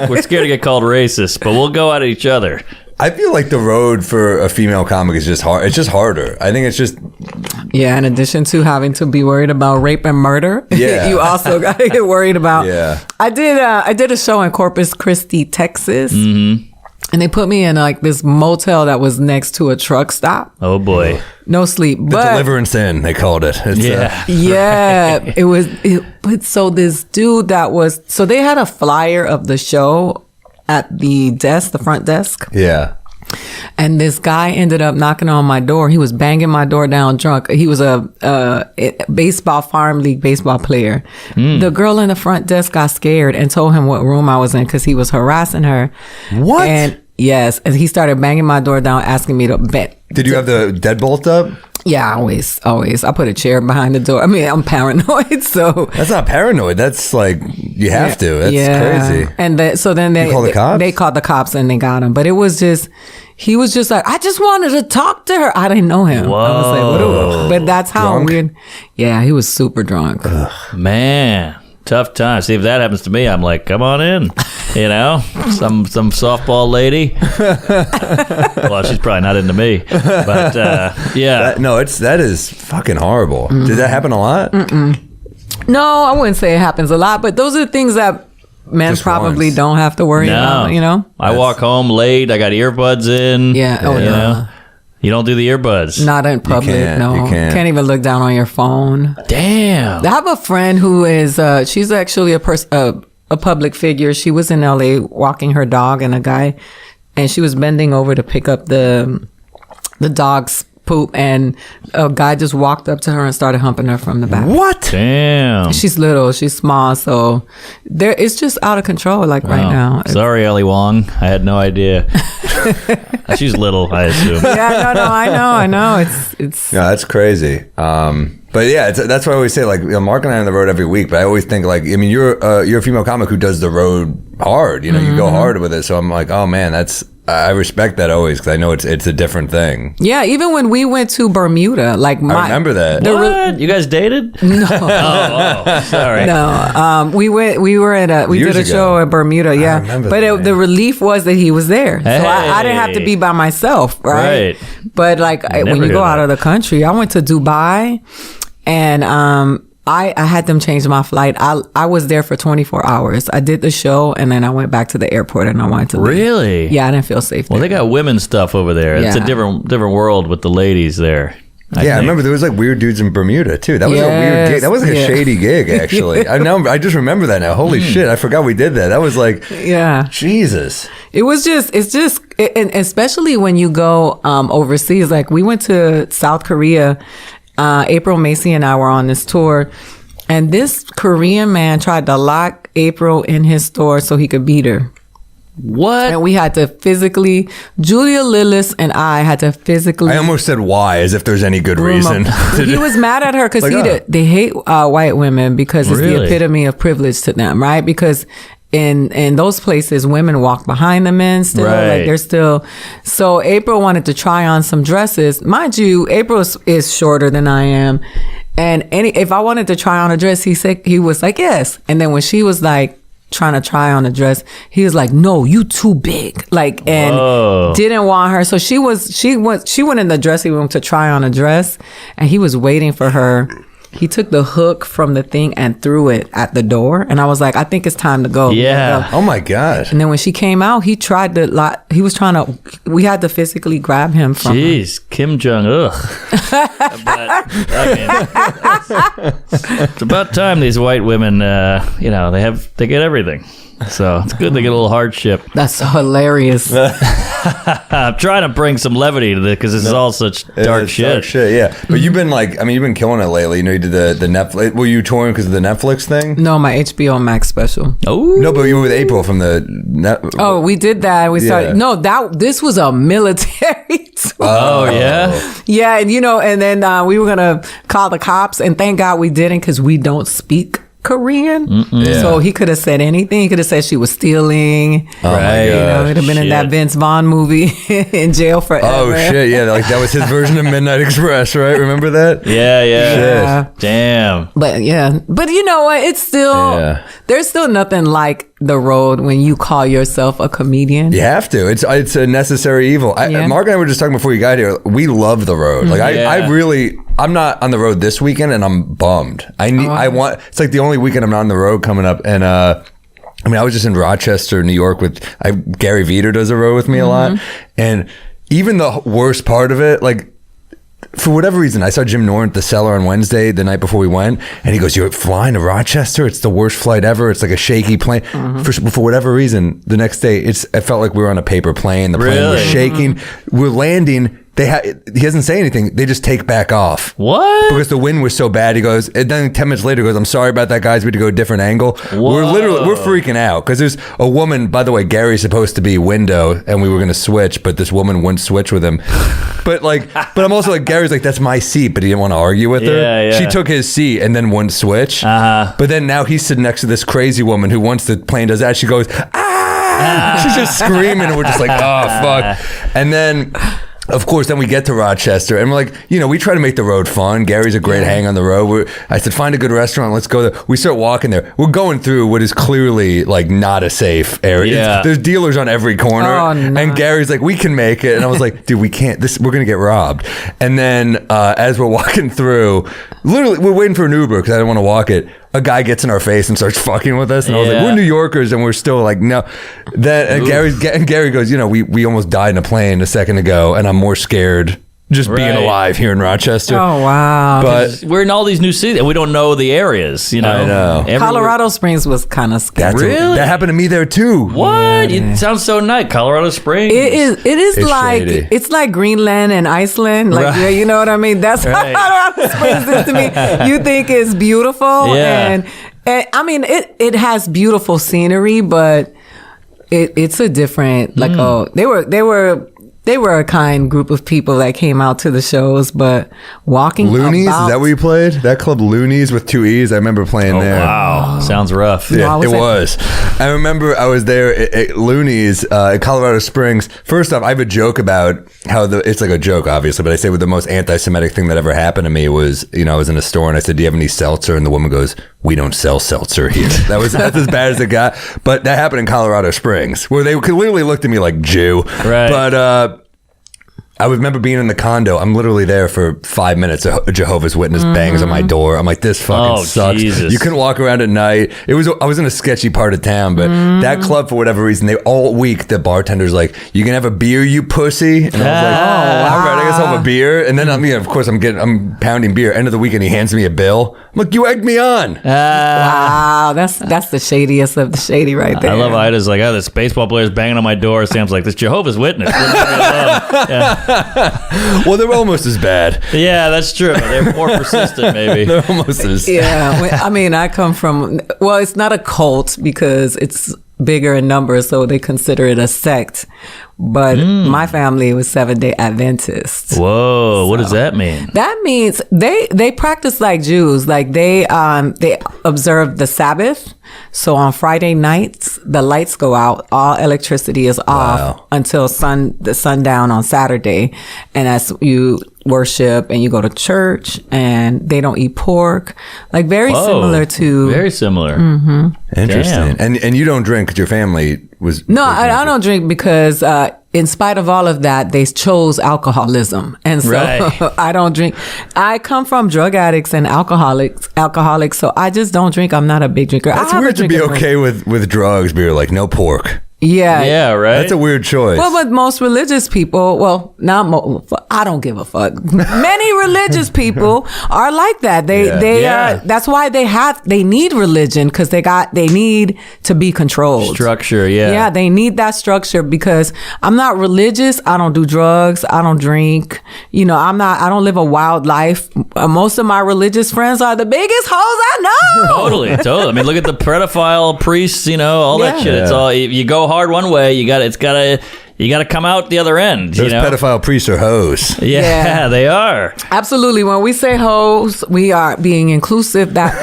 Speaker 1: We're scared to get called racist, but we'll go at each other.
Speaker 2: I feel like the road for a female comic is just hard. It's just harder. I think it's just.
Speaker 5: Yeah, in addition to having to be worried about rape and murder,
Speaker 2: Yeah.
Speaker 5: you also got to get worried about.
Speaker 2: Yeah.
Speaker 5: I did a show in Corpus Christi, Texas. And they put me in like this motel that was next to a truck stop.
Speaker 1: Oh boy.
Speaker 5: No sleep.
Speaker 2: The Deliverance Inn, they called it. It's,
Speaker 5: yeah. It was, but so this dude so they had a flyer of the show at the front desk.
Speaker 2: Yeah.
Speaker 5: And this guy ended up knocking on my door. He was banging my door down drunk. He was a farm league baseball player. The girl in the front desk got scared and told him what room I was in because he was harassing her.
Speaker 2: What?
Speaker 5: And yes, and he started banging my door down, asking me to bet.
Speaker 2: Did you have the deadbolt up?
Speaker 5: Yeah, always. I put a chair behind the door. I mean, I'm paranoid, so
Speaker 2: that's not paranoid. That's like you have to. That's crazy.
Speaker 5: And so then they
Speaker 2: called the cops.
Speaker 5: They called the cops and they got him. But it was just, he was just like, I just wanted to talk to her. I didn't know him.
Speaker 1: Whoa.
Speaker 5: I was like, but that's how
Speaker 2: Drunk?
Speaker 5: weird. Yeah, he was super drunk.
Speaker 1: Man, tough time. See, if that happens to me, I'm like, come on in. You know, some softball lady. Well, she's probably not into me, but yeah.
Speaker 2: That is fucking horrible. Did that happen a lot?
Speaker 5: No, I wouldn't say it happens a lot, but those are things that men
Speaker 2: Just
Speaker 5: probably
Speaker 2: once.
Speaker 5: don't have to worry about, you know?
Speaker 1: I walk home late. I got earbuds in.
Speaker 5: Yeah. Oh,
Speaker 1: you
Speaker 5: no.
Speaker 1: know? You don't do the earbuds.
Speaker 5: Not in public,
Speaker 2: can't,
Speaker 5: no.
Speaker 2: you can't.
Speaker 5: Even look down on your phone.
Speaker 1: Damn.
Speaker 5: I have a friend who is, she's actually a public figure. She was in LA walking her dog and a guy, and she was bending over to pick up the dog's poop, and a guy just walked up to her and started humping her from the back.
Speaker 2: What?
Speaker 1: Damn.
Speaker 5: She's little, she's small, so it's just out of control like right now.
Speaker 1: Sorry, Ellie Wong. I had no idea. She's little, I assume.
Speaker 5: Yeah, no, I know. It's
Speaker 2: Yeah, that's crazy. But yeah, that's why I always say, like, Mark and I are on the road every week, but I always think, like, I mean, you're a female comic who does the road hard, you know, you go hard with it. So I'm like, oh man, I respect that always, because I know it's a different thing.
Speaker 5: Yeah, even when we went to Bermuda, like
Speaker 2: I remember that.
Speaker 1: What? You guys dated?
Speaker 5: No.
Speaker 1: Oh, sorry.
Speaker 5: No, we did a show in Bermuda, yeah.
Speaker 2: remember
Speaker 5: But
Speaker 2: that,
Speaker 5: the relief was that he was there, so I didn't have to
Speaker 1: Hey.
Speaker 5: be by myself, right? But like when
Speaker 1: never
Speaker 5: you
Speaker 1: hear
Speaker 5: go out
Speaker 1: that.
Speaker 5: of the country, I went to Dubai, and I had them change my flight. I was there for 24 hours. I did the show, and then I went back to the airport, and I wanted to leave.
Speaker 1: Really?
Speaker 5: Yeah, I didn't feel safe
Speaker 1: Well,
Speaker 5: there.
Speaker 1: they got women's stuff over there. It's a
Speaker 5: Yeah.
Speaker 1: different world with the ladies there.
Speaker 2: I remember there was like weird dudes in Bermuda too. That was a weird gig. That was like a shady gig, actually. I just remember that now. Holy shit, I forgot we did that. That was like,
Speaker 5: Yeah.
Speaker 2: Jesus.
Speaker 5: It's just, and especially when you go overseas. Like we went to South Korea. April Macy and I were on this tour, and this Korean man tried to lock April in his store so he could beat her.
Speaker 1: What?
Speaker 5: And we had to physically, Julia Lillis and I had to physically.
Speaker 2: I almost said why, as if there's any good reason.
Speaker 5: He was mad at her because
Speaker 2: Like,
Speaker 5: they hate white women because it's the
Speaker 1: Really?
Speaker 5: epitome of privilege to them, right? Because in those places, women walk behind the men still.
Speaker 1: Right.
Speaker 5: Like they're still. So April wanted to try on some dresses. Mind you, April is shorter than I am. And if I wanted to try on a dress, he was like, yes. And then when she was like, trying to try on a dress, he was like, no, you too big, like, and
Speaker 1: Whoa.
Speaker 5: didn't want her. So she went in the dressing room to try on a dress, and he was waiting for her. He took the hook from the thing and threw it at the door, and I was like, I think it's time to go.
Speaker 1: Yeah.
Speaker 2: Oh my gosh.
Speaker 5: And then when she came out, we had to physically grab him from her.
Speaker 1: Jeez, Kim Jong. Ugh. But I mean, it's about time these white women, they get everything. So it's good they get a little hardship.
Speaker 5: That's so hilarious.
Speaker 1: I'm trying to bring some levity to this because this is all such dark
Speaker 2: It's
Speaker 1: shit.
Speaker 2: Dark shit, yeah. But you've been you've been killing it lately. You know, you did the Netflix. Were you touring because of the Netflix thing?
Speaker 5: No, my HBO Max special.
Speaker 1: Oh
Speaker 2: No, but you were with April from the net.
Speaker 5: Oh, we did that. We started.
Speaker 2: Yeah.
Speaker 5: No, this was a military tour.
Speaker 1: Oh yeah.
Speaker 5: Yeah, and then we were gonna call the cops, and thank God we didn't because we don't speak Korean.
Speaker 2: Yeah.
Speaker 5: So he could have said anything. He could have said she was stealing.
Speaker 1: Right.
Speaker 5: It'd have been in that
Speaker 1: Shit.
Speaker 5: Vince Vaughn movie, in jail forever.
Speaker 2: Oh shit! Yeah, like that was his version of Midnight Express, right? Remember that?
Speaker 1: Yeah.
Speaker 5: Yeah.
Speaker 1: Damn.
Speaker 5: But you know what? It's still there's still nothing like the road when you call yourself a comedian.
Speaker 2: You have to. It's a necessary evil.
Speaker 5: Yeah.
Speaker 2: Mark and I were just talking before you got here. We love the road. Like I'm not on the road this weekend, and I'm bummed. I want. It's like the only weekend I'm not on the road coming up, and I mean, I was just in Rochester, New York with Gary Veter does a road with me a lot. And even the worst part of it, like, for whatever reason, I saw Jim Norton at the Cellar on Wednesday, the night before we went, and he goes, "You're flying to Rochester? It's the worst flight ever. It's like a shaky plane." For whatever reason, the next day, it felt like we were on a paper plane. The plane was shaking. We're landing. He doesn't say anything. They just take back off.
Speaker 1: What?
Speaker 2: Because the wind was so bad. He goes, and then 10 minutes later, he goes, "I'm sorry about that, guys. We had to go a different angle."
Speaker 1: Whoa.
Speaker 2: We're freaking out because there's a woman. By the way, Gary's supposed to be window, and we were going to switch, but this woman wouldn't switch with him. But I'm also like, Gary's like, "That's my seat," but he didn't want to argue with her.
Speaker 1: Yeah.
Speaker 2: She took his seat and then wouldn't switch. But then now he's sitting next to this crazy woman who, once the plane does that, she goes, "Ah!" She's just screaming, and we're just like, "Oh fuck!" And then, of course, then we get to Rochester, and we're like, we try to make the road fun. Gary's a great hang on the road. I said, find a good restaurant. Let's go there. We start walking there. We're going through what is clearly like not a safe area.
Speaker 1: Yeah.
Speaker 2: There's dealers on every corner.
Speaker 5: Oh, no.
Speaker 2: And Gary's like, we can make it. And I was like, dude, we can't. We're going to get robbed. And then as we're walking through, literally, we're waiting for an Uber because I didn't want to walk it. A guy gets in our face and starts fucking with us, and I was like, "We're New Yorkers," and we're still like, "No." Then Gary goes, "We almost died in a plane a second ago, and I'm more scared just being alive here in Rochester."
Speaker 5: Oh, wow.
Speaker 2: But
Speaker 1: We're in all these new cities, and we don't know the areas.
Speaker 2: I know.
Speaker 1: Everywhere-
Speaker 5: Colorado Springs was kind of scary.
Speaker 1: Really?
Speaker 2: that happened to me there too.
Speaker 1: What? It sounds so nice. Colorado Springs.
Speaker 5: It is
Speaker 2: It's
Speaker 5: like
Speaker 2: shady.
Speaker 5: it's like Greenland and Iceland. Like, yeah, you know what I mean? That's
Speaker 1: Right.
Speaker 5: what Colorado Springs is to me. You think it's beautiful,
Speaker 1: Yeah.
Speaker 5: and I mean it has beautiful scenery, but it's a different they were a kind group of people that came out to the shows, but walking
Speaker 2: Loonies?
Speaker 5: about,
Speaker 2: Is that where you played? That club Loonies with 2 E's? I remember playing there.
Speaker 1: Wow. Sounds rough.
Speaker 2: Yeah,
Speaker 5: No, I
Speaker 2: it
Speaker 5: was
Speaker 2: was. I remember I was there at Looney's in Colorado Springs. First off, I have a joke about how it's like a joke, obviously, but I say the most anti-Semitic thing that ever happened to me was, I was in a store and I said, "Do you have any seltzer?" And the woman goes, "We don't sell seltzer here." That's as bad as it got. But that happened in Colorado Springs, where they literally looked at me like Jew.
Speaker 1: Right.
Speaker 2: But I remember being in the condo. I'm literally there for 5 minutes. A Jehovah's Witness bangs on my door. I'm like, this fucking sucks.
Speaker 1: Jesus.
Speaker 2: You couldn't walk around at night. I was in a sketchy part of town, but that club, for whatever reason, all week the bartender's like, "You can have a beer, you pussy." And I was like, all right, I guess I'll have a beer. And then of course I'm pounding beer. End of the weekend, he hands me a bill. I'm like, "You egged me on."
Speaker 5: Wow, that's the shadiest of the shady right there.
Speaker 1: I love Ida's like, "Oh, this baseball player's banging on my door." Sam's like, "This Jehovah's Witness."
Speaker 2: Well, they're almost as bad.
Speaker 1: Yeah, that's true. They're more persistent, maybe.
Speaker 2: They're almost as
Speaker 5: Yeah, I mean, I come from, well, it's not a cult because it's bigger in numbers, so they consider it a sect. But my family was Seventh-day Adventists.
Speaker 1: Whoa, what does that mean?
Speaker 5: That means they practice like Jews. Like they observe the Sabbath. So on Friday nights, the lights go out. All electricity is off until the sundown on Saturday. And as you worship and you go to church, and they don't eat pork. Like very similar to.
Speaker 1: Very similar.
Speaker 2: interesting. And you don't drink because your family was.
Speaker 5: No, I don't drink because in spite of all of that, they chose alcoholism. And so
Speaker 1: Right.
Speaker 5: I don't drink. I come from drug addicts and alcoholics, so I just don't drink. I'm not a big drinker.
Speaker 2: It's weird to be okay with drugs, but you're like, no pork.
Speaker 5: Yeah.
Speaker 1: Yeah, right?
Speaker 2: That's a weird choice.
Speaker 5: Well, with most religious people, I don't give a fuck. Many religious people are like that. They
Speaker 1: Yeah.
Speaker 5: that's why they need religion, because they need to be controlled.
Speaker 1: Structure, yeah.
Speaker 5: Yeah, they need that structure, because I'm not religious. I don't do drugs. I don't drink. I don't live a wild life. Most of my religious friends are the biggest hoes I know.
Speaker 1: Totally. I mean, look at the pedophile priests, all that
Speaker 5: Yeah.
Speaker 1: shit. It's all, you go hard one way, you got to come out the other end.
Speaker 2: Those pedophile priests are hoes.
Speaker 1: Yeah,
Speaker 5: Yeah.
Speaker 1: they are.
Speaker 5: Absolutely. When we say hoes, we are being inclusive. That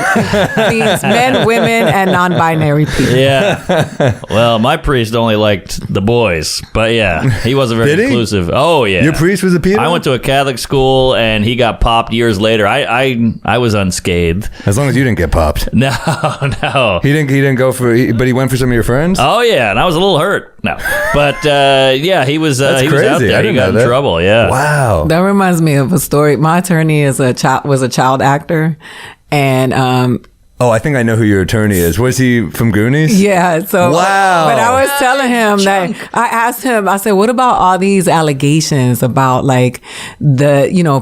Speaker 5: means men, women, and non-binary people.
Speaker 1: Yeah. Well, my priest only liked the boys, but yeah, he wasn't very
Speaker 2: Did he?
Speaker 1: inclusive. Oh yeah.
Speaker 2: Your priest was a pedo?
Speaker 1: I went to a Catholic school and he got popped years later. I was unscathed.
Speaker 2: As long as you didn't get popped.
Speaker 1: No.
Speaker 2: He didn't go but he went for some of your friends?
Speaker 1: Oh yeah, and I was a little hurt. No, but yeah, he was.
Speaker 2: That's
Speaker 1: he was out
Speaker 2: crazy. I
Speaker 1: there. He
Speaker 2: didn't
Speaker 1: got
Speaker 2: know
Speaker 1: in
Speaker 2: that.
Speaker 1: trouble. Yeah.
Speaker 2: Wow.
Speaker 5: That reminds me of a story. My attorney was a child actor, and
Speaker 2: Oh, I think I know who your attorney is. Was he from Goonies?
Speaker 5: Yeah. So,
Speaker 2: wow.
Speaker 5: But I was telling him that I asked him, I said, what about all these allegations about like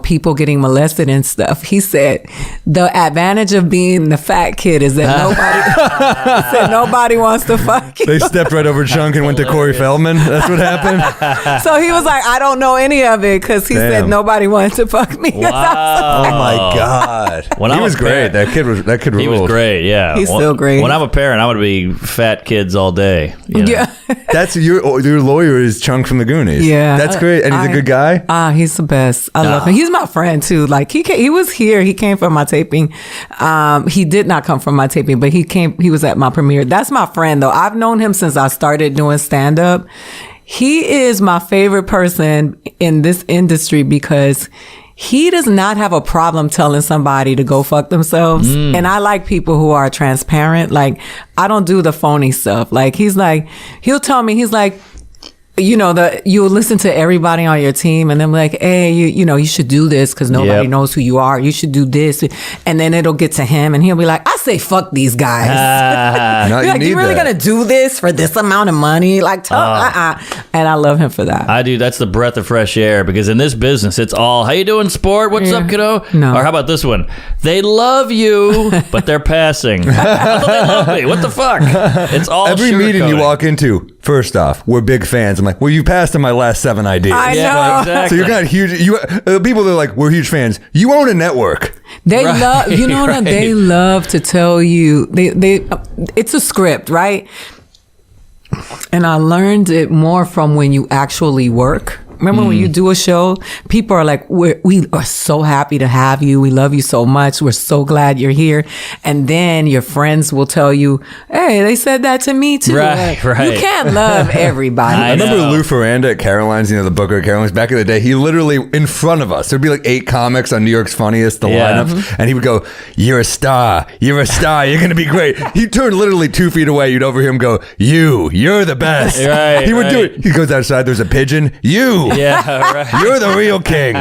Speaker 5: people getting molested and stuff? He said, the advantage of being the fat kid is that nobody wants to fuck you.
Speaker 2: They stepped right over Chunk and went to Corey Feldman. That's what happened.
Speaker 5: So he was like, I don't know any of it because he said nobody wanted to fuck me.
Speaker 1: Wow.
Speaker 2: Oh my God. He was great. That kid
Speaker 1: He was great, yeah.
Speaker 5: He's still great.
Speaker 1: When I'm a parent, I'm going to be fat kids all day.
Speaker 5: Yeah.
Speaker 2: That's your lawyer is Chunk from the Goonies.
Speaker 5: Yeah.
Speaker 2: That's great. And he's a good guy?
Speaker 5: He's the best. I love him. He's my friend too. Like he was here. He came from my taping. He did not come from my taping, but he was at my premiere. That's my friend though. I've known him since I started doing stand-up. He is my favorite person in this industry because he does not have a problem telling somebody to go fuck themselves. And I like people who are transparent. Like, I don't do the phony stuff. Like, he'll tell me, he's like, you'll listen to everybody on your team and then like, hey, you should do this because nobody knows who you are. You should do this. And then it'll get to him and he'll be like, I say, fuck these guys.
Speaker 2: No,
Speaker 5: you really going to do this for this amount of money? Like, and I love him for that.
Speaker 1: I do. That's the breath of fresh air because in this business, it's all, how you doing, sport? What's up, kiddo?
Speaker 5: No.
Speaker 1: Or how about this one? They love you, but they're passing. I thought they love me. What the fuck? It's all
Speaker 2: every meeting you walk into, first off, we're big fans. I'm like, well, you passed on my last 7 ideas.
Speaker 5: I know.
Speaker 1: Yeah, exactly.
Speaker 2: So you're not huge. People that are like, we're huge fans. You own a network.
Speaker 5: They love, they love to tell you, it's a script, right? And I learned it more from when you actually work. Remember when you do a show, people are like, we are so happy to have you. We love you so much. We're so glad you're here. And then your friends will tell you, hey, they said that to me too.
Speaker 1: Right.
Speaker 5: You can't love everybody.
Speaker 2: I remember Lou Ferranda at Caroline's, the booker at Caroline's, back in the day, he literally, in front of us, there'd be like 8 comics on New York's Funniest, the lineups, and he would go, you're a star. You're a star. You're going to be great. He'd turn literally 2 feet away. You'd overhear him go, you're the best.
Speaker 1: Right,
Speaker 2: he would do it. He goes outside. There's a pigeon.
Speaker 1: Yeah, right.
Speaker 2: You're the real king.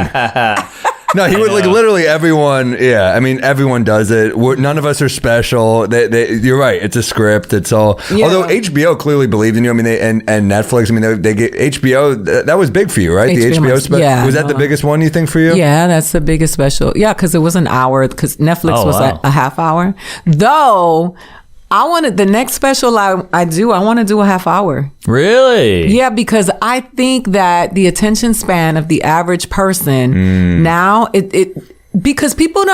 Speaker 2: No, he would like literally everyone. Yeah, I mean everyone does it. None of us are special. You're right. It's a script. It's all. Yeah. Although HBO clearly believed in you. I mean, and Netflix. I mean, they get HBO. That was big for you, right? The HBO special. Yeah, was that the biggest one you think for you?
Speaker 5: Yeah, that's the biggest special. Yeah, because it was an hour. Because Netflix was a half hour. Though. The next special I want to do a half hour.
Speaker 1: Really?
Speaker 5: Yeah, because I think that the attention span of the average person now, because people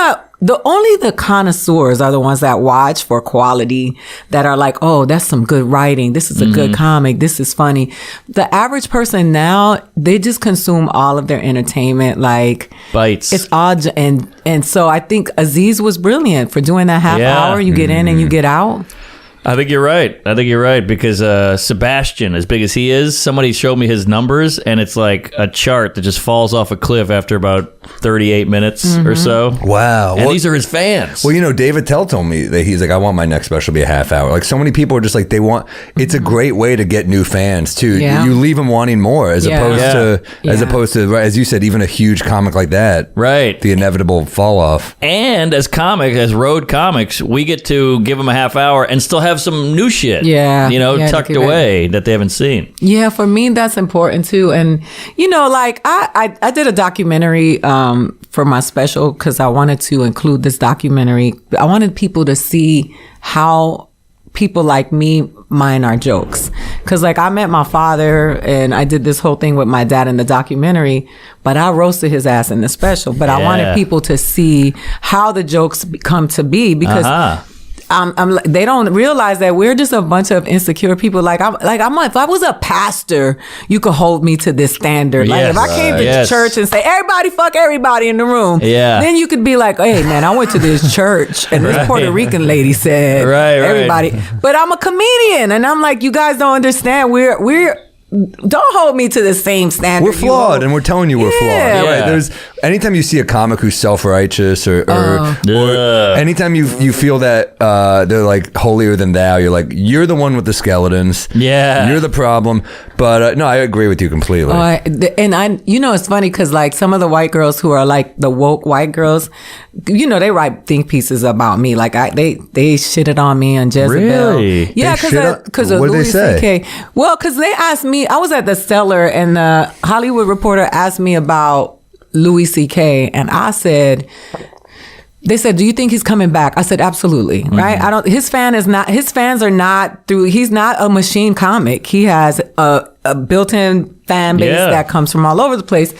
Speaker 5: only the connoisseurs are the ones that watch for quality, that are like, oh, that's some good writing. This is a good comic. This is funny. The average person now, they just consume all of their entertainment like
Speaker 1: bites.
Speaker 5: It's odd. And so I think Aziz was brilliant for doing that half hour. You get in and you get out.
Speaker 1: I think you're right because Sebastian, as big as he is, somebody showed me his numbers and it's like a chart that just falls off a cliff after about 38 minutes or so.
Speaker 2: Wow.
Speaker 1: And these are his fans.
Speaker 2: Well, David Tell told me that he's like, I want my next special to be a half hour. Like so many people are just like, it's a great way to get new fans too.
Speaker 5: Yeah.
Speaker 2: You leave them wanting more as opposed to, as you said, even a huge comic like that.
Speaker 1: Right.
Speaker 2: The inevitable fall off.
Speaker 1: And as road comics, we get to give them a half hour and still have some new shit. Tucked away that they haven't seen. Yeah,
Speaker 5: for me, that's important too. And, like I did a documentary for my special because I wanted to include this documentary. I wanted people to see how people like me mind our jokes. Because like I met my father and I did this whole thing with my dad in the documentary, but I roasted his ass in the special. But I wanted people to see how the jokes come to be because they don't realize that we're just a bunch of insecure people. If I was a pastor, you could hold me to this standard. Like if I came to church and say, everybody fuck everybody in the room, then you could be like, hey man, I went to this church and this Puerto Rican lady said everybody. But I'm a comedian and I'm like, you guys don't understand. We're don't hold me to the same standard.
Speaker 2: We're flawed, and we're telling you we're flawed.
Speaker 1: Yeah.
Speaker 2: Right? anytime you see a comic who's self-righteous or anytime you feel that they're like holier than thou, you're like, you're the one with the skeletons.
Speaker 1: Yeah.
Speaker 2: You're the problem. But no, I agree with you completely.
Speaker 5: It's funny because like some of the white girls who are like the woke white girls, they write think pieces about me. Like they shitted on me and Jezebel.
Speaker 1: Really?
Speaker 5: Yeah, because of Louis C.K. Well, because they asked me, I was at the Stellar and the Hollywood Reporter asked me about Louis C.K. and I said, they said, do you think he's coming back? I said, absolutely. Right. His fans are not he's not a machine comic. He has a built-in fan base that comes from all over the place.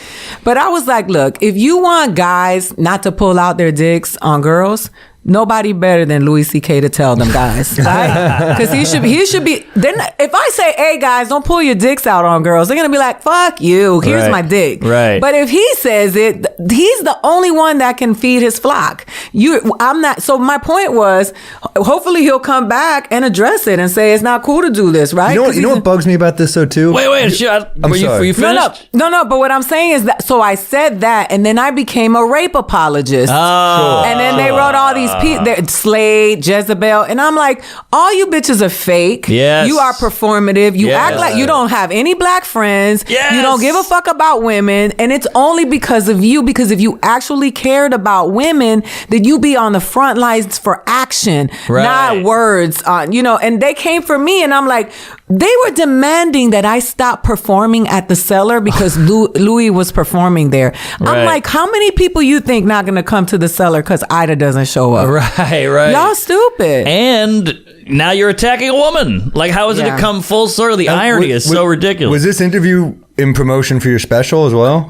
Speaker 5: But I was like, look, if you want guys not to pull out their dicks on girls, nobody better than Louis C.K. to tell them guys, right? Because he should be. Then if I say, "Hey guys, don't pull your dicks out on girls," they're gonna be like, "Fuck you. Here's my dick."
Speaker 1: Right.
Speaker 5: But if he says it, he's the only one that can feed his flock. I'm not. So my point was, hopefully he'll come back and address it and say it's not cool to do this, right?
Speaker 2: You know what bugs me about this though too?
Speaker 1: Wait, were you finished?
Speaker 5: No. But what I'm saying is that. So I said that, and then I became a rape apologist.
Speaker 1: Oh.
Speaker 5: And then they wrote all these. Slade, Jezebel, and I'm like, all you bitches are fake.
Speaker 1: Yes.
Speaker 5: You are performative. You act like you don't have any black friends.
Speaker 1: Yes.
Speaker 5: You don't give a fuck about women, and it's only because of you. Because if you actually cared about women, then you be on the front lines for action, not words. And they came for me, and I'm like, they were demanding that I stop performing at the Cellar because Louis was performing there. I'm like, how many people you think not going to come to the Cellar because Ida doesn't show up?
Speaker 1: Right.
Speaker 5: Y'all stupid.
Speaker 1: And now you're attacking a woman. Like, how is it to come full circle? The irony is so ridiculous.
Speaker 2: Was this interview in promotion for your special as well?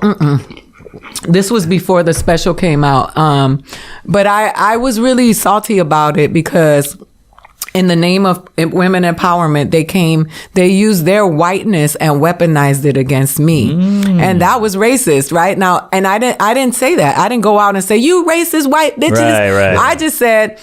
Speaker 5: This was before the special came out. But I was really salty about it because in the name of women empowerment, they used their whiteness and weaponized it against me. And that was racist, right? Now, and I didn't say that. I didn't go out and say, you racist white bitches.
Speaker 1: Right.
Speaker 5: I just said,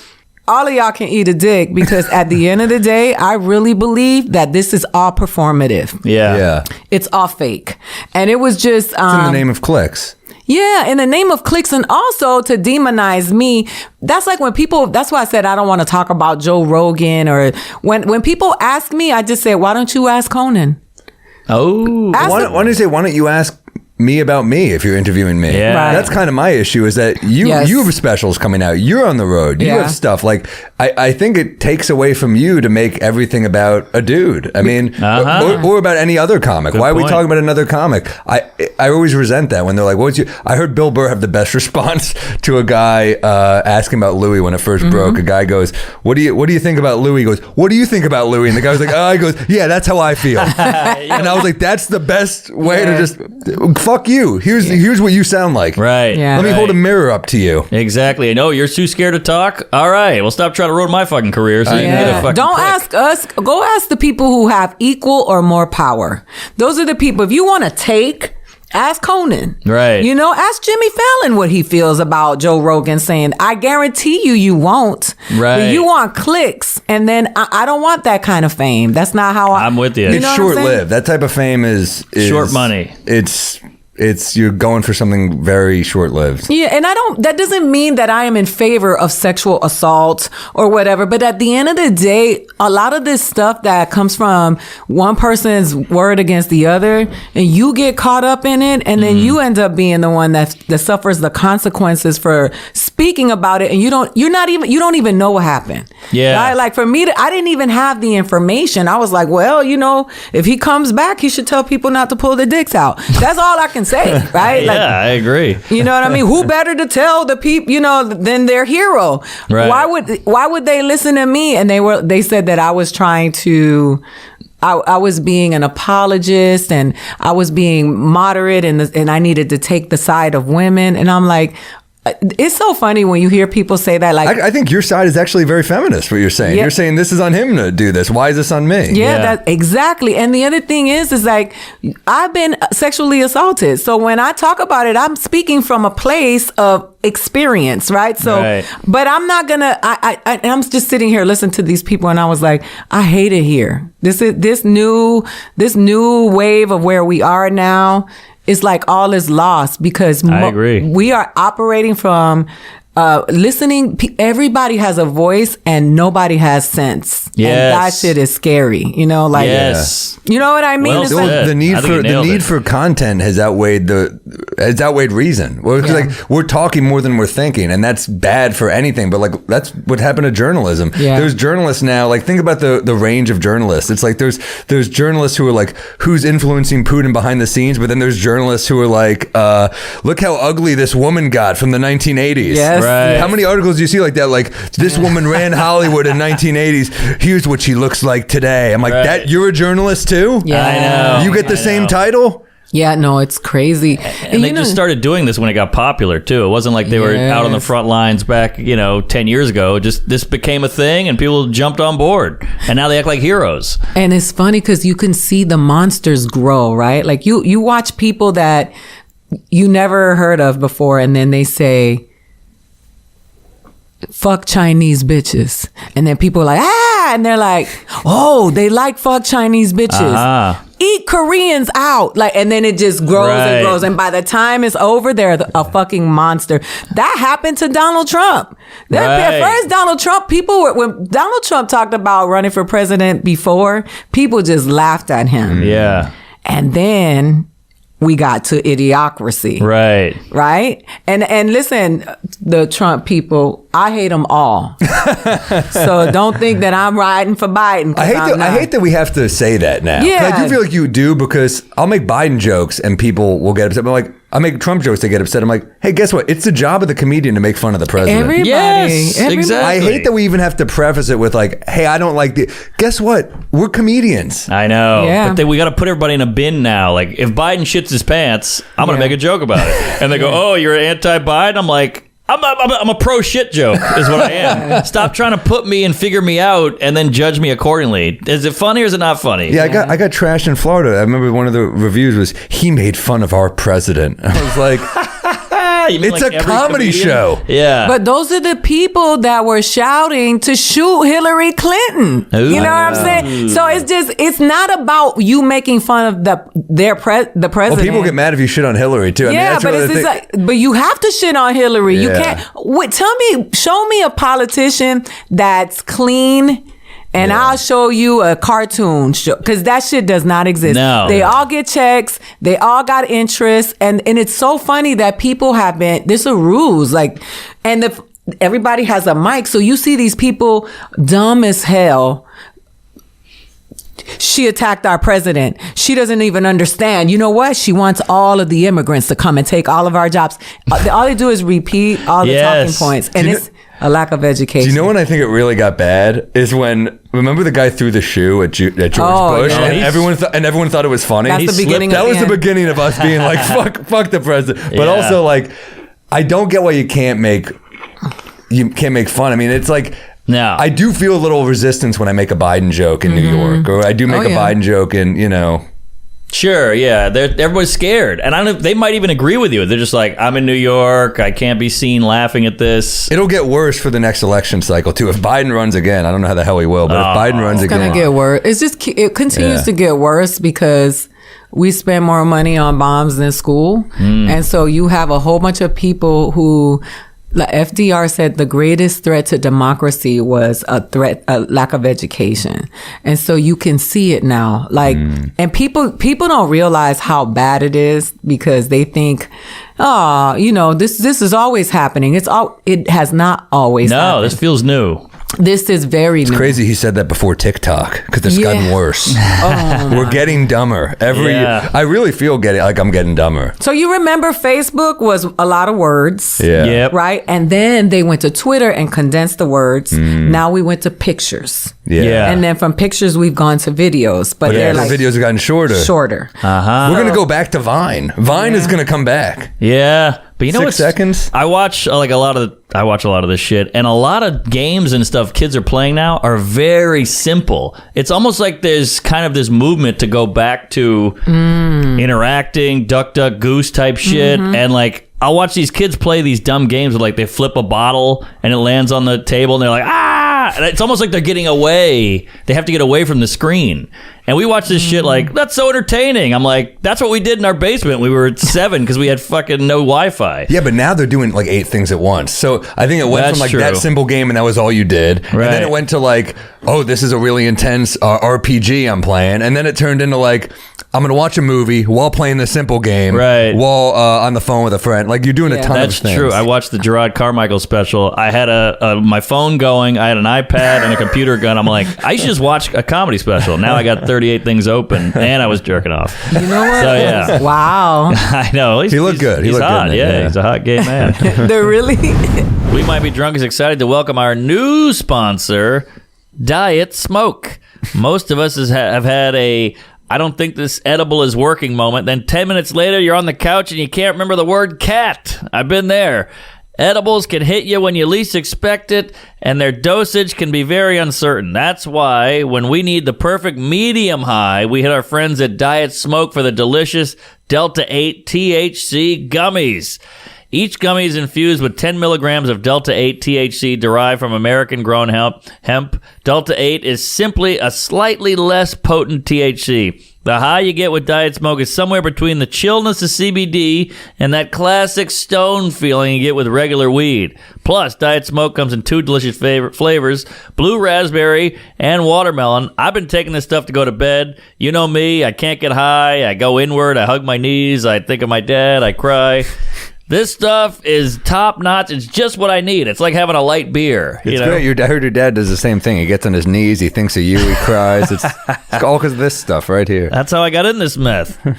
Speaker 5: all of y'all can eat a dick because at the end of the day, I really believe that this is all performative.
Speaker 1: Yeah.
Speaker 5: It's all fake. And it was just...
Speaker 2: it's in the name of clicks.
Speaker 5: Yeah, in the name of clicks, and also to demonize me. That's like when people, that's why I said I don't want to talk about Joe Rogan, or when people ask me, I just say, why don't you ask Conan?
Speaker 1: Oh.
Speaker 2: Why don't you ask me about me if you're interviewing me?
Speaker 1: Yeah.
Speaker 5: Right.
Speaker 2: That's kind of my issue, is that you have specials coming out. You're on the road. You have stuff. Like, I think it takes away from you to make everything about a dude. I mean, or about any other comic. Why are we talking about another comic? I always resent that when they're like, I heard Bill Burr have the best response to a guy asking about Louis when it first broke. A guy goes, what do you think about Louis? He goes, what do you think about Louis? And the guy was like, he goes, yeah, that's how I feel. And I was like, that's the best way to just... Fuck you. Here's what you sound like.
Speaker 1: Right.
Speaker 5: Yeah.
Speaker 2: Let me hold a mirror up to you.
Speaker 1: Exactly. I know you're too scared to talk. All right. Well, stop trying to ruin my fucking career. So you can get a fucking
Speaker 5: Don't
Speaker 1: click.
Speaker 5: ask us. Go ask the people who have equal or more power. Those are the people. If you want to take, ask Conan.
Speaker 1: Right.
Speaker 5: Ask Jimmy Fallon what he feels about Joe Rogan saying, I guarantee you won't.
Speaker 1: Right.
Speaker 5: But you want clicks. And then I don't want that kind of fame. That's not how
Speaker 1: I'm with you.
Speaker 2: It's
Speaker 5: know what I'm saying?
Speaker 2: short-lived. That type of fame is
Speaker 1: short money.
Speaker 2: It's you're going for something very short-lived.
Speaker 5: Yeah, and that doesn't mean that I am in favor of sexual assault or whatever, but at the end of the day, a lot of this stuff that comes from one person's word against the other, and you get caught up in it, and then you end up being the one that suffers the consequences for speaking about it, and you don't even know what happened.
Speaker 1: Yeah.
Speaker 5: Right? Like for me, I didn't even have the information. I was like, well, if he comes back, he should tell people not to pull their dicks out. That's all I can say, right?
Speaker 1: Yeah, I agree.
Speaker 5: You know what I mean? Who better to tell the people, than their hero?
Speaker 1: Right.
Speaker 5: Why would they listen to me? And they said that I was trying to, I was being an apologist and I was being moderate and I needed to take the side of women. And I'm like, it's so funny when you hear people say that. Like,
Speaker 2: I think your side is actually very feminist, what you're saying.
Speaker 5: Yeah.
Speaker 2: You're saying this is on him to do this. Why is this on me?
Speaker 5: Yeah, that exactly. And the other thing is like, I've been sexually assaulted. So when I talk about it, I'm speaking from a place of experience, right? So, but I'm not gonna, I'm just sitting here listening to these people and I was like, I hate it here. This new wave of where we are now. it's like all is lost because
Speaker 1: I agree.
Speaker 5: we are operating from listening. Everybody has a voice and nobody has sense.
Speaker 1: Yes.
Speaker 5: And that shit is scary. You know, like,
Speaker 1: Yes.
Speaker 5: you know what I mean?
Speaker 1: Well
Speaker 5: It's
Speaker 1: said.
Speaker 5: like,
Speaker 2: The need
Speaker 1: I think you
Speaker 2: for
Speaker 1: nailed it.
Speaker 2: content has outweighed reason. Well, it's
Speaker 5: Yeah.
Speaker 2: like we're talking more than we're thinking, and that's bad for anything. But like that's what happened to journalism.
Speaker 5: Yeah.
Speaker 2: There's journalists now. Like think about the range of journalists. It's like there's journalists who are like who's influencing Putin behind the scenes, but then there's journalists who are like, look how ugly this woman got from the 1980s.
Speaker 5: Yes.
Speaker 1: Right.
Speaker 2: How many articles do you see like that? Like this woman ran Hollywood in 1980s. Here's what she looks like today. I'm like,
Speaker 1: Right.
Speaker 2: that you're a journalist too?
Speaker 5: Yeah.
Speaker 1: I know.
Speaker 2: You get the same title?
Speaker 5: yeah, no, it's crazy.
Speaker 1: And they just started doing this when it got popular too. It wasn't like they were out on the
Speaker 5: Yes.
Speaker 1: front lines back, 10 years ago. Just this became a thing and people jumped on board. And now they act like heroes.
Speaker 5: And it's funny because you can see the monsters grow, right? Like you watch people that you never heard of before, and then they say, fuck Chinese bitches. And then people are like, and they're like, oh, they like fuck Chinese bitches.
Speaker 1: Ah.
Speaker 5: Eat Koreans out. Like, and then it just grows
Speaker 1: Right.
Speaker 5: and grows. And by the time it's over, they're a fucking monster. That happened to Donald Trump. At
Speaker 1: Right.
Speaker 5: first, Donald Trump, when Donald Trump talked about running for president before, people just laughed at him.
Speaker 1: Yeah.
Speaker 5: And then we got to idiocracy.
Speaker 1: Right.
Speaker 5: Right? And listen, the Trump people, I hate them all. So don't think that I'm riding for Biden.
Speaker 2: I hate that we have to say that now. 'Cause
Speaker 5: Yeah.
Speaker 2: I do feel like you do because I'll make Biden jokes and people will get upset. I'm like, I make Trump jokes, they get upset. I'm like, hey, guess what? It's the job of the comedian to make fun of the president.
Speaker 5: Everybody.
Speaker 1: Yes,
Speaker 5: everybody.
Speaker 1: exactly.
Speaker 2: I hate that we even have to preface it with like, hey, I don't like the. Guess what? We're comedians.
Speaker 1: I know.
Speaker 5: Yeah.
Speaker 1: But we got to put everybody in a bin now. Like, if Biden shits his pants, I'm going to
Speaker 5: Yeah.
Speaker 1: make a joke about it. And they go, oh, you're anti-Biden? I'm like, I'm a pro shit joke is what I am. Stop trying to put me and figure me out and then judge me accordingly. Is it funny or is it not funny?
Speaker 2: Yeah, I got trashed in Florida. I remember one of the reviews was, he made fun of our president. I was like,
Speaker 1: You mean
Speaker 2: it's
Speaker 1: like
Speaker 2: a
Speaker 1: every
Speaker 2: comedy
Speaker 1: comedian?
Speaker 2: show.
Speaker 1: Yeah.
Speaker 5: But those are the people that were shouting to shoot Hillary Clinton.
Speaker 1: Ooh.
Speaker 5: You know what I'm saying? So it's not about you making fun of the president.
Speaker 2: Well, people get mad if you shit on Hillary too. I mean,
Speaker 5: Yeah,
Speaker 2: that's
Speaker 5: but
Speaker 2: really
Speaker 5: it's
Speaker 2: the
Speaker 5: just
Speaker 2: thing.
Speaker 5: like, but you have to shit on Hillary. You
Speaker 2: Yeah.
Speaker 5: can't. Wait, show me a politician that's clean. And I'll show you a cartoon show because that shit does not exist.
Speaker 1: No.
Speaker 5: They all get checks. They all got interests. And it's so funny that people have been, this is a ruse. Like, and everybody has a mic. So you see these people dumb as hell. She attacked our president. She doesn't even understand. You know what? She wants all of the immigrants to come and take all of our jobs. All they do is repeat all the
Speaker 1: Yes.
Speaker 5: talking points. And it's a lack of education.
Speaker 2: Do you know when I think it really got bad is when remember the guy threw the shoe at George Bush
Speaker 5: yeah.
Speaker 2: and everyone thought it was funny.
Speaker 5: That's the beginning
Speaker 2: That
Speaker 5: of
Speaker 2: was
Speaker 5: the
Speaker 2: the
Speaker 5: end.
Speaker 2: beginning of us being like fuck the president. But
Speaker 1: Yeah.
Speaker 2: also like I don't get why you can't make fun. I mean, it's like
Speaker 1: No.
Speaker 2: I do feel a little resistance when I make a Biden joke in New York, or I do make a
Speaker 5: yeah.
Speaker 2: Biden joke in
Speaker 1: Sure, yeah. Everybody's scared. And I don't know, they might even agree with you. They're just like, I'm in New York. I can't be seen laughing at this.
Speaker 2: It'll get worse for the next election cycle too. If Biden runs again, I don't know how the hell he will, but if Biden runs
Speaker 5: It's
Speaker 2: again,
Speaker 5: gonna get worse. It continues
Speaker 2: Yeah.
Speaker 5: to get worse because we spend more money on bombs than school, and so you have a whole bunch of people who. Like FDR said, the greatest threat to democracy was a lack of education, and so you can see it now. Like, and people don't realize how bad it is because they think, this is always happening. It has not always.
Speaker 1: No,
Speaker 5: happened.
Speaker 1: this feels new.
Speaker 5: This is very new.
Speaker 2: crazy he said that before TikTok because it's gotten
Speaker 5: Yeah.
Speaker 2: worse. We're getting dumber every
Speaker 1: Yeah.
Speaker 2: year. I really feel like I'm getting dumber.
Speaker 5: So you remember Facebook was a lot of words.
Speaker 2: Yeah.
Speaker 1: Yep.
Speaker 5: Right? And then they went to Twitter and condensed the words. Now we went to pictures.
Speaker 1: Yeah.
Speaker 5: And then from pictures, we've gone to videos. But
Speaker 2: But
Speaker 5: they're
Speaker 2: the
Speaker 5: like
Speaker 2: videos have gotten shorter.
Speaker 5: shorter.
Speaker 2: We're going to go back to Vine. Vine is going to come back.
Speaker 1: Yeah. But you know
Speaker 2: 6
Speaker 1: what's
Speaker 2: seconds?
Speaker 1: I watch a lot of this shit, and a lot of games and stuff kids are playing now are very simple. It's almost like there's kind of this movement to go back to interacting, duck duck goose type shit, and like I'll watch these kids play these dumb games where like they flip a bottle and it lands on the table and they're like, ah! And it's almost like they're getting away. They have to get away from the screen. And we watch this shit like, that's so entertaining. I'm like, that's what we did in our basement. We were at 7 because we had fucking no Wi-Fi.
Speaker 2: Yeah, but now they're doing like 8 things at once. So I think it went
Speaker 1: That's
Speaker 2: from like
Speaker 1: true.
Speaker 2: that simple game and that was all you did.
Speaker 1: Right.
Speaker 2: And then it went to like, oh, this is a really intense RPG I'm playing. And then it turned into like, I'm going to watch a movie while playing the simple game.
Speaker 1: Right.
Speaker 2: While on the phone with a friend. Like you're doing a ton of
Speaker 1: That's
Speaker 2: things.
Speaker 1: true. I watched the Gerard Carmichael special. I had my phone going. I had an iPad and a computer gun. I'm like, I should just watch a comedy special. Now I got 38 things open, and I was jerking off.
Speaker 5: You know what?
Speaker 1: So yeah,
Speaker 5: Wow.
Speaker 1: I know.
Speaker 2: He looked good. He
Speaker 1: He's
Speaker 2: looked
Speaker 1: hot.
Speaker 2: good in it,
Speaker 1: Yeah,
Speaker 2: yeah.
Speaker 1: he's a hot gay man.
Speaker 5: They're really.
Speaker 1: We Might Be Drunk is excited to welcome our new sponsor, Diet Smoke. Most of us have had a I don't think this edible is working moment. Then 10 minutes later, you're on the couch and you can't remember the word cat. I've been there. Edibles can hit you when you least expect it, and their dosage can be very uncertain. That's why when we need the perfect medium high, we hit our friends at Diet Smoke for the delicious Delta 8 THC gummies. Each gummy is infused with 10 milligrams of Delta 8 THC derived from American-grown hemp. Delta 8 is simply a slightly less potent THC. The high you get with Diet Smoke is somewhere between the chillness of CBD and that classic stone feeling you get with regular weed. Plus, Diet Smoke comes in 2 delicious flavors, blue raspberry and watermelon. I've been taking this stuff to go to bed. You know me, I can't get high. I go inward, I hug my knees, I think of my dad, I cry. This stuff is top notch. It's just what I need. It's like having a light beer.
Speaker 2: It's great. I heard your dad does the same thing. He gets on his knees. He thinks of you. He cries. It's all because of this stuff right here.
Speaker 1: That's how I got in this mess. Oh,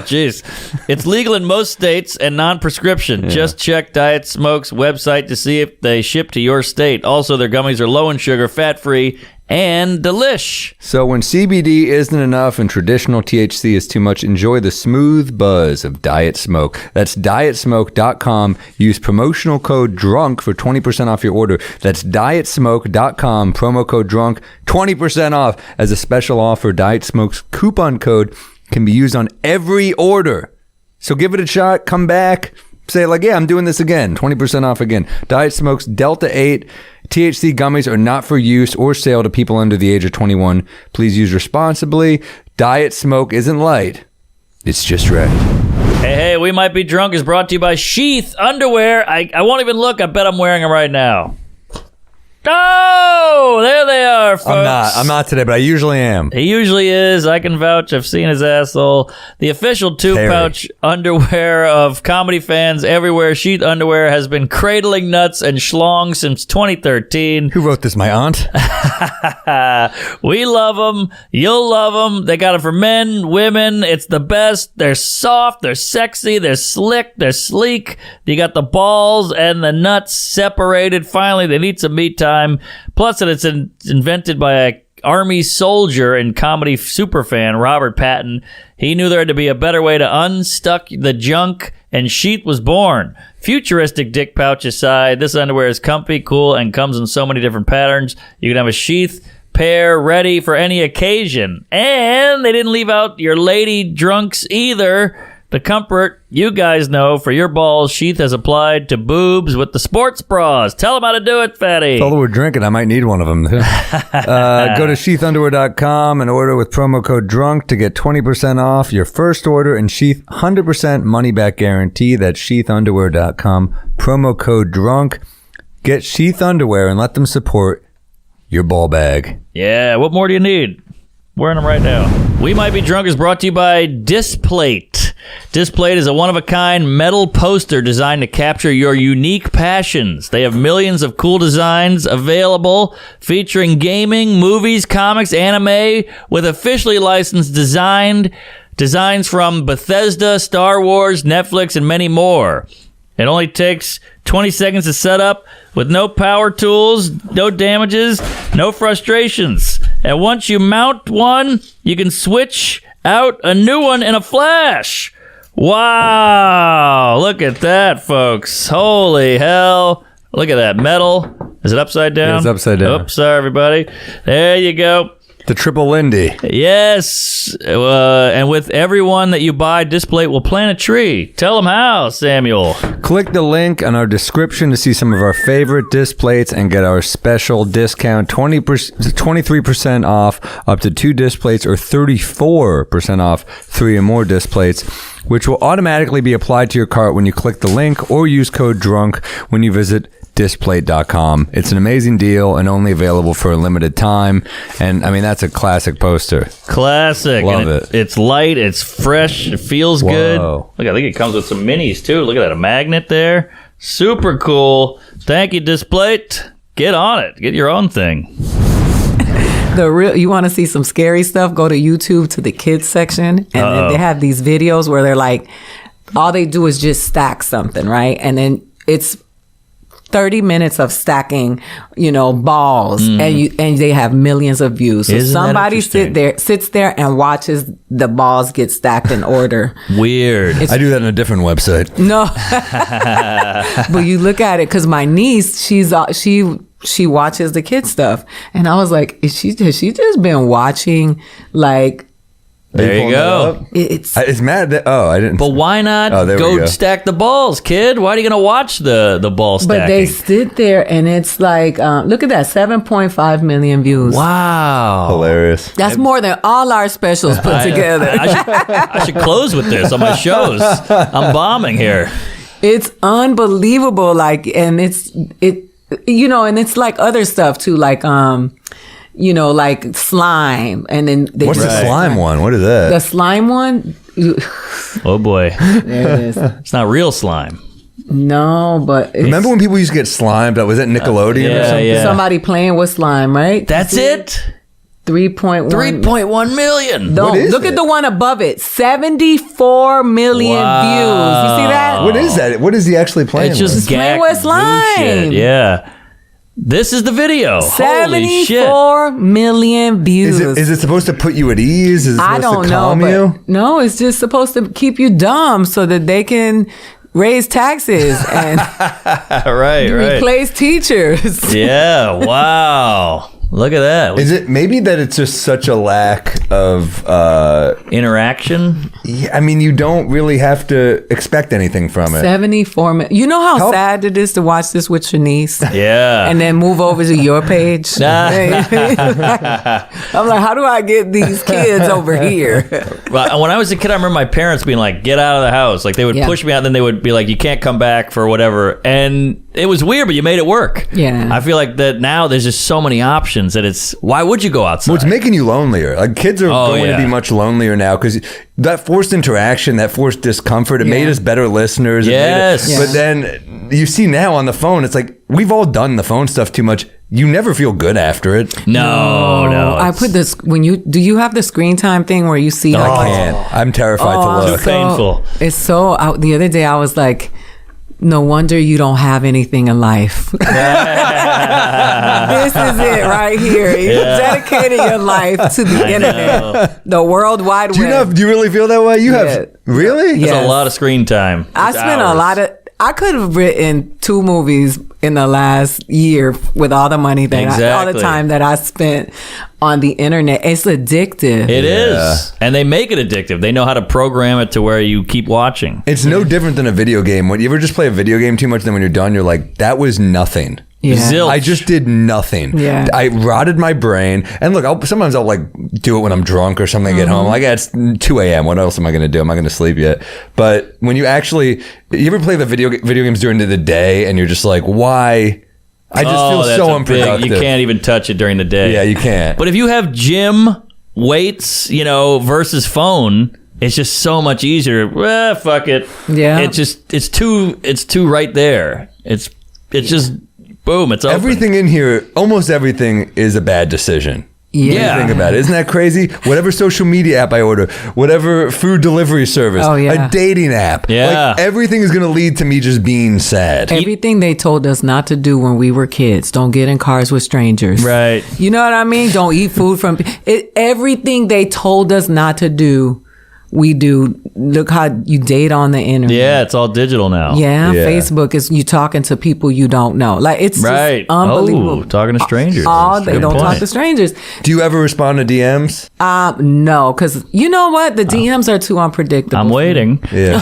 Speaker 1: jeez. It's legal in most states and non-prescription. Yeah. Just check Diet Smoke's website to see if they ship to your state. Also, their gummies are low in sugar, fat-free, and delish.
Speaker 2: So when CBD isn't enough and traditional THC is too much, enjoy the smooth buzz of Diet Smoke. That's dietsmoke.com. Use promotional code DRUNK for 20% off your order. That's dietsmoke.com, promo code DRUNK, 20% off. As a special offer, Diet Smoke's coupon code can be used on every order. So give it a shot, come back, say like, yeah, I'm doing this again, 20% off again. Diet Smoke's Delta 8 THC gummies are not for use or sale to people under the age of 21. Please use responsibly. Diet Smoke isn't light. It's just right.
Speaker 1: Hey, We Might Be Drunk is brought to you by Sheath Underwear. I won't even look. I bet I'm wearing them right now. Oh, there they are, folks.
Speaker 2: I'm not today, but I usually am.
Speaker 1: He usually is. I can vouch. I've seen his asshole. The official 2-pouch underwear of comedy fans everywhere. Sheath Underwear has been cradling nuts and schlong since 2013.
Speaker 2: Who wrote this, my aunt?
Speaker 1: We love them. You'll love them. They got them for men, women. It's the best. They're soft. They're sexy. They're slick. They're sleek. You got the balls and the nuts separated. Finally, they need some meat time. Plus, it's invented by a Army soldier and comedy superfan, Robert Patton. He knew there had to be a better way to unstuck the junk, and Sheath was born. Futuristic dick pouch aside, this underwear is comfy, cool, and comes in so many different patterns. You can have a Sheath pair ready for any occasion. And they didn't leave out your lady drunks either. The comfort you guys know for your balls, Sheath has applied to boobs with the sports bras. Tell them how to do it, fatty.
Speaker 2: Although we're drinking, I might need one of them. Go to sheathunderwear.com and order with promo code DRUNK to get 20% off your first order and Sheath 100% money back guarantee. That's sheathunderwear.com, promo code DRUNK. Get Sheath Underwear and let them support your ball bag.
Speaker 1: Yeah, what more do you need? Wearing them right now. We Might Be Drunk is brought to you by Displate. Displate is a one-of-a-kind metal poster designed to capture your unique passions. They have millions of cool designs available featuring gaming, movies, comics, anime, with officially licensed designs from Bethesda, Star Wars, Netflix, and many more. It only takes 20 seconds to set up with no power tools, no damages, no frustrations. And once you mount one, you can switch out a new one in a flash. Wow. Look at that, folks. Holy hell. Look at that metal. Is it upside down?
Speaker 2: It's upside down.
Speaker 1: Oops, sorry, everybody. There you go.
Speaker 2: The triple Lindy.
Speaker 1: Yes. And with everyone that you buy, Displate will plant a tree. Tell them how, Samuel.
Speaker 2: Click the link on our description to see some of our favorite Displates and get our special discount 23% off up to 2 Displates or 34% off 3 or more Displates, which will automatically be applied to your cart when you click the link or use code DRUNK when you visit displate.com. It's an amazing deal and only available for a limited time. And I mean, that's a classic poster.
Speaker 1: Classic.
Speaker 2: Love
Speaker 1: and
Speaker 2: it.
Speaker 1: It's light. It's fresh. It feels good. Look, I think it comes with some minis too. Look at that. A magnet there. Super cool. Thank you, Displate. Get on it. Get your own thing.
Speaker 5: You want to see some scary stuff? Go to YouTube to the kids section, and then they have these videos where they're like, all they do is just stack something, right? And then it's 30 minutes of stacking, balls, and they have millions of views. So
Speaker 1: Isn't that
Speaker 5: somebody
Speaker 1: interesting?
Speaker 5: sits there and watches the balls get stacked in order.
Speaker 1: Weird.
Speaker 2: I do that on a different website.
Speaker 5: No, but you look at it because my niece, she watches the kid stuff, and I was like, has she just been watching like?
Speaker 1: There you go.
Speaker 5: It's
Speaker 2: mad that I didn't.
Speaker 1: But why not go stack the balls, kid? Why are you going to watch the ball stacking?
Speaker 5: But they sit there and it's like, look at that, 7.5 million views.
Speaker 1: Wow.
Speaker 2: Hilarious.
Speaker 5: That's more than all our specials put together.
Speaker 1: I should close with this on my shows. I'm bombing here.
Speaker 5: It's unbelievable. Like, and and it's like other stuff too, like, like slime. And then
Speaker 2: what's the slime one? What is that?
Speaker 5: The slime one?
Speaker 1: Oh boy.
Speaker 5: There it is.
Speaker 1: It's not real slime.
Speaker 5: No, but
Speaker 2: remember when people used to get slimed? Was it Nickelodeon or something?
Speaker 1: Yeah.
Speaker 5: Somebody playing with slime, right?
Speaker 1: That's it?
Speaker 5: 3.1
Speaker 1: million.
Speaker 5: Look at the one above it. 74 million views. You see that?
Speaker 2: What is that? What is he actually playing
Speaker 1: It's just
Speaker 2: with?
Speaker 5: playing with slime.
Speaker 1: Yeah. This is the video. Holy shit.
Speaker 5: 74 million views.
Speaker 2: Is it supposed to put you at ease? Is it
Speaker 5: I
Speaker 2: supposed
Speaker 5: don't
Speaker 2: to
Speaker 5: know,
Speaker 2: calm
Speaker 5: but
Speaker 2: you?
Speaker 5: no, it's just supposed to keep you dumb so that they can raise taxes and
Speaker 1: right.
Speaker 5: replace teachers.
Speaker 1: Yeah. Wow. Look at that.
Speaker 2: Is it maybe that it's just such a lack of
Speaker 1: interaction?
Speaker 2: Yeah, I mean, you don't really have to expect anything from it.
Speaker 5: 74 million. You know how sad it is to watch this with your niece?
Speaker 1: Yeah.
Speaker 5: And then move over to your page? I'm like, how do I get these kids over here?
Speaker 1: Well, when I was a kid, I remember my parents being like, get out of the house. Like, they would push me out, and then they would be like, you can't come back for whatever. And it was weird, but you made it work.
Speaker 5: Yeah.
Speaker 1: I feel like that now there's just so many options that why would you go outside?
Speaker 2: Well, it's making you lonelier. Like, kids are going to be much lonelier now because that forced interaction, that forced discomfort, it made us better listeners.
Speaker 1: Yes.
Speaker 2: But then you see now on the phone, it's like, we've all done the phone stuff too much. You never feel good after it.
Speaker 1: No.
Speaker 5: I put this do you have the screen time thing where you see?
Speaker 2: I can't. I'm terrified to look.
Speaker 1: Too painful.
Speaker 5: It's the other day I was like, no wonder you don't have anything in life. This is it right here. You're dedicating your life to the internet, the World Wide Web.
Speaker 2: Do you really feel that way? You have really?
Speaker 1: That's a lot of screen time.
Speaker 5: I spent a lot of. I could have written 2 movies in the last year with all the money that all the time that I spent on the internet. It's addictive.
Speaker 1: It is. And they make it addictive. They know how to program it to where you keep watching.
Speaker 2: It's no different than a video game. When you ever just play a video game too much, then when you're done, you're like, that was nothing.
Speaker 5: Yeah.
Speaker 1: Zilch.
Speaker 2: I just did nothing.
Speaker 5: Yeah.
Speaker 2: I rotted my brain. And look, sometimes I'll like do it when I'm drunk or something. I get home. Like, it's 2 a.m. What else am I going to do? I'm not going to sleep yet. But when you ever play the video games during the day and you're just like, why? I just feel so unproductive.
Speaker 1: You can't even touch it during the day.
Speaker 2: Yeah, you can't.
Speaker 1: But if you have gym, weights, versus phone, it's just so much easier. Fuck it.
Speaker 5: Yeah.
Speaker 1: It's too right there. It's just boom, it's open.
Speaker 2: Everything in here, almost everything is a bad decision.
Speaker 5: Yeah.
Speaker 2: Think about it. Isn't that crazy? Whatever social media app I order, whatever food delivery service, a dating app.
Speaker 1: Yeah.
Speaker 2: Like, everything is going to lead to me just being sad.
Speaker 5: Everything they told us not to do when we were kids. Don't get in cars with strangers.
Speaker 1: Right.
Speaker 5: You know what I mean? Don't eat food from everything they told us not to do we do. Look how you date on the internet.
Speaker 1: Yeah, it's all digital now.
Speaker 5: Yeah, Facebook is you talking to people you don't know. Like it's
Speaker 1: Right.
Speaker 5: just unbelievable.
Speaker 1: Oh, talking to strangers.
Speaker 5: They
Speaker 1: Good
Speaker 5: don't talk
Speaker 1: point.
Speaker 5: to strangers.
Speaker 2: Do you ever respond to DMs?
Speaker 5: No, because you know what? The DMs are too unpredictable.
Speaker 1: I'm waiting.
Speaker 2: Yeah.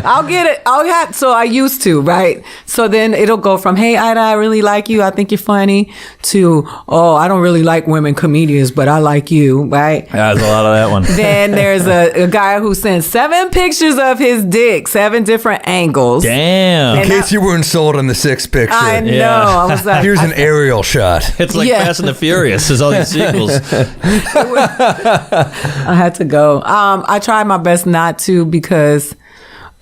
Speaker 5: I'll get it. So I used to, right? So then it'll go from, hey, Ida, I really like you. I think you're funny, to, oh, I don't really like women comedians, but I like you, right?
Speaker 1: Yeah, there's a lot of that one.
Speaker 5: Then there's a guy who sent 7 pictures of his dick, 7 different angles.
Speaker 1: Damn.
Speaker 2: In case you weren't sold on the 6th picture.
Speaker 5: I know.
Speaker 1: Yeah.
Speaker 5: I was like,
Speaker 2: Here's an aerial shot.
Speaker 1: It's like
Speaker 5: Yeah.
Speaker 1: Fast and the Furious. There's all these sequels.
Speaker 5: I had to go. I tried my best not to because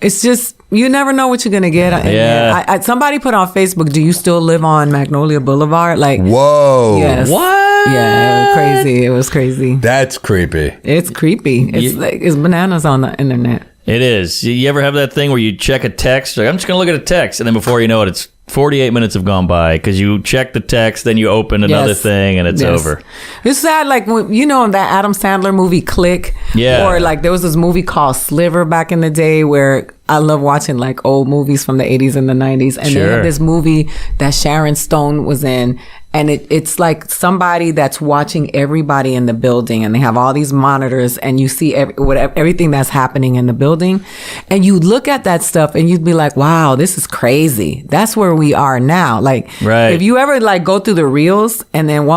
Speaker 5: it's just, you never know what you're going to get.
Speaker 1: Yeah.
Speaker 5: Somebody put on Facebook, do you still live on Magnolia Boulevard? Like,
Speaker 2: Whoa.
Speaker 5: yes.
Speaker 1: What?
Speaker 5: Yeah, it was crazy. It was crazy.
Speaker 2: That's creepy.
Speaker 5: It's creepy. It's bananas on the internet.
Speaker 1: It is. You ever have that thing where you check a text? Like, I'm just going to look at a text. And then before you know it, it's 48 minutes have gone by because you check the text, then you open another
Speaker 5: Yes.
Speaker 1: thing, and it's
Speaker 5: Yes.
Speaker 1: over.
Speaker 5: It's sad, like, when, you know, in that Adam Sandler movie, Click.
Speaker 1: Yeah.
Speaker 5: Or, like, there was this movie called Sliver back in the day where I love watching, like, old movies from the 80s and the 90s. And they
Speaker 1: Sure.
Speaker 5: had this movie that Sharon Stone was in. And it's like somebody that's watching everybody in the building, and they have all these monitors, and you see everything that's happening in the building. And you look at that stuff and you'd be like, wow, this is crazy. That's where we are now. Like,
Speaker 1: Right.
Speaker 5: if you ever like go through the reels and then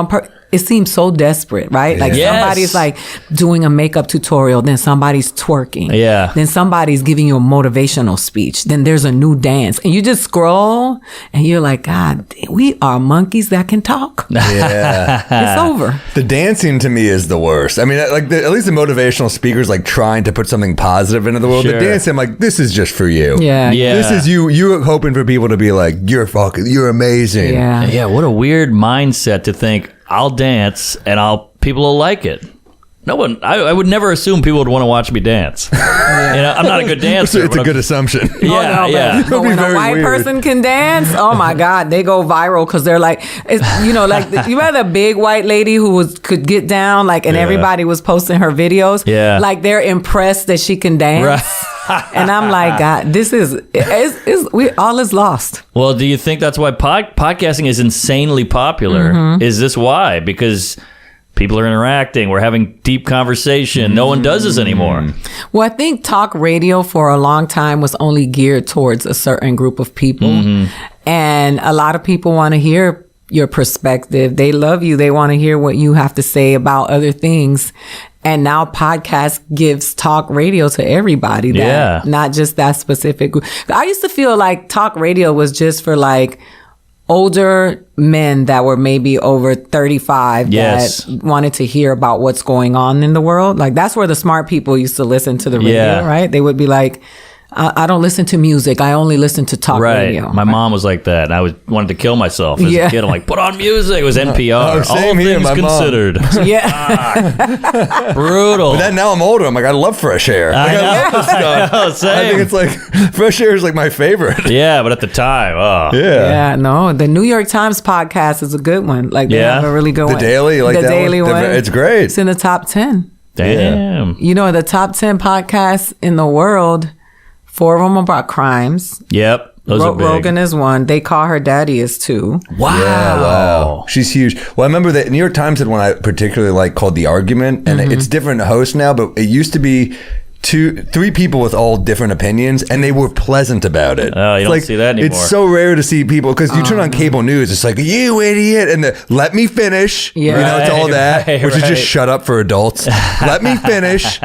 Speaker 5: it seems so desperate, right? Like
Speaker 1: Yes.
Speaker 5: somebody's like doing a makeup tutorial, then somebody's twerking.
Speaker 1: Yeah.
Speaker 5: Then somebody's giving you a motivational speech. Then there's a new dance. And you just scroll and you're like, God, we are monkeys that can talk.
Speaker 2: Yeah.
Speaker 5: It's over.
Speaker 2: The dancing to me is the worst. I mean, like at least the motivational speakers like trying to put something positive into the world.
Speaker 1: Sure.
Speaker 2: The dancing, I'm like, this is just for you.
Speaker 5: Yeah.
Speaker 1: Yeah.
Speaker 2: This is you. You're hoping for people to be like, you're amazing.
Speaker 5: Yeah.
Speaker 1: Yeah, what a weird mindset to think, I'll dance and people will like it. No one, I would never assume people would want to watch me dance. You know, I'm not a good dancer.
Speaker 2: It's a good assumption.
Speaker 1: Yeah,
Speaker 5: Oh, no,
Speaker 1: yeah.
Speaker 5: But when a
Speaker 2: very
Speaker 5: white
Speaker 2: weird.
Speaker 5: person can dance, oh my God, they go viral because they're like, you know, like you had a big white lady who could get down, like, and
Speaker 1: Yeah.
Speaker 5: everybody was posting her videos.
Speaker 1: Yeah.
Speaker 5: Like they're impressed that she can dance.
Speaker 1: Right.
Speaker 5: And I'm like, God, this is all is lost.
Speaker 1: Well, do you think that's why podcasting is insanely popular?
Speaker 5: Mm-hmm.
Speaker 1: Is this why? Because people are interacting. We're having deep conversation. No one does this anymore.
Speaker 5: Well, I think talk radio for a long time was only geared towards a certain group of people. And a lot of people want to hear your perspective. They love you. They want to hear what you have to say about other things. And now podcast gives talk radio to everybody.
Speaker 1: Yeah.
Speaker 5: Not just that specific group. I used to feel like talk radio was just for like older men that were maybe over 35
Speaker 1: Yes.
Speaker 5: that wanted to hear about what's going on in the world. Like that's where the smart people used to listen to the radio,
Speaker 1: Yeah.
Speaker 5: right? They would be like, I don't listen to music. I only listen to talk
Speaker 1: Right.
Speaker 5: radio.
Speaker 1: My mom was like that. And I wanted to kill myself as
Speaker 5: Yeah.
Speaker 1: a kid. I'm like, put on music. It was NPR.
Speaker 2: Oh, same
Speaker 1: All
Speaker 2: here,
Speaker 1: things
Speaker 2: my mom.
Speaker 1: considered.
Speaker 5: Yeah.
Speaker 1: Brutal.
Speaker 2: But then now I'm older. I'm like, I love fresh air. Like, I love this stuff.
Speaker 1: know,
Speaker 2: I
Speaker 1: same.
Speaker 2: think it's like fresh air is like my favorite.
Speaker 1: Yeah, but at the time,
Speaker 5: Yeah, no. The New York Times podcast is a good one. Like they
Speaker 1: Yeah?
Speaker 5: have a really good
Speaker 2: The
Speaker 5: one.
Speaker 2: Daily, you like
Speaker 5: the
Speaker 2: that
Speaker 5: Daily
Speaker 2: one?
Speaker 5: one.
Speaker 2: It's great.
Speaker 5: It's in the top 10.
Speaker 1: damn.
Speaker 5: You know, the top 10 podcasts in the world, 4 of them are about crimes.
Speaker 1: Yep. Those are big.
Speaker 5: Rogan is one. They Call Her Daddy is 2.
Speaker 1: Wow.
Speaker 2: Yeah, wow. She's huge. Well, I remember that New York Times had one I particularly like called The Argument, and it's different hosts now, but it used to be 3 people with all different opinions, and they were pleasant about it.
Speaker 1: Oh, you
Speaker 2: It's
Speaker 1: don't see that anymore.
Speaker 2: It's so rare to see people, because you turn on cable news, it's like, you idiot, and let me finish.
Speaker 5: Yeah.
Speaker 2: You know, it's all
Speaker 1: Right,
Speaker 2: that,
Speaker 1: right,
Speaker 2: which is
Speaker 1: right.
Speaker 2: just shut up for adults. Let me finish.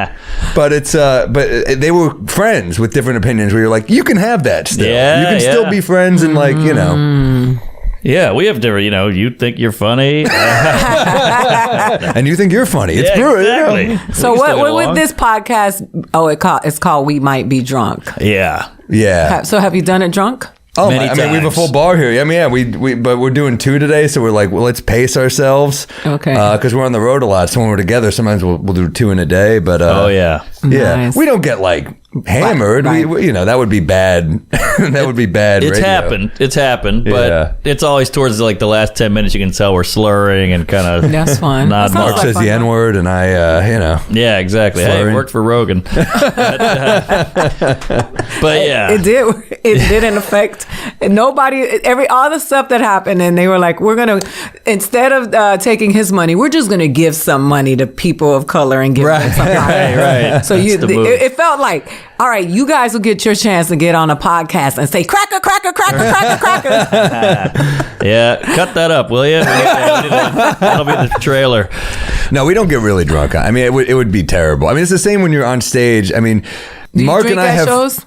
Speaker 2: But it's but they were friends with different opinions where you're like, you can have that still.
Speaker 1: Yeah,
Speaker 2: you can still
Speaker 1: yeah.
Speaker 2: be friends and like, you know.
Speaker 1: Yeah, we have different, you think you're funny.
Speaker 2: And you think you're funny. It's
Speaker 1: Yeah,
Speaker 2: true.
Speaker 1: exactly.
Speaker 2: You know?
Speaker 5: So
Speaker 1: We
Speaker 5: what
Speaker 1: still get
Speaker 5: would
Speaker 1: along.
Speaker 5: this podcast? Oh, it's called We Might Be Drunk.
Speaker 1: Yeah.
Speaker 2: Yeah.
Speaker 5: So have you done it drunk?
Speaker 2: Oh,
Speaker 1: Many
Speaker 2: I mean, we have a
Speaker 1: times.
Speaker 2: full bar here. I mean, yeah, we but we're doing 2 today, so we're like, well, let's pace ourselves.
Speaker 5: Okay.
Speaker 2: Because we're on the road a lot. So when we're together, sometimes we'll do 2 in a day. But
Speaker 1: Oh, yeah.
Speaker 2: yeah,
Speaker 5: Nice.
Speaker 2: we don't get like hammered.
Speaker 5: Right.
Speaker 2: We, that would be bad. That would be bad.
Speaker 1: It's
Speaker 2: radio.
Speaker 1: happened, but it's always towards like the last 10 minutes. You can tell we're slurring and kind of.
Speaker 5: That's fun.
Speaker 1: Not
Speaker 5: That sounds
Speaker 2: Mark
Speaker 5: like
Speaker 2: says
Speaker 5: fun,
Speaker 2: the
Speaker 5: though.
Speaker 2: N-word, and I,
Speaker 1: Yeah, exactly. Hey, it
Speaker 2: Slurring.
Speaker 1: worked for Rogan. But yeah,
Speaker 5: It did. It didn't affect nobody. All the stuff that happened, and they were like, "We're gonna instead of taking his money, we're just gonna give some money to people of color and give them some."
Speaker 1: right.
Speaker 5: So
Speaker 1: That's the move.
Speaker 5: it felt like, all right, you guys will get your chance to get on a podcast and say cracker, cracker, cracker, cracker, cracker.
Speaker 1: Yeah, cut that up, will you? That'll be the trailer.
Speaker 2: no, we don't get really drunk. I mean, it would be terrible. I mean, it's the same when you're on stage. I mean,
Speaker 5: Do you
Speaker 2: Mark
Speaker 5: drink
Speaker 2: and I
Speaker 5: at
Speaker 2: have.
Speaker 5: shows?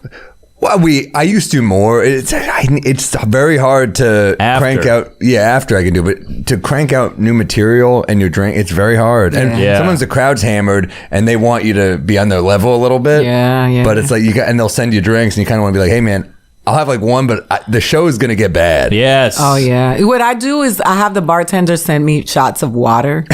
Speaker 2: Well, it's very hard to
Speaker 1: After.
Speaker 2: crank out. Yeah, after I can do, but to crank out new material and your drink, it's very hard. And
Speaker 1: Yeah.
Speaker 2: sometimes the crowd's hammered and they want you to be on their level a little bit.
Speaker 5: Yeah.
Speaker 2: But it's like and they'll send you drinks and you kind of want to be like, hey man, I'll have like one, but the show is gonna get bad.
Speaker 1: Yes.
Speaker 5: Oh yeah. What I do is I have the bartender send me shots of water.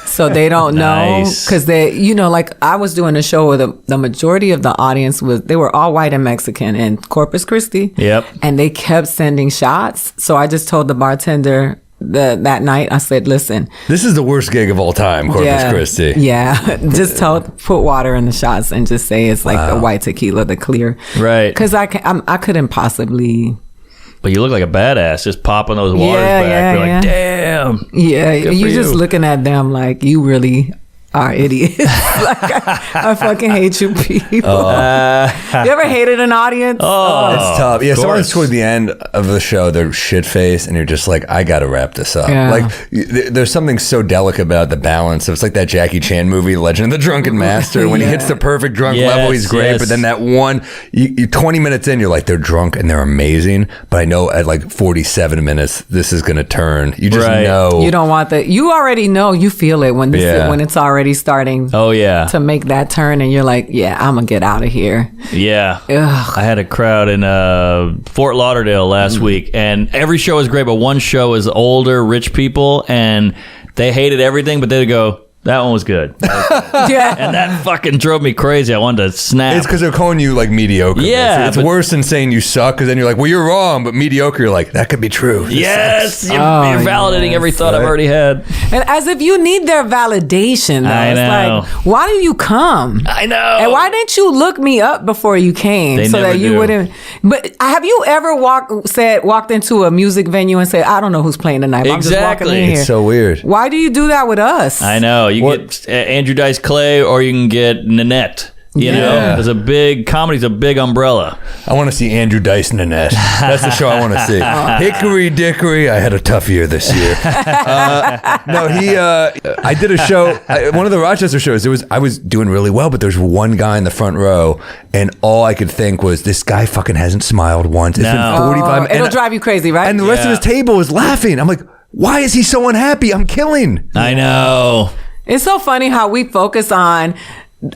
Speaker 5: So they don't know
Speaker 1: Nice.
Speaker 5: because they, like I was doing a show where the majority of the audience they were all white and Mexican in Corpus Christi.
Speaker 1: Yep.
Speaker 5: And they kept sending shots. So I just told the bartender that night, I said, listen,
Speaker 2: This is the worst gig of all time, Corpus Christi.
Speaker 5: Yeah. Just put water in the shots and just say it's like the white tequila, the clear.
Speaker 1: Right.
Speaker 5: Because I couldn't possibly.
Speaker 1: But you look like a badass just popping those waters back. You're like, damn.
Speaker 5: Yeah,
Speaker 1: Good
Speaker 5: you're
Speaker 1: for
Speaker 5: just
Speaker 1: you.
Speaker 5: looking at them like you really are idiots. Like I fucking hate you people. You ever hated an audience?
Speaker 2: It's tough. Yeah,
Speaker 1: of
Speaker 2: sometimes
Speaker 1: course.
Speaker 2: toward the end of the show, they're shit faced, and you're just like, I gotta wrap this up.
Speaker 5: Yeah.
Speaker 2: Like, there's something so delicate about the balance. It's like that Jackie Chan movie, Legend of the Drunken Master. When he hits the perfect drunk
Speaker 1: Yes,
Speaker 2: level, he's great.
Speaker 1: yes.
Speaker 2: But then that one, you 20 minutes in, you're like, they're drunk and they're amazing. But I know at like 47 minutes, this is gonna turn. You just
Speaker 1: Right.
Speaker 2: know.
Speaker 5: You don't want that. You already know. You feel it when
Speaker 2: Yeah.
Speaker 5: when it's already starting
Speaker 1: Oh, yeah.
Speaker 5: to make that turn, and you're like, yeah, I'm gonna get out of here.
Speaker 1: Yeah.
Speaker 5: Ugh.
Speaker 1: I had a crowd in Fort Lauderdale last week, and every show was great, but one show was older, rich people, and they hated everything, but they'd go, that one was good.
Speaker 5: Yeah.
Speaker 1: And that fucking drove me crazy. I wanted to snap.
Speaker 2: It's because they're calling you like mediocre.
Speaker 1: Yeah,
Speaker 2: It's
Speaker 1: but-
Speaker 2: worse than saying you suck, because then you're like, well, you're wrong, but mediocre, you're like, that could be true. This
Speaker 1: Yes,
Speaker 2: sucks.
Speaker 1: you're validating every thought I've
Speaker 2: Right.
Speaker 1: already had.
Speaker 5: And as if you need their validation, though.
Speaker 1: I
Speaker 5: It's
Speaker 1: know.
Speaker 5: like, why do you come?
Speaker 1: I know.
Speaker 5: And why didn't you look me up before you came
Speaker 1: They
Speaker 5: so
Speaker 1: never
Speaker 5: that you
Speaker 1: do.
Speaker 5: wouldn't? But have you ever walked into a music venue and said, I don't know who's playing tonight. I'm just walking
Speaker 1: Exactly.
Speaker 5: in here.
Speaker 2: It's so weird.
Speaker 5: Why do you do that with us?
Speaker 1: I know. You
Speaker 2: What-
Speaker 1: get Andrew Dice Clay, or you can get Nanette. You know,
Speaker 2: Yeah.
Speaker 1: there's comedy's a big umbrella.
Speaker 2: I want to see Andrew Dice and Nanette. That's the show I want to see. Hickory Dickory. I had a tough year this year. I did a show, one of the Rochester shows. I was doing really well, but there's one guy in the front row, and all I could think was, this guy fucking hasn't smiled once. It's
Speaker 1: No.
Speaker 2: been 45 minutes.
Speaker 5: It'll drive you crazy, right?
Speaker 2: And the rest of his table is laughing. I'm like, why is he so unhappy? I'm killing.
Speaker 1: I know.
Speaker 5: It's so funny how we focus on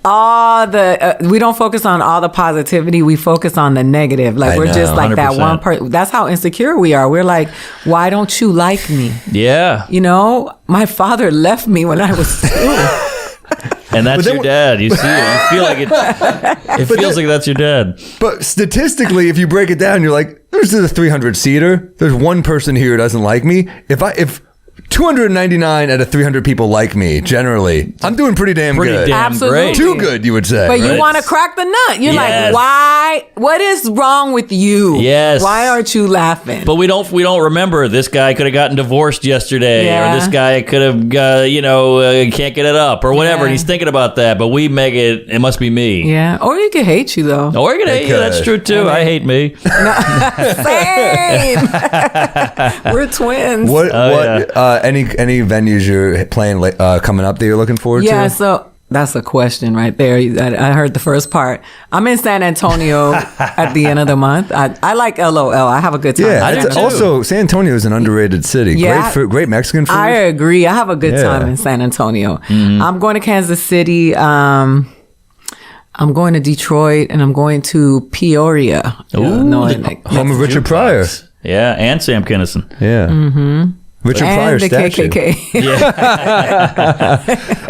Speaker 5: all the we don't focus on all the positivity, we focus on the negative. Like
Speaker 2: I
Speaker 5: we're just
Speaker 2: know,
Speaker 5: like that
Speaker 1: 100%.
Speaker 5: one person. That's how insecure we are. We're like, why don't you like me?
Speaker 1: Yeah.
Speaker 5: My father left me when I was 2.
Speaker 1: And that's
Speaker 2: then
Speaker 1: your dad. You see it. You feel like it. It feels like that's your dad.
Speaker 2: But statistically, if you break it down, you're like, there's a 300 seater. There's one person here who doesn't like me. If 299 out of 300 people like me, generally, I'm doing pretty damn
Speaker 1: Pretty
Speaker 2: good.
Speaker 1: damn
Speaker 5: Absolutely.
Speaker 1: great.
Speaker 2: Too good, you would say.
Speaker 5: But you
Speaker 1: Right.
Speaker 5: want to crack the nut. You're
Speaker 1: Yes.
Speaker 5: like, why? What is wrong with you?
Speaker 1: Yes.
Speaker 5: Why aren't you laughing?
Speaker 1: But we don't remember this guy could have gotten divorced yesterday,
Speaker 5: Yeah.
Speaker 1: or this guy could have can't get it up, or whatever.
Speaker 5: Yeah.
Speaker 1: And he's thinking about that, but we make it must be me.
Speaker 5: yeah. Or you could hate you though.
Speaker 1: Or you're gonna hate you. That's
Speaker 2: could.
Speaker 1: true too. I hate me.
Speaker 5: Same. We're twins.
Speaker 2: What
Speaker 1: yeah.
Speaker 2: any venues you're playing coming up that you're looking forward
Speaker 5: Yeah,
Speaker 2: to?
Speaker 5: so that's a question right there. I heard the first part. I'm in San Antonio at the end of the month. I like LOL. I have a good time.
Speaker 2: Yeah,
Speaker 1: I do
Speaker 2: it's
Speaker 1: too.
Speaker 2: also San Antonio is an underrated city.
Speaker 5: Yeah.
Speaker 2: Great food, great Mexican food.
Speaker 5: I agree. I have a good
Speaker 2: Yeah.
Speaker 5: time in San Antonio. I'm going to Kansas City. I'm going to Detroit, and I'm going to Peoria.
Speaker 1: Ooh,
Speaker 5: Illinois.
Speaker 2: Home of Richard Pryor.
Speaker 1: Yeah, and Sam Kinison.
Speaker 2: Yeah. Richard Pryor
Speaker 5: and the
Speaker 2: statue.
Speaker 5: KKK.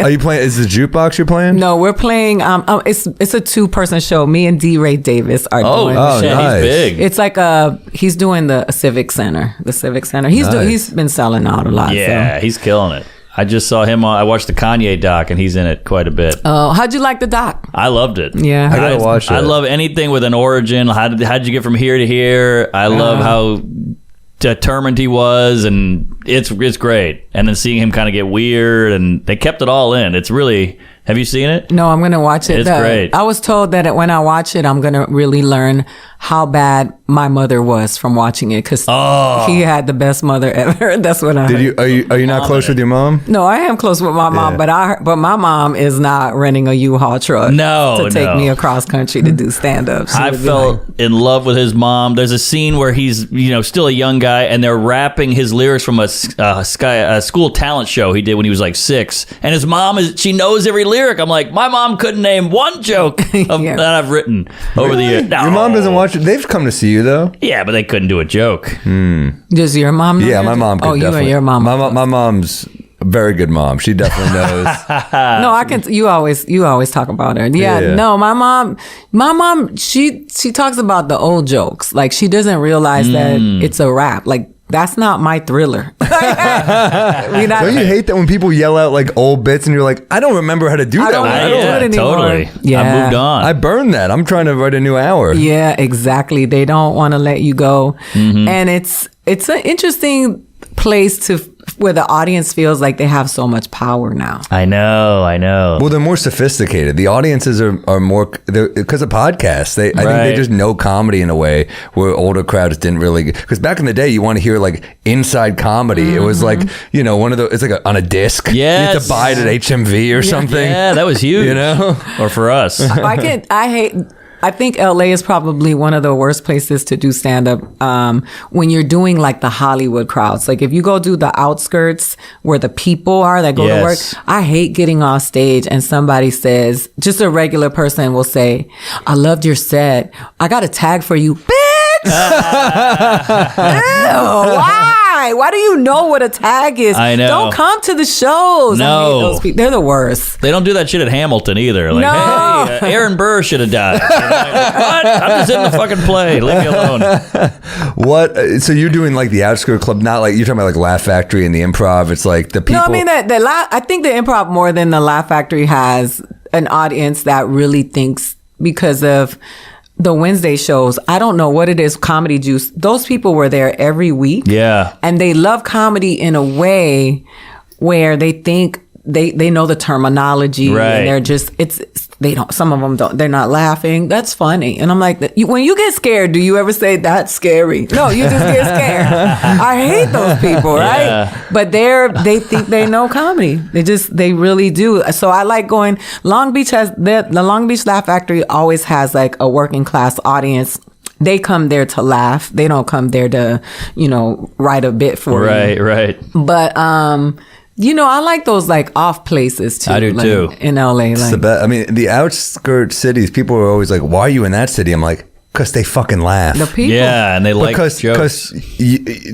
Speaker 2: Are you playing? Is the jukebox you're playing?
Speaker 5: No, we're playing. It's a 2-person show. Me and D. Ray Davis are doing.
Speaker 2: Oh,
Speaker 1: shit,
Speaker 2: nice.
Speaker 1: he's big.
Speaker 5: It's like he's doing the Civic Center. The Civic Center. He's
Speaker 2: Nice.
Speaker 5: he's been selling out a lot.
Speaker 1: Yeah,
Speaker 5: So.
Speaker 1: he's killing it. I just saw him on. I watched the Kanye doc, and he's in it quite a bit.
Speaker 5: Oh, how'd you like the doc?
Speaker 1: I loved it.
Speaker 5: Yeah.
Speaker 2: I gotta watch it.
Speaker 1: I love anything with an origin. How'd you get from here to here? I love how determined he was, and it's great. And then seeing him kind of get weird, and they kept it all in. It's really. Have you seen it?
Speaker 5: No, I'm gonna watch it.
Speaker 1: It's great.
Speaker 5: I was told that when I watch it, I'm gonna really learn how bad my mother was from watching it because he had the best mother ever. That's what I heard.
Speaker 2: Are you not close with your mom?
Speaker 5: No, I am close with my mom, but my mom is not renting a U-Haul truck to take me across country to do stand-ups.
Speaker 1: I felt in love with his mom. There's a scene where he's still a young guy, and they're rapping his lyrics from a school talent show he did when he was like 6, and his mom she knows every lyric. I'm like, my mom couldn't name one joke that I've written over the years. No.
Speaker 2: Your mom doesn't watch it. They've come to see you though.
Speaker 1: Yeah, but they couldn't do a joke.
Speaker 5: Does your mom know?
Speaker 2: Yeah, my mom could
Speaker 5: you
Speaker 2: definitely.
Speaker 5: and your mom.
Speaker 2: My mom's a very good mom. She definitely knows.
Speaker 5: No, I can. You always talk about her. Yeah. No, my mom. She talks about the old jokes. Like she doesn't realize that it's a rap. Like that's not my Thriller. Don't
Speaker 2: you hate that when people yell out like old bits and you're like, I don't remember how to do that.
Speaker 5: I don't do it anymore.
Speaker 1: Totally.
Speaker 5: Yeah.
Speaker 1: I moved on.
Speaker 2: I burned that. I'm trying to write a new hour.
Speaker 5: Yeah, exactly. They don't want to let you go, and it's an interesting place where the audience feels like they have so much power now.
Speaker 1: I know.
Speaker 2: Well, they're more sophisticated. The audiences are more because of podcasts. I think they just know comedy in a way where older crowds didn't really. Because back in the day, you want to hear like inside comedy. It was like one of the. It's like on a disc.
Speaker 1: Yes.
Speaker 2: You have to buy it at HMV or something.
Speaker 1: Yeah, that was huge. Or for us.
Speaker 5: I think LA is probably one of the worst places to do stand-up when you're doing like the Hollywood crowds. Like if you go do the outskirts where the people are that go to work, I hate getting off stage and somebody says, just a regular person will say, I loved your set. I got a tag for you. Bitch! Ew, why? Why do you know what a tag is?
Speaker 1: I know.
Speaker 5: Don't come to the shows.
Speaker 1: No.
Speaker 5: I hate those people. They're the worst.
Speaker 1: They don't do that shit at Hamilton either. Like,
Speaker 5: No.
Speaker 1: hey, Aaron Burr should have died. What? I'm just in the fucking play. Leave me alone.
Speaker 2: What? So you're doing like the outskirt club, not like you're talking about like Laugh Factory and the Improv. It's like the people.
Speaker 5: No, I mean I think the Improv more than the Laugh Factory has an audience that really thinks because of the Wednesday shows. I don't know what it is. Comedy Juice. Those people were there every week.
Speaker 1: Yeah,
Speaker 5: and they love comedy in a way where they think they know the terminology,
Speaker 1: right.
Speaker 5: and they're just some of them don't, they're not laughing. That's funny. And I'm like, when you get scared, do you ever say that's scary? No, you just get scared. I hate those people, right?
Speaker 1: Yeah.
Speaker 5: But they think they know comedy. They really do. So I like going. Long Beach the Long Beach Laugh Factory always has like a working class audience. They come there to laugh. They don't come there to, write a bit for you.
Speaker 1: Right.
Speaker 5: But I like those like off places too.
Speaker 1: I do too.
Speaker 5: In LA.
Speaker 2: It's the best. I mean, the outskirt cities, people are always like, why are you in that city? I'm like, because they fucking laugh.
Speaker 5: The people.
Speaker 1: Yeah, and they like jokes.
Speaker 2: Because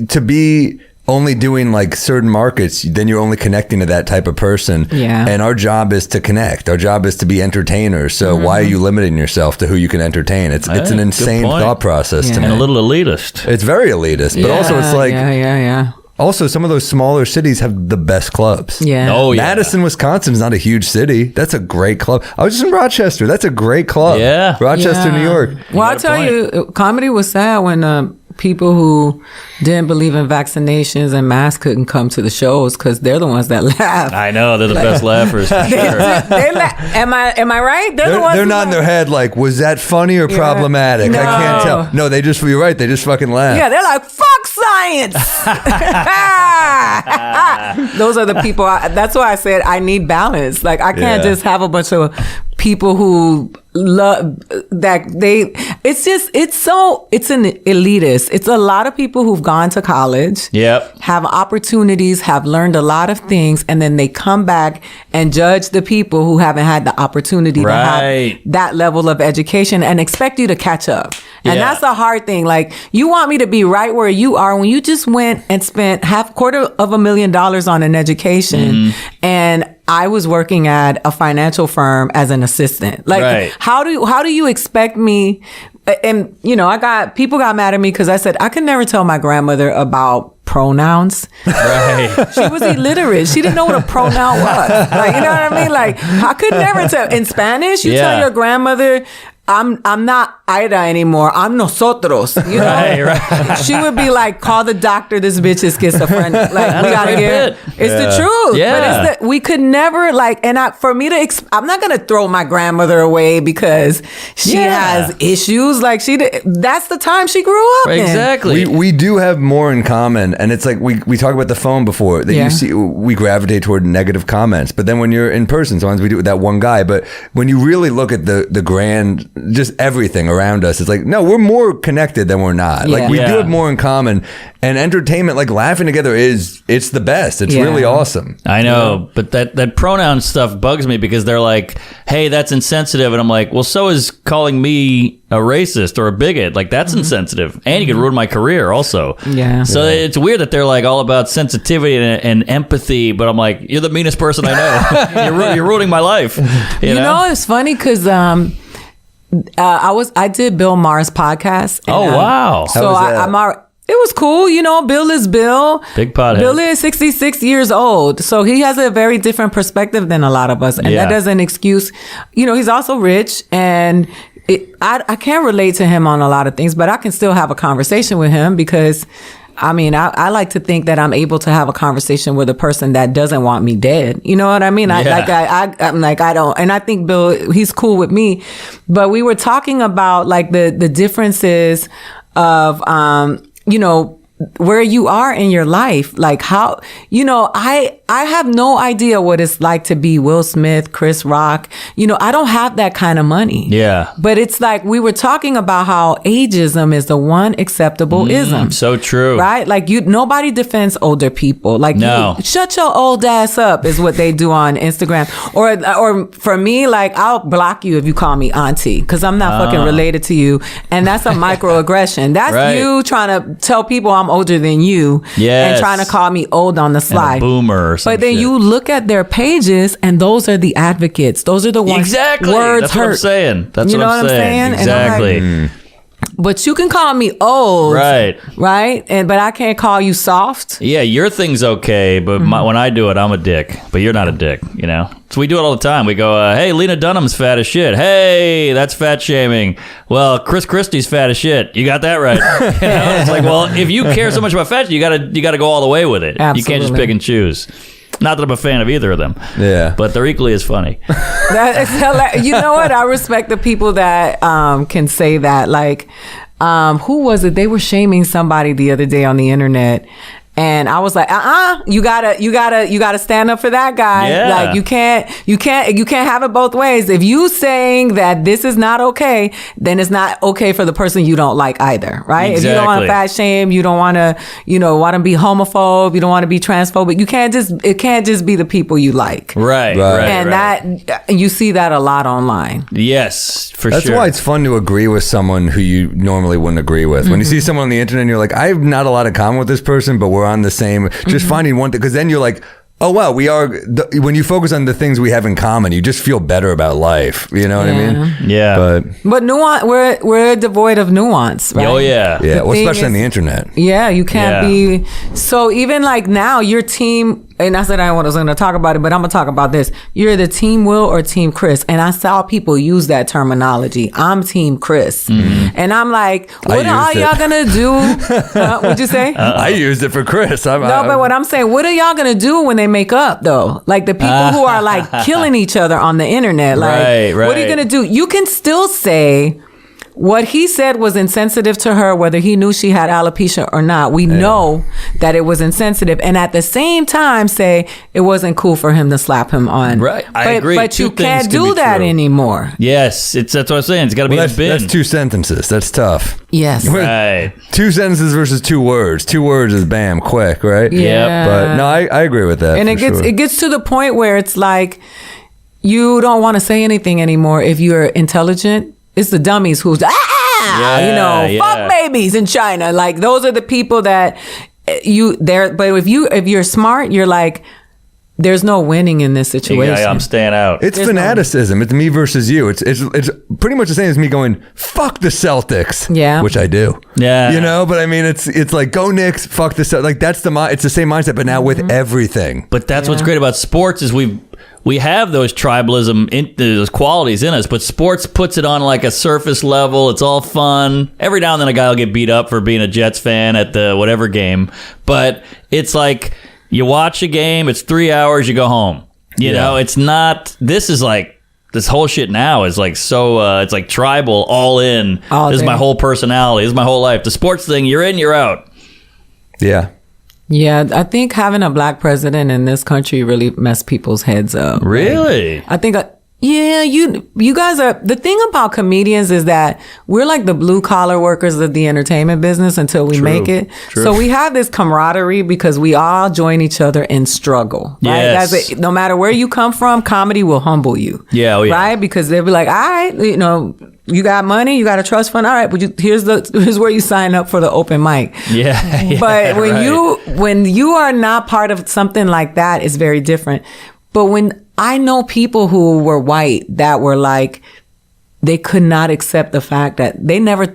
Speaker 2: to be only doing like certain markets, then you're only connecting to that type of person.
Speaker 5: Yeah.
Speaker 2: And our job is to connect. Our job is to be entertainers. So why are you limiting yourself to who you can entertain? It's an insane thought process to me.
Speaker 1: And a little elitist.
Speaker 2: It's very elitist, but also it's like
Speaker 5: yeah.
Speaker 2: Also, some of those smaller cities have the best clubs.
Speaker 5: Yeah.
Speaker 1: Oh, yeah.
Speaker 2: Madison, Wisconsin is not a huge city. That's a great club. I was just in Rochester. That's a great club.
Speaker 1: Yeah.
Speaker 2: Rochester, New York.
Speaker 5: Well, I'll tell you, comedy was sad when people who didn't believe in vaccinations and masks couldn't come to the shows because they're the ones that laugh.
Speaker 1: I know. They're the best laughers for sure.
Speaker 5: Am I right? They're the ones
Speaker 2: They're nodding their head like, was that funny or problematic?
Speaker 5: No.
Speaker 2: I can't tell. No, you're right. They just fucking laugh.
Speaker 5: Yeah, they're like, fuck science. Those are the people. That's why I said I need balance. Like I can't just have a bunch of people who love that it's an elitist. It's a lot of people who've gone to college, have opportunities, have learned a lot of things, and then they come back and judge the people who haven't had the opportunity to have that level of education and expect you to catch up. And that's the hard thing. Like, you want me to be right where you are when you just went and spent $250,000 on an education, and I was working at a financial firm as an assistant. Like, how do you expect me? And, you know, people got mad at me because I said I could never tell my grandmother about pronouns. Right. She was illiterate. She didn't know what a pronoun was. Like, you know what I mean? Like, I could never tell. In Spanish, you tell your grandmother, I'm not Ida anymore. I'm nosotros. You know? Right. She would be like, call the doctor. This bitch is schizophrenic. Like, we gotta get. It's the truth.
Speaker 1: Yeah.
Speaker 5: But we could never I'm not gonna throw my grandmother away because she has issues. Like, that's the time she grew up in.
Speaker 1: Exactly.
Speaker 2: We do have more in common, and it's like we talked about the phone before. That you see, we gravitate toward negative comments, but then when you're in person, sometimes we do it with that one guy. But when you really look at the grand, just everything around us, it's like, no, we're more connected than we're not. Like, we do have more in common, and entertainment, like laughing together, it's the best. It's really awesome.
Speaker 1: I know, but that pronoun stuff bugs me because they're like, hey, that's insensitive, and I'm like, well, so is calling me a racist or a bigot. Like, that's insensitive, and you could ruin my career also. So it's weird that they're like all about sensitivity and empathy, but I'm like, you're the meanest person I know. You're ruining my life. You know,
Speaker 5: it's funny because I did Bill Maher's podcast.
Speaker 1: And,
Speaker 2: How was that?
Speaker 5: It was cool. You know, Bill is Bill.
Speaker 1: Big pothead.
Speaker 5: Bill is 66 years old. So he has a very different perspective than a lot of us. And that doesn't excuse, you know, he's also rich, and I can't relate to him on a lot of things, but I can still have a conversation with him because, I mean, I like to think that I'm able to have a conversation with a person that doesn't want me dead. You know what I mean? I'm like, I don't, and I think Bill, he's cool with me, but we were talking about like the differences of, you know, where you are in your life. Like, how, you know, I have no idea what it's like to be Will Smith, Chris Rock. You know, I don't have that kind of money.
Speaker 1: Yeah.
Speaker 5: But it's like, we were talking about how ageism is the one acceptable ism.
Speaker 1: So true.
Speaker 5: Right? Like, nobody defends older people. Like, shut your old ass up is what they do on Instagram. Or for me, like, I'll block you if you call me auntie because I'm not fucking related to you. And that's a microaggression. That's you trying to tell people I'm older than you and trying to call me old on the slide.
Speaker 1: And a boomer or something.
Speaker 5: But then you look at their pages, and those are the advocates. Those are the ones.
Speaker 1: Exactly.
Speaker 5: Words
Speaker 1: That's
Speaker 5: hurt.
Speaker 1: what I'm saying. That's
Speaker 5: you know
Speaker 1: what I'm saying. Exactly.
Speaker 5: And I'm like, but you can call me old, right? But I can't call you soft.
Speaker 1: Yeah, your thing's okay, but when I do it, I'm a dick. But you're not a dick, you know. So we do it all the time. We go, hey, Lena Dunham's fat as shit. Hey, that's fat shaming. Well, Chris Christie's fat as shit. You got that right. You know? It's like, well, if you care so much about fat, you gotta go all the way with it.
Speaker 5: Absolutely.
Speaker 1: You can't just pick and choose. Not that I'm a fan of either of them.
Speaker 2: Yeah.
Speaker 1: But they're equally as funny.
Speaker 5: You know what? I respect the people that can say that. Like, who was it? They were shaming somebody the other day on the internet. And I was like, you gotta stand up for that guy.
Speaker 1: Yeah.
Speaker 5: Like, you can't have it both ways. If you saying that this is not okay, then it's not okay for the person you don't like either, right?
Speaker 1: Exactly.
Speaker 5: If you don't want to fat shame, you don't want to, want to be homophobe, you don't want to be transphobic, it can't just be the people you like.
Speaker 1: Right.
Speaker 5: And that, you see that a lot online.
Speaker 1: Yes, for
Speaker 2: That's
Speaker 1: sure.
Speaker 2: That's why it's fun to agree with someone who you normally wouldn't agree with. When you see someone on the internet and you're like, I have not a lot of common with this person, but we're on the same, just finding one thing, because then you're like, oh wow, we are. When you focus on the things we have in common, you just feel better about life. You know what I mean?
Speaker 1: Yeah.
Speaker 5: But nuance, we're devoid of nuance, right?
Speaker 1: Oh yeah.
Speaker 2: Yeah. Well, especially on the internet.
Speaker 5: Yeah, you can't be. So even like now, your team. And I said I was going to talk about it, but I'm going to talk about this. You're the team Will or team Chris. And I saw people use that terminology. I'm team Chris. And I'm like, what are y'all going to do? What'd you say?
Speaker 2: I used it for Chris.
Speaker 5: But what I'm saying, what are y'all going to do when they make up though? Like the people who are like killing each other on the internet. Like, what are you going to do? You can still say, what he said was insensitive to her, whether he knew she had alopecia or not. We know that it was insensitive. And at the same time, say it wasn't cool for him to slap him on.
Speaker 1: Right. I agree.
Speaker 5: But you can't do that anymore.
Speaker 1: Yes. That's what I'm saying. It's got to be a bin.
Speaker 2: That's two sentences. That's tough.
Speaker 5: Yes.
Speaker 1: Right.
Speaker 2: 2 sentences versus 2 words. 2 words is bam, quick, right?
Speaker 5: Yeah.
Speaker 2: But no, I agree with that.
Speaker 5: And it gets to the point where it's like, you don't want to say anything anymore if you're intelligent. It's the dummies who's, now. Fuck babies in China. Like those are the people that but if you're smart, you're like, there's no winning in this situation.
Speaker 1: Yeah, I'm staying out.
Speaker 2: It's fanaticism. It's me versus you. It's pretty much the same as me going, fuck the Celtics.
Speaker 5: Yeah.
Speaker 2: Which I do.
Speaker 1: Yeah.
Speaker 2: You know, but I mean, it's like, go Knicks, fuck the Celtics. Like, it's the same mindset, but now with everything.
Speaker 1: But that's what's great about sports is we have those tribalism, those qualities in us, but sports puts it on like a surface level. It's all fun. Every now and then a guy will get beat up for being a Jets fan at the whatever game. But it's like, you watch a game, it's 3 hours, you go home. You know, it's not, this is like, this whole shit now is like so, it's like tribal, all in. This is my whole personality. This is my whole life. The sports thing, you're in, you're out.
Speaker 2: Yeah.
Speaker 5: Yeah, I think having a black president in this country really messed people's heads up.
Speaker 1: Really?
Speaker 5: I think, you guys are, the thing about comedians is that we're like the blue collar workers of the entertainment business until we make it.
Speaker 1: True.
Speaker 5: So we have this camaraderie because we all join each other in struggle. Right?
Speaker 1: Yes.
Speaker 5: No matter where you come from, comedy will humble you.
Speaker 1: Yeah,
Speaker 5: Right? Because they'll be like, all right, you got money, you got a trust fund. All right, but here's where you sign up for the open mic.
Speaker 1: Yeah.
Speaker 5: But when you are not part of something like that, it's very different. But when I know people who were white that were like, they could not accept the fact that they never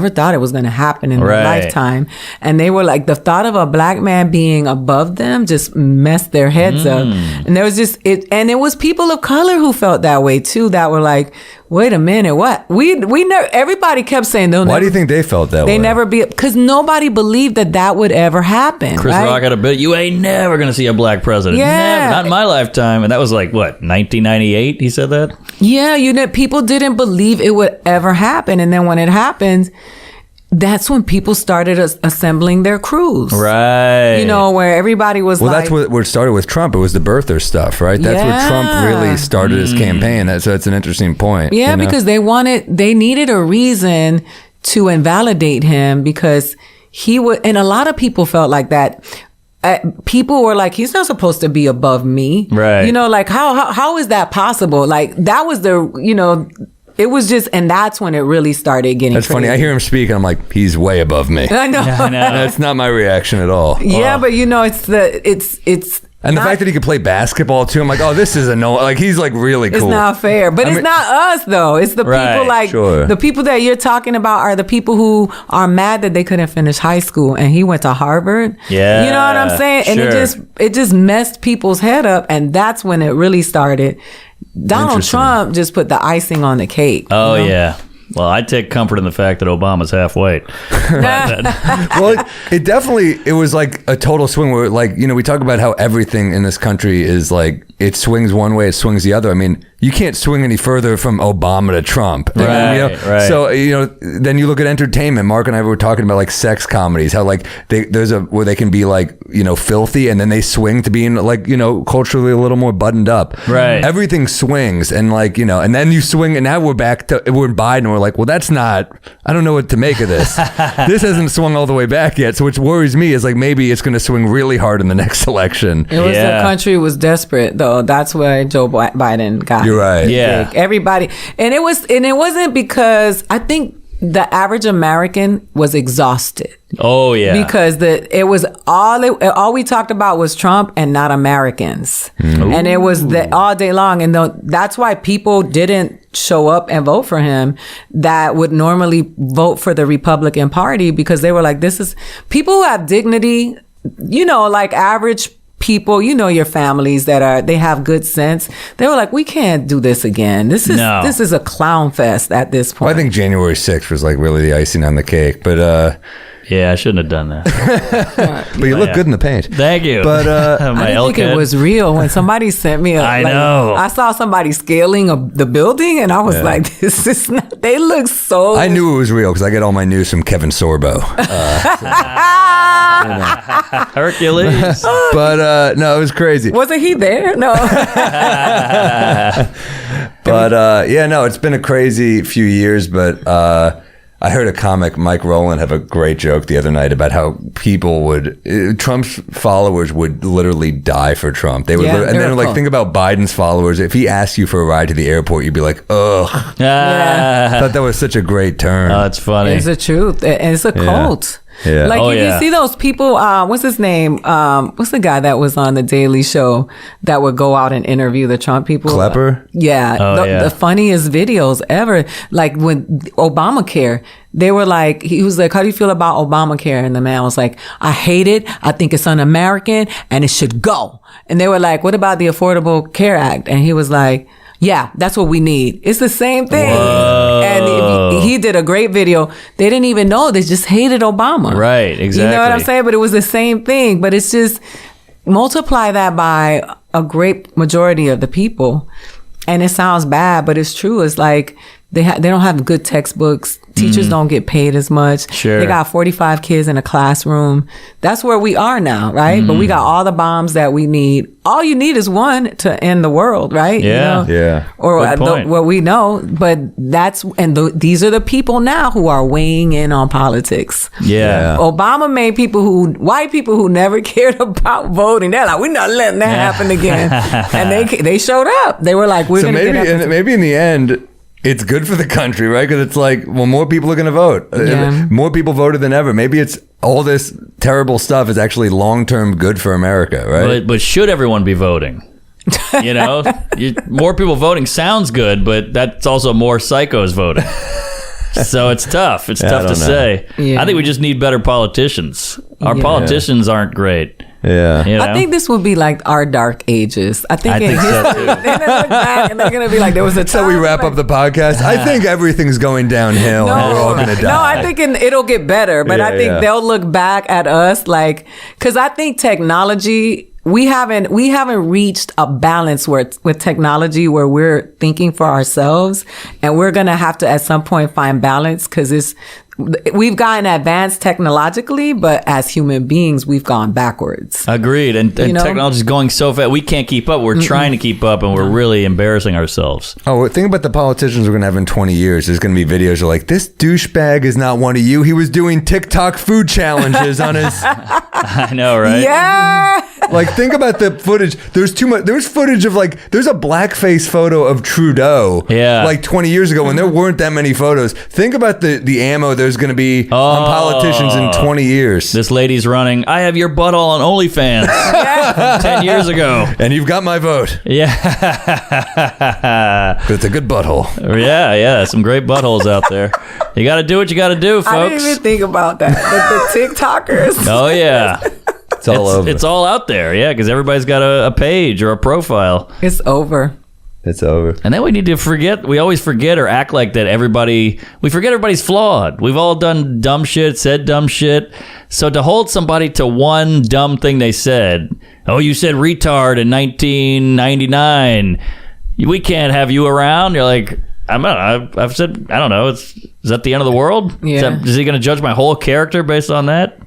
Speaker 5: thought it was going to happen in their lifetime. And they were like, the thought of a black man being above them just messed their heads up. And there was and it was people of color who felt that way too, that were like, wait a minute, what? We never, everybody kept saying,
Speaker 2: why do you think they felt that way?
Speaker 5: They never because nobody believed that would ever happen.
Speaker 1: Chris Rock had a bit, you ain't never going to see a black president.
Speaker 5: Yeah.
Speaker 1: Never, not in my lifetime. And that was like, what, 1998 he said that?
Speaker 5: Yeah, people didn't believe it would ever happen. And then when it happened, that's when people started assembling their crews.
Speaker 1: Right.
Speaker 5: Where everybody was
Speaker 2: that's what started with Trump. It was the birther stuff, right? That's where Trump really started his campaign. So that's an interesting point.
Speaker 5: Yeah, because they needed a reason to invalidate him because he would, and a lot of people felt like that. People were like, he's not supposed to be above me.
Speaker 1: Right.
Speaker 5: Like how is that possible? Like that was it was just, and that's when it really started getting
Speaker 2: That's
Speaker 5: crazy.
Speaker 2: funny. I hear him speak and I'm like, he's way above me.
Speaker 5: I know.
Speaker 2: That's not my reaction at all.
Speaker 5: Yeah, but it's
Speaker 2: and the fact that he could play basketball too, I'm like, oh, this is annoying. Like he's like really cool.
Speaker 5: It's not fair, but it's not us though. It's the people the people that you're talking about are the people who are mad that they couldn't finish high school and he went to Harvard.
Speaker 1: Yeah,
Speaker 5: you know what I'm saying? And it just messed people's head up, and that's when it really started. Donald Trump just put the icing on the cake.
Speaker 1: Oh yeah. Well, I take comfort in the fact that Obama's half white.
Speaker 2: Well, it was like a total swing where, like, we talk about how everything in this country is like, it swings one way, it swings the other. I mean, you can't swing any further from Obama to Trump.
Speaker 1: Right.
Speaker 2: So, then you look at entertainment. Mark and I were talking about like sex comedies, how like where they can be like, filthy, and then they swing to being like, culturally a little more buttoned up.
Speaker 1: Right.
Speaker 2: Everything swings, and like, and then you swing, and now we're in Biden, and we're like, well, that's not, I don't know what to make of this. This hasn't swung all the way back yet. So which worries me is like, maybe it's going to swing really hard in the next election.
Speaker 5: The country was desperate though. That's why Joe Biden got.
Speaker 2: You're right.
Speaker 1: Yeah.
Speaker 5: Big. Everybody, and it wasn't because I think the average American was exhausted.
Speaker 1: Oh yeah.
Speaker 5: Because it was all we talked about was Trump and not Americans. And it was all day long, and that's why people didn't show up and vote for him that would normally vote for the Republican Party, because they were like, this is people who have dignity, like average people, your families they have good sense. They were like, we can't do this again. This is a clown fest at this point.
Speaker 2: Well, I think January 6th was like really the icing on the cake, but
Speaker 1: yeah, I shouldn't have done that.
Speaker 2: but you look good in the paint.
Speaker 1: Thank you.
Speaker 2: But
Speaker 5: I didn't think it was real when somebody sent me
Speaker 1: I know.
Speaker 5: I saw somebody scaling the building, and I was like, this is not, they look so.
Speaker 2: I knew it was real because I get all my news from Kevin Sorbo.
Speaker 1: Hercules.
Speaker 2: But no, it was crazy.
Speaker 5: Wasn't he there? No.
Speaker 2: But it's been a crazy few years, but I heard a comic, Mike Rowland, have a great joke the other night about how Trump's followers would literally die for Trump. They would, and then like think about Biden's followers. If he asked you for a ride to the airport, you'd be like, ugh. I thought that was such a great term.
Speaker 1: Oh, it's funny.
Speaker 5: It's the truth, and it's a cult.
Speaker 2: Yeah.
Speaker 5: Like you see those people, what's his name? What's the guy that was on the Daily Show that would go out and interview the Trump people?
Speaker 2: Klepper?
Speaker 5: The funniest videos ever. Like when Obamacare, they were like, he was like, how do you feel about Obamacare? And the man was like, I hate it. I think it's un-American and it should go. And they were like, what about the Affordable Care Act? And he was like, yeah, that's what we need. It's the same thing. Whoa. And he did a great video. They didn't even know. They just hated Obama.
Speaker 1: Right, exactly.
Speaker 5: You know what I'm saying? But it was the same thing. But it's just multiply that by a great majority of the people. And it sounds bad, but it's true. It's like they don't have good textbooks. Teachers don't get paid as much.
Speaker 1: Sure.
Speaker 5: They got 45 kids in a classroom. That's where we are now, right? But we got all the bombs that we need. All you need is one to end the world, right?
Speaker 1: Yeah.
Speaker 2: Yeah.
Speaker 5: Or what we know. But these are the people now who are weighing in on politics.
Speaker 1: Yeah.
Speaker 5: Obama made white people who never cared about voting. They're like, we're not letting that happen again. And they showed up. They were like, we're going to get up.
Speaker 2: Maybe in the end, it's good for the country, right? Because it's like, well, more people are going to vote.
Speaker 5: Yeah.
Speaker 2: More people voted than ever. Maybe it's all this terrible stuff is actually long-term good for America, right?
Speaker 1: But should everyone be voting? You know, more people voting sounds good, but that's also more psychos voting. So it's tough. It's tough to say. Yeah. I think we just need better politicians. Our politicians aren't great.
Speaker 2: Yeah.
Speaker 1: You know?
Speaker 5: I think this will be like our dark ages. I think
Speaker 1: so too.
Speaker 5: They're gonna look back and they're going to be like, there was a time.
Speaker 2: So we wrap up the podcast. I think everything's going downhill and we're all going to die.
Speaker 5: No, I think it'll get better, but I think they'll look back at us like, because I think technology, we haven't reached a balance with technology where we're thinking for ourselves, and we're going to have to at some point find balance, because we've gotten advanced technologically, but as human beings, we've gone backwards.
Speaker 1: Agreed. And technology's going so fast. We can't keep up. We're trying to keep up, and we're really embarrassing ourselves.
Speaker 2: Oh, think about the politicians we're going to have in 20 years. There's going to be videos of like, this douchebag is not one of you. He was doing TikTok food challenges on his...
Speaker 1: I know, right?
Speaker 5: Yeah.
Speaker 2: Like, think about the footage. There's too much. There's footage of like, there's a blackface photo of Trudeau.
Speaker 1: Yeah.
Speaker 2: Like 20 years ago when there weren't that many photos. Think about the ammo there's going to be on politicians in 20 years.
Speaker 1: This lady's running, I have your butthole on OnlyFans 10 years ago.
Speaker 2: And you've got my vote.
Speaker 1: Yeah.
Speaker 2: But it's a good butthole.
Speaker 1: Yeah. Some great buttholes out there. You got to do what you got to do, folks.
Speaker 5: I didn't even think about that. The TikTokers.
Speaker 1: Oh, yeah.
Speaker 2: It's all over.
Speaker 1: It's all out there, yeah, because everybody's got a page or a profile.
Speaker 5: It's over.
Speaker 2: It's over.
Speaker 1: And then we need to forget, we always forget or act like that we forget everybody's flawed. We've all done dumb shit, said dumb shit. So to hold somebody to one dumb thing they said, oh, you said retard in 1999, we can't have you around. You're like, I've said, I don't know, is that the end of the world?
Speaker 5: Yeah.
Speaker 1: Is he going to judge my whole character based on that?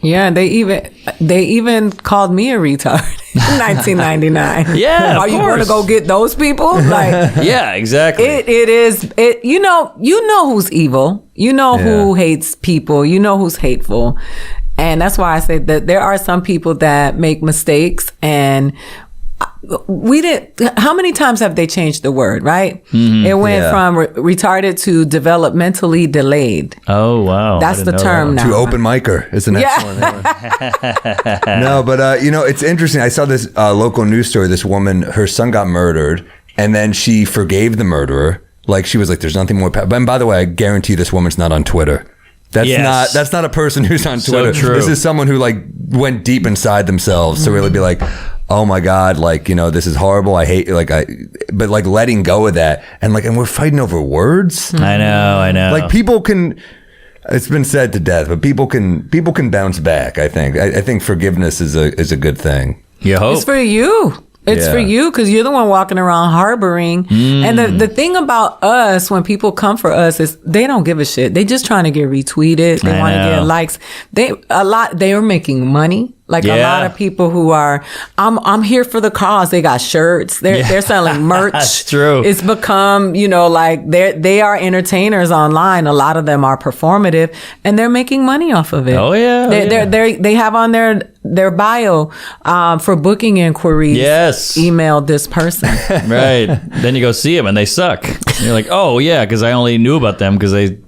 Speaker 5: Yeah, they even called me a retard in 1999.
Speaker 1: Yeah,
Speaker 5: are you going to go get those people? Like,
Speaker 1: yeah, exactly.
Speaker 5: It is. You know who's evil. You know who hates people. You know who's hateful, and that's why I say that there are some people that make mistakes, and how many times have they changed the word, right? Mm-hmm. It went from retarded to developmentally delayed.
Speaker 1: Oh, wow.
Speaker 5: That's the term now.
Speaker 2: To open micer is the next one. No, but it's interesting. I saw this local news story. This woman, her son got murdered, and then she forgave the murderer. Like, she was like, there's nothing more. And by the way, I guarantee this woman's not on Twitter. That's not a person who's on Twitter.
Speaker 1: So true.
Speaker 2: This is someone who like went deep inside themselves to really be like, oh my God, like, this is horrible. I hate, but like letting go of that. And we're fighting over words.
Speaker 1: I know.
Speaker 2: Like, people can, it's been said to death, but people can bounce back. I think. I think forgiveness is a good thing.
Speaker 1: You hope.
Speaker 5: It's for you. It's for you, because you're the one walking around harboring. And the thing about us, when people come for us, is they don't give a shit. They just trying to get retweeted. They want to get likes. They are making money. Like a lot of people who are, I'm here for the cause. They got shirts. They're selling merch.
Speaker 1: That's true.
Speaker 5: It's become, like they are entertainers online. A lot of them are performative, and they're making money off of it.
Speaker 1: Oh yeah.
Speaker 5: They have on their bio for booking inquiries.
Speaker 1: Yes.
Speaker 5: Email this person.
Speaker 1: Right. Then you go see them and they suck. And you're like, oh yeah, because I only knew about them because they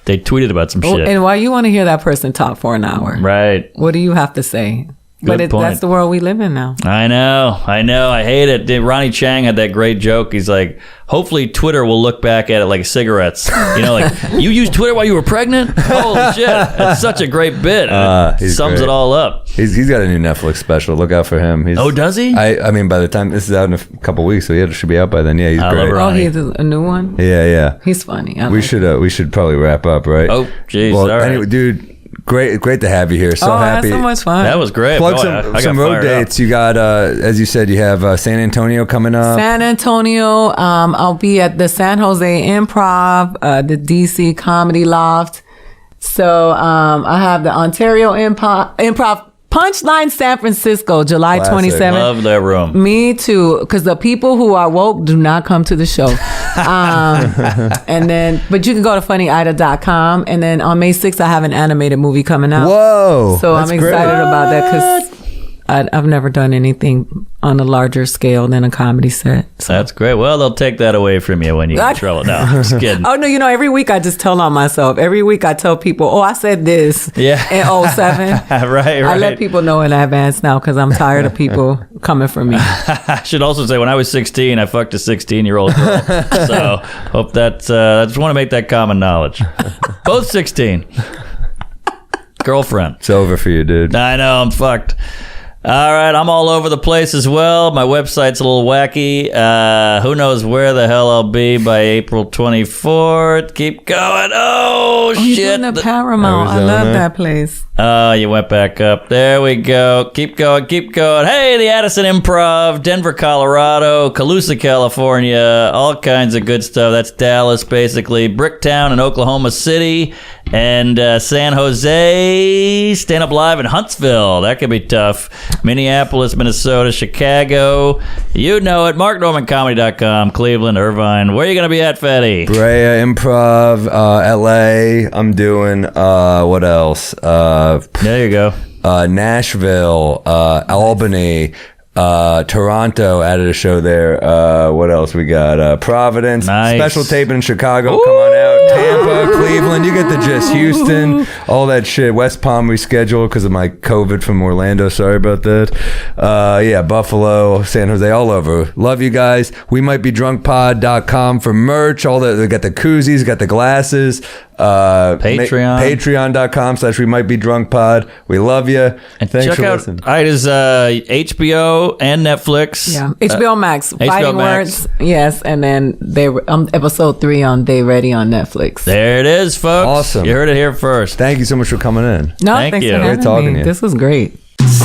Speaker 1: tweeted about some shit.
Speaker 5: And why you want to hear that person talk for an hour?
Speaker 1: Right.
Speaker 5: What do you have to say?
Speaker 1: Good point.
Speaker 5: That's the world we live in now.
Speaker 1: I know. I hate it. Ronnie Chang had that great joke. He's like, hopefully Twitter will look back at it like cigarettes. Like, you used Twitter while you were pregnant? Holy shit. That's such a great bit. It sums
Speaker 2: great.
Speaker 1: it all up.
Speaker 2: He's got a new Netflix special. Look out for him.
Speaker 1: Does he?
Speaker 2: I mean, by the time this is out in a couple weeks, so it should be out by then. Yeah, he's
Speaker 1: I
Speaker 2: great.
Speaker 1: love Ronnie.
Speaker 5: He's a new one?
Speaker 2: Yeah.
Speaker 5: He's funny.
Speaker 2: We should probably wrap up, right?
Speaker 1: Oh, jeez.
Speaker 2: Well,
Speaker 1: all right.
Speaker 2: anyway, dude, great to have you here. So
Speaker 5: I
Speaker 2: happy.
Speaker 5: had so much fun.
Speaker 1: That was great.
Speaker 2: Plug
Speaker 1: Boy, I got
Speaker 2: some road
Speaker 1: fired up.
Speaker 2: dates. You got, as you said, you have San Antonio coming up.
Speaker 5: San Antonio. I'll be at the San Jose Improv, the DC Comedy Loft. So I have the Ontario Improv Punchline San Francisco, July
Speaker 2: Classic.
Speaker 5: 27th.
Speaker 1: Love that room.
Speaker 5: Me too, because the people who are woke do not come to the show. But you can go to funnyida.com. And then on May 6th, I have an animated movie coming out.
Speaker 2: Whoa.
Speaker 5: So
Speaker 2: that's
Speaker 5: I'm
Speaker 2: great.
Speaker 5: excited about that because I've never done anything on a larger scale than a comedy set. So.
Speaker 1: That's great. Well, they'll take that away from you when you control it. No, I'm just kidding.
Speaker 5: Oh, no, every week I just tell on myself. Every week I tell people, I said this in 07.
Speaker 1: Right.
Speaker 5: I let people know in advance now because I'm tired of people coming for me.
Speaker 1: I should also say, when I was 16, I fucked a 16-year-old girl. So hope that, I just want to make that common knowledge. Both 16. Girlfriend.
Speaker 2: It's over for you, dude.
Speaker 1: I know, I'm fucked. All right, I'm all over the place as well. My website's a little wacky. Who knows where the hell I'll be by April 24th. Keep going. Oh, shit.
Speaker 5: You're doing the Paramount.
Speaker 2: Arizona.
Speaker 5: I love that place.
Speaker 1: Oh, you went back up. There we go. Keep going. Hey, the Addison Improv, Denver, Colorado, Colusa, California, all kinds of good stuff. That's Dallas, basically. Bricktown in Oklahoma City, and San Jose. Stand Up Live in Huntsville. That could be tough. Minneapolis, Minnesota, Chicago. You know it. MarkNormanComedy.com. Cleveland, Irvine. Where are you going to be at, Fetty?
Speaker 2: Brea Improv, LA. I'm doing, what else?
Speaker 1: There you go.
Speaker 2: Nashville, Albany, Toronto, added a show there. What else we got? Providence,
Speaker 1: Nice.
Speaker 2: special taping in Chicago. Come on out. Tampa, Cleveland, you get the gist. Houston, all that shit. West Palm rescheduled because of my COVID from Orlando. Sorry about that. Buffalo, San Jose, all over. Love you guys. We might be drunkpod.com for merch. They got the koozies, got the glasses. Patreon.com/we might be drunk pod. We love you.
Speaker 1: And
Speaker 2: Thanks
Speaker 1: check
Speaker 2: for
Speaker 1: out
Speaker 2: listening.
Speaker 1: HBO and Netflix.
Speaker 5: Yeah, HBO Max, Fighting
Speaker 1: Max.
Speaker 5: Words, yes, and then episode 3 on They Ready on Netflix.
Speaker 1: There it is, folks.
Speaker 2: Awesome.
Speaker 1: You heard it here first.
Speaker 2: Thank you so much for coming in.
Speaker 5: No,
Speaker 1: Thank
Speaker 5: thanks
Speaker 1: you.
Speaker 5: for
Speaker 1: Great
Speaker 5: having
Speaker 2: talking
Speaker 5: me.
Speaker 2: to you.
Speaker 5: This was great.